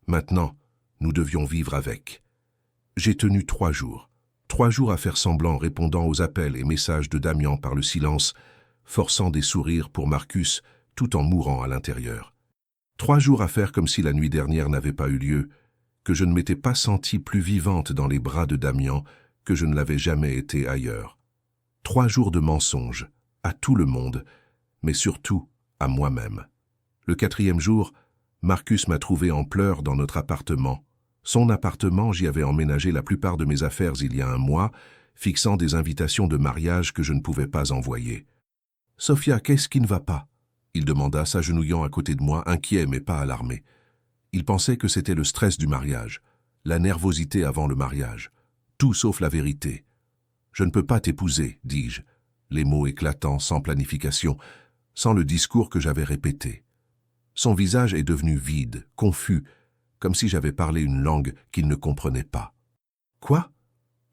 Maintenant, nous devions vivre avec. J'ai tenu 3 jours. 3 jours à faire semblant, répondant aux appels et messages de Damian par le silence, forçant des sourires pour Marcus, tout en mourant à l'intérieur. 3 jours à faire comme si la nuit dernière n'avait pas eu lieu, que je ne m'étais pas sentie plus vivante dans les bras de Damian que je ne l'avais jamais été ailleurs. 3 jours de mensonges, à tout le monde, mais surtout à moi-même. Le 4e jour, Marcus m'a trouvé en pleurs dans notre appartement. Son appartement, j'y avais emménagé la plupart de mes affaires il y a un mois, fixant des invitations de mariage que je ne pouvais pas envoyer. « Sophia, qu'est-ce qui ne va pas ?» il demanda, s'agenouillant à côté de moi, inquiet mais pas alarmé. Il pensait que c'était le stress du mariage, la nervosité avant le mariage, tout sauf la vérité. « Je ne peux pas t'épouser, dis-je, les mots éclatants, sans planification, sans le discours que j'avais répété. Son visage est devenu vide, confus, comme si j'avais parlé une langue qu'il ne comprenait pas. « Quoi ?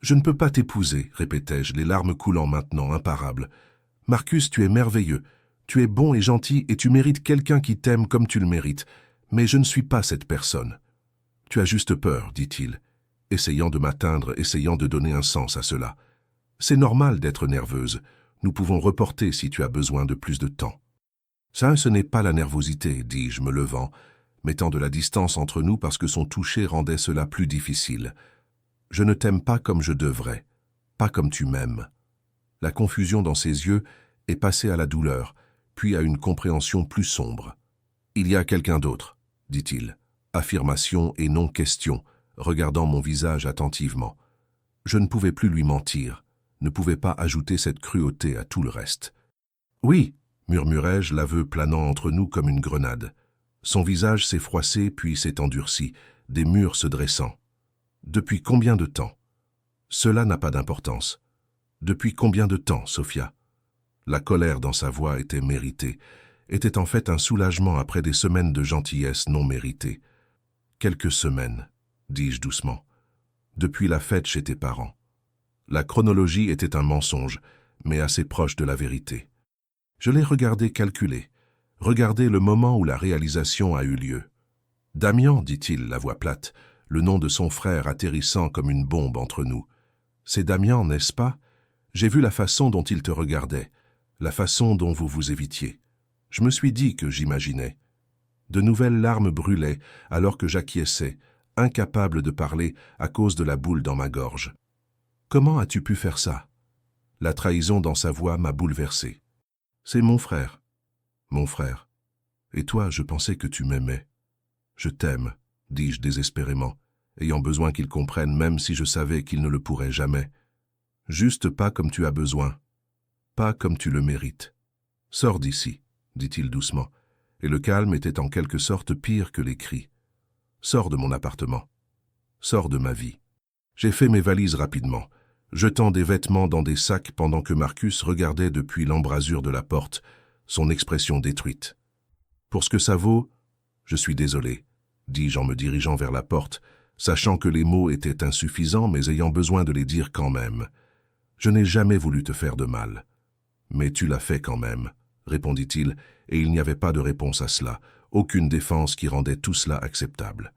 Je ne peux pas t'épouser, répétai-je, les larmes coulant maintenant, imparables. Marcus, tu es merveilleux, tu es bon et gentil et tu mérites quelqu'un qui t'aime comme tu le mérites, mais je ne suis pas cette personne. Tu as juste peur, dit-il, essayant de m'atteindre, essayant de donner un sens à cela. C'est normal d'être nerveuse, nous pouvons reporter si tu as besoin de plus de temps. Ça, ce n'est pas la nervosité, dis-je, me levant, mettant de la distance entre nous parce que son toucher rendait cela plus difficile. Je ne t'aime pas comme je devrais, pas comme tu m'aimes. La confusion dans ses yeux est passée à la douleur, puis à une compréhension plus sombre. Il y a quelqu'un d'autre, dit-il, affirmation et non question, regardant mon visage attentivement. Je ne pouvais plus lui mentir, ne pouvais pas ajouter cette cruauté à tout le reste. Oui, murmurai-je, l'aveu planant entre nous comme une grenade. Son visage s'est froissé puis s'est endurci, des murs se dressant. Depuis combien de temps? Cela n'a pas d'importance. Depuis combien de temps, Sophia? La colère dans sa voix était méritée, était en fait un soulagement après des semaines de gentillesse non méritée. Quelques semaines, dis-je doucement, depuis la fête chez tes parents. La chronologie était un mensonge, mais assez proche de la vérité. Je l'ai regardé calculer, regardé le moment où la réalisation a eu lieu. Damian, dit-il, la voix plate, le nom de son frère atterrissant comme une bombe entre nous. C'est Damian, n'est-ce pas? J'ai vu la façon dont il te regardait, la façon dont vous vous évitiez. Je me suis dit que j'imaginais. De nouvelles larmes brûlaient alors que j'acquiesçais, incapable de parler à cause de la boule dans ma gorge. Comment as-tu pu faire ça? La trahison dans sa voix m'a bouleversé. C'est mon frère. Mon frère. Et toi, je pensais que tu m'aimais. Je t'aime, dis-je désespérément, ayant besoin qu'il comprenne même si je savais qu'il ne le pourrait jamais. Juste pas comme tu as besoin, pas comme tu le mérites. Sors d'ici, dit-il doucement, et le calme était en quelque sorte pire que les cris. « Sors de mon appartement. Sors de ma vie. » J'ai fait mes valises rapidement, jetant des vêtements dans des sacs pendant que Marcus regardait depuis l'embrasure de la porte, son expression détruite. « Pour ce que ça vaut, je suis désolé, » dis-je en me dirigeant vers la porte, sachant que les mots étaient insuffisants mais ayant besoin de les dire quand même. « Je n'ai jamais voulu te faire de mal. »« Mais tu l'as fait quand même, » répondit-il, et il n'y avait pas de réponse à cela, aucune défense qui rendait tout cela acceptable.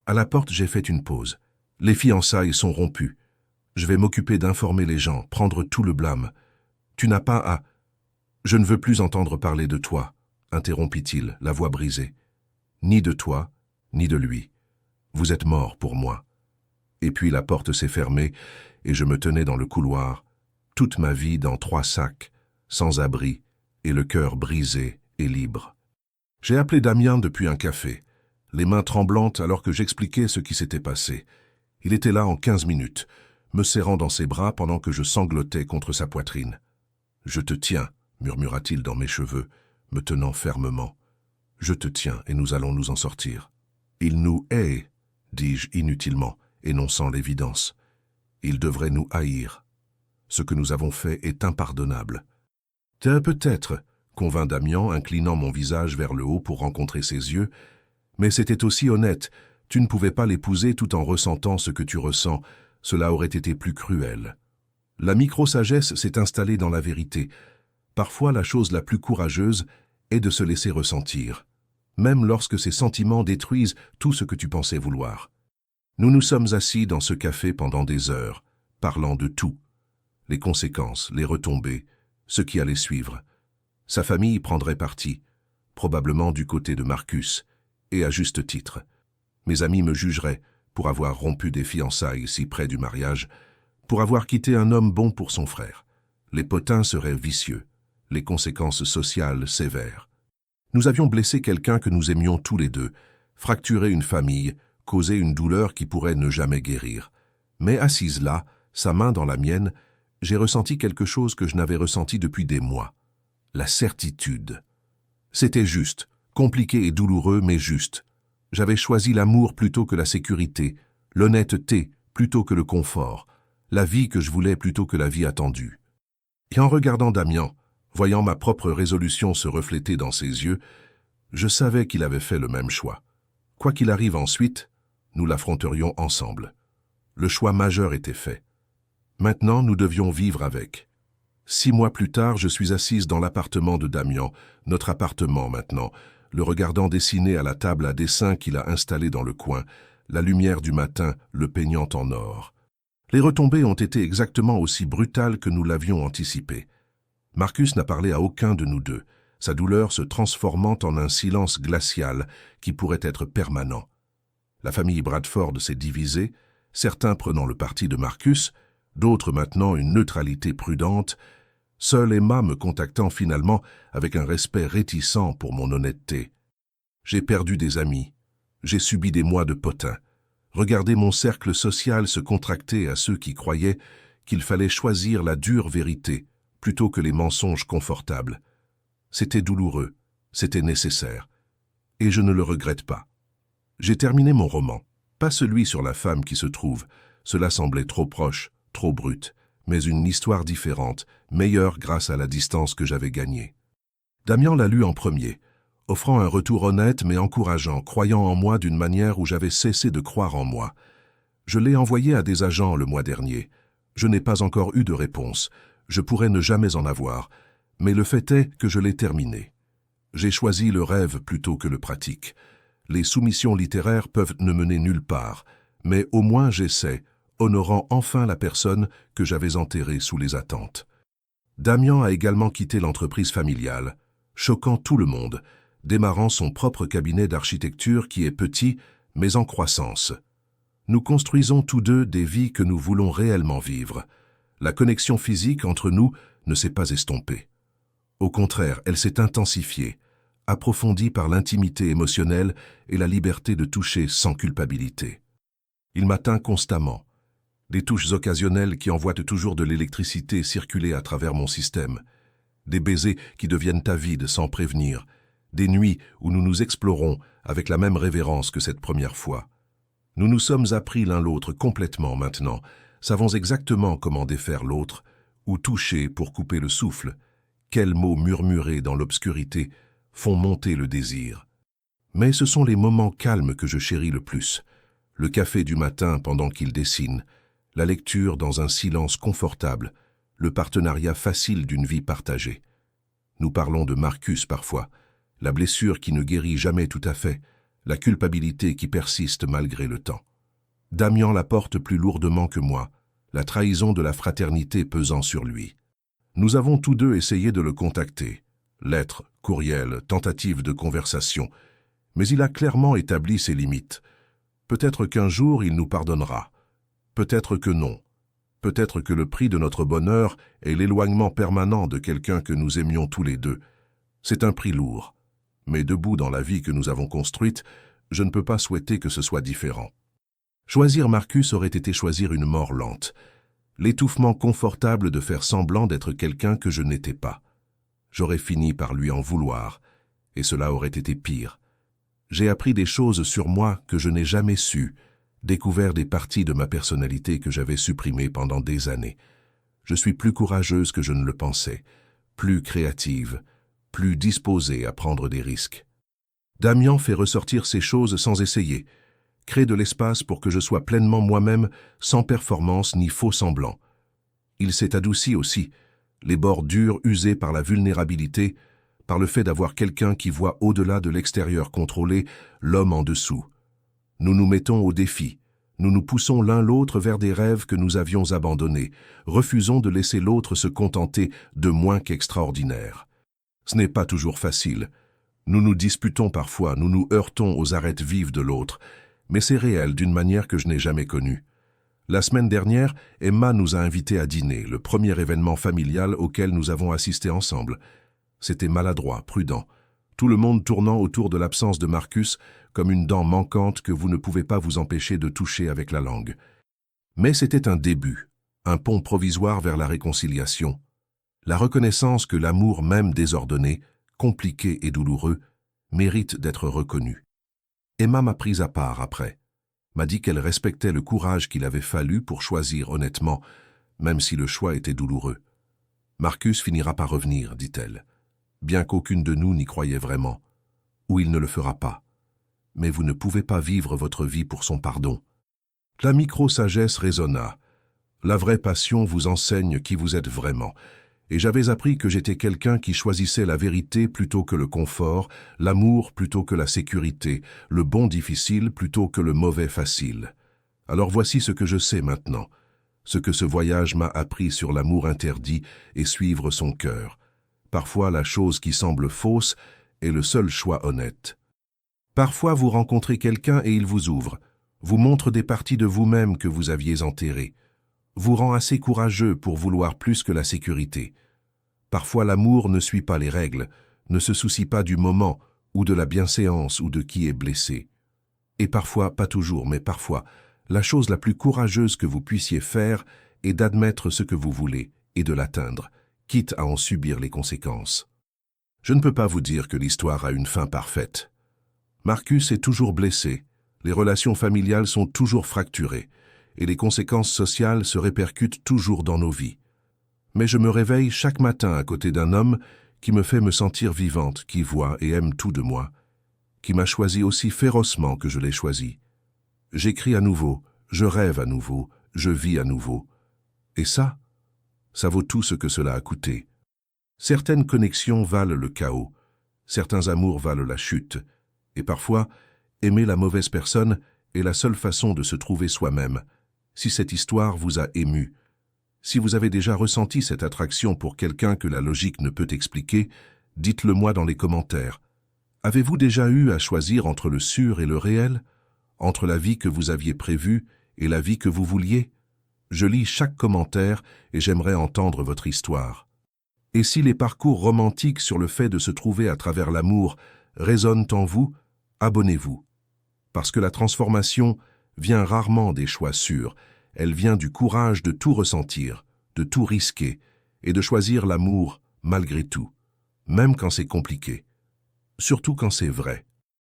À la porte, j'ai fait une pause. Les fiançailles sont rompues. Je vais m'occuper d'informer les gens, prendre tout le blâme. Tu n'as pas à... Je ne veux plus entendre parler de toi, interrompit-il, la voix brisée. Ni de toi, ni de lui. Vous êtes mort pour moi. Et puis la porte s'est fermée et je me tenais dans le couloir, toute ma vie dans 3 sacs, sans abri, et le cœur brisé et libre. J'ai appelé Damien depuis un café, les mains tremblantes alors que j'expliquais ce qui s'était passé. Il était là en 15 minutes, me serrant dans ses bras pendant que je sanglotais contre sa poitrine. « Je te tiens », murmura-t-il dans mes cheveux, me tenant fermement. « Je te tiens et nous allons nous en sortir. »« Il nous hait », dis-je inutilement, énonçant l'évidence. « Il devrait nous haïr. Ce que nous avons fait est impardonnable. »« Peut-être », convint Damien, inclinant mon visage vers le haut pour rencontrer ses yeux, « mais c'était aussi honnête. Tu ne pouvais pas l'épouser tout en ressentant ce que tu ressens. Cela aurait été plus cruel. » La micro-sagesse s'est installée dans la vérité. Parfois, la chose la plus courageuse est de se laisser ressentir, même lorsque ces sentiments détruisent tout ce que tu pensais vouloir. Nous nous sommes assis dans ce café pendant des heures, parlant de tout. Les conséquences, les retombées, ce qui allait suivre. Sa famille prendrait parti, probablement du côté de Marcus, et à juste titre. Mes amis me jugeraient pour avoir rompu des fiançailles si près du mariage, pour avoir quitté un homme bon pour son frère. Les potins seraient vicieux, les conséquences sociales sévères. Nous avions blessé quelqu'un que nous aimions tous les deux, fracturé une famille, causé une douleur qui pourrait ne jamais guérir. Mais assise là, sa main dans la mienne, j'ai ressenti quelque chose que je n'avais ressenti depuis des mois. La certitude. C'était juste, compliqué et douloureux, mais juste. J'avais choisi l'amour plutôt que la sécurité, l'honnêteté plutôt que le confort, la vie que je voulais plutôt que la vie attendue. Et en regardant Damien, voyant ma propre résolution se refléter dans ses yeux, je savais qu'il avait fait le même choix. Quoi qu'il arrive ensuite, nous l'affronterions ensemble. Le choix majeur était fait. Maintenant, nous devions vivre avec. 6 mois plus tard, je suis assise dans l'appartement de Damien, notre appartement maintenant, le regardant dessiner à la table à dessin qu'il a installée dans le coin, la lumière du matin le peignant en or. Les retombées ont été exactement aussi brutales que nous l'avions anticipé. Marcus n'a parlé à aucun de nous deux, sa douleur se transformant en un silence glacial qui pourrait être permanent. La famille Bradford s'est divisée, certains prenant le parti de Marcus, d'autres maintenant une neutralité prudente, seule Emma me contactant finalement avec un respect réticent pour mon honnêteté. J'ai perdu des amis, j'ai subi des mois de potin, regardé mon cercle social se contracter à ceux qui croyaient qu'il fallait choisir la dure vérité plutôt que les mensonges confortables. C'était douloureux, c'était nécessaire, et je ne le regrette pas. J'ai terminé mon roman, pas celui sur la femme qui se trouve, cela semblait trop proche, trop brut, mais une histoire différente, meilleure grâce à la distance que j'avais gagnée. Damien l'a lu en premier, offrant un retour honnête mais encourageant, croyant en moi d'une manière où j'avais cessé de croire en moi. Je l'ai envoyé à des agents le mois dernier. Je n'ai pas encore eu de réponse, je pourrais ne jamais en avoir, mais le fait est que je l'ai terminé. J'ai choisi le rêve plutôt que le pratique. Les soumissions littéraires peuvent ne mener nulle part, mais au moins j'essaie, honorant enfin la personne que j'avais enterrée sous les attentes. Damien a également quitté l'entreprise familiale, choquant tout le monde, démarrant son propre cabinet d'architecture qui est petit, mais en croissance. Nous construisons tous deux des vies que nous voulons réellement vivre. La connexion physique entre nous ne s'est pas estompée. Au contraire, elle s'est intensifiée, approfondie par l'intimité émotionnelle et la liberté de toucher sans culpabilité. Il m'atteint constamment. Des touches occasionnelles qui envoient toujours de l'électricité circuler à travers mon système. Des baisers qui deviennent avides sans prévenir. des nuits où nous nous explorons avec la même révérence que cette première fois. Nous nous sommes appris l'un l'autre complètement maintenant, savons exactement comment défaire l'autre, ou toucher pour couper le souffle, quels mots murmurés dans l'obscurité font monter le désir. Mais ce sont les moments calmes que je chéris le plus, le café du matin pendant qu'il dessine, la lecture dans un silence confortable, le partenariat facile d'une vie partagée. Nous parlons de Marcus parfois, la blessure qui ne guérit jamais tout à fait, la culpabilité qui persiste malgré le temps. Damian la porte plus lourdement que moi, la trahison de la fraternité pesant sur lui. Nous avons tous deux essayé de le contacter. Lettres, courriels, tentatives de conversation. Mais il a clairement établi ses limites. Peut-être qu'un jour il nous pardonnera. Peut-être que non. Peut-être que le prix de notre bonheur est l'éloignement permanent de quelqu'un que nous aimions tous les deux. C'est un prix lourd. Mais debout dans la vie que nous avons construite, je ne peux pas souhaiter que ce soit différent. Choisir Marcus aurait été choisir une mort lente. L'étouffement confortable de faire semblant d'être quelqu'un que je n'étais pas. J'aurais fini par lui en vouloir, et cela aurait été pire. J'ai appris des choses sur moi que je n'ai jamais sues, découvert des parties de ma personnalité que j'avais supprimées pendant des années. Je suis plus courageuse que je ne le pensais, plus créative, plus disposée à prendre des risques. Damian fait ressortir ces choses sans essayer, crée de l'espace pour que je sois pleinement moi-même, sans performance ni faux semblant. Il s'est adouci aussi, les bords durs usés par la vulnérabilité, par le fait d'avoir quelqu'un qui voit au-delà de l'extérieur contrôlé l'homme en dessous. Nous nous mettons au défi, nous nous poussons l'un l'autre vers des rêves que nous avions abandonnés, refusons de laisser l'autre se contenter de moins qu'extraordinaire. Ce n'est pas toujours facile. Nous nous disputons parfois, nous nous heurtons aux arêtes vives de l'autre, mais c'est réel d'une manière que je n'ai jamais connue. La semaine dernière, Emma nous a invités à dîner, le premier événement familial auquel nous avons assisté ensemble. C'était maladroit, prudent, tout le monde tournant autour de l'absence de Marcus comme une dent manquante que vous ne pouvez pas vous empêcher de toucher avec la langue. Mais c'était un début, un pont provisoire vers la réconciliation, la reconnaissance que l'amour même désordonné, compliqué et douloureux, mérite d'être reconnu. Emma m'a prise à part après, m'a dit qu'elle respectait le courage qu'il avait fallu pour choisir honnêtement, même si le choix était douloureux. Marcus finira par revenir, dit-elle, bien qu'aucune de nous n'y croyait vraiment, ou il ne le fera pas. Mais vous ne pouvez pas vivre votre vie pour son pardon. La micro-sagesse résonna. La vraie passion vous enseigne qui vous êtes vraiment. Et j'avais appris que j'étais quelqu'un qui choisissait la vérité plutôt que le confort, l'amour plutôt que la sécurité, le bon difficile plutôt que le mauvais facile. Alors voici ce que je sais maintenant, ce que ce voyage m'a appris sur l'amour interdit et suivre son cœur. Parfois la chose qui semble fausse est le seul choix honnête. Parfois vous rencontrez quelqu'un et il vous ouvre, vous montre des parties de vous-même que vous aviez enterrées, vous rend assez courageux pour vouloir plus que la sécurité. Parfois l'amour ne suit pas les règles, ne se soucie pas du moment, ou de la bienséance, ou de qui est blessé. Et parfois, pas toujours, mais parfois, la chose la plus courageuse que vous puissiez faire est d'admettre ce que vous voulez et de l'atteindre, quitte à en subir les conséquences. Je ne peux pas vous dire que l'histoire a une fin parfaite. Marcus est toujours blessé, les relations familiales sont toujours fracturées, et les conséquences sociales se répercutent toujours dans nos vies. Mais je me réveille chaque matin à côté d'un homme qui me fait me sentir vivante, qui voit et aime tout de moi, qui m'a choisi aussi férocement que je l'ai choisi. J'écris à nouveau, je rêve à nouveau, je vis à nouveau. Et ça vaut tout ce que cela a coûté. Certaines connexions valent le chaos, certains amours valent la chute, et parfois, aimer la mauvaise personne est la seule façon de se trouver soi-même. Si cette histoire vous a ému, si vous avez déjà ressenti cette attraction pour quelqu'un que la logique ne peut expliquer, dites-le moi dans les commentaires. Avez-vous déjà eu à choisir entre le sûr et le réel, entre la vie que vous aviez prévue et la vie que vous vouliez? Je lis chaque commentaire et j'aimerais entendre votre histoire. Et si les parcours romantiques sur le fait de se trouver à travers l'amour résonnent en vous, abonnez-vous. Parce que la transformation vient rarement des choix sûrs, elle vient du courage de tout ressentir, de tout risquer et de choisir l'amour malgré tout, même quand c'est compliqué. surtout quand c'est vrai.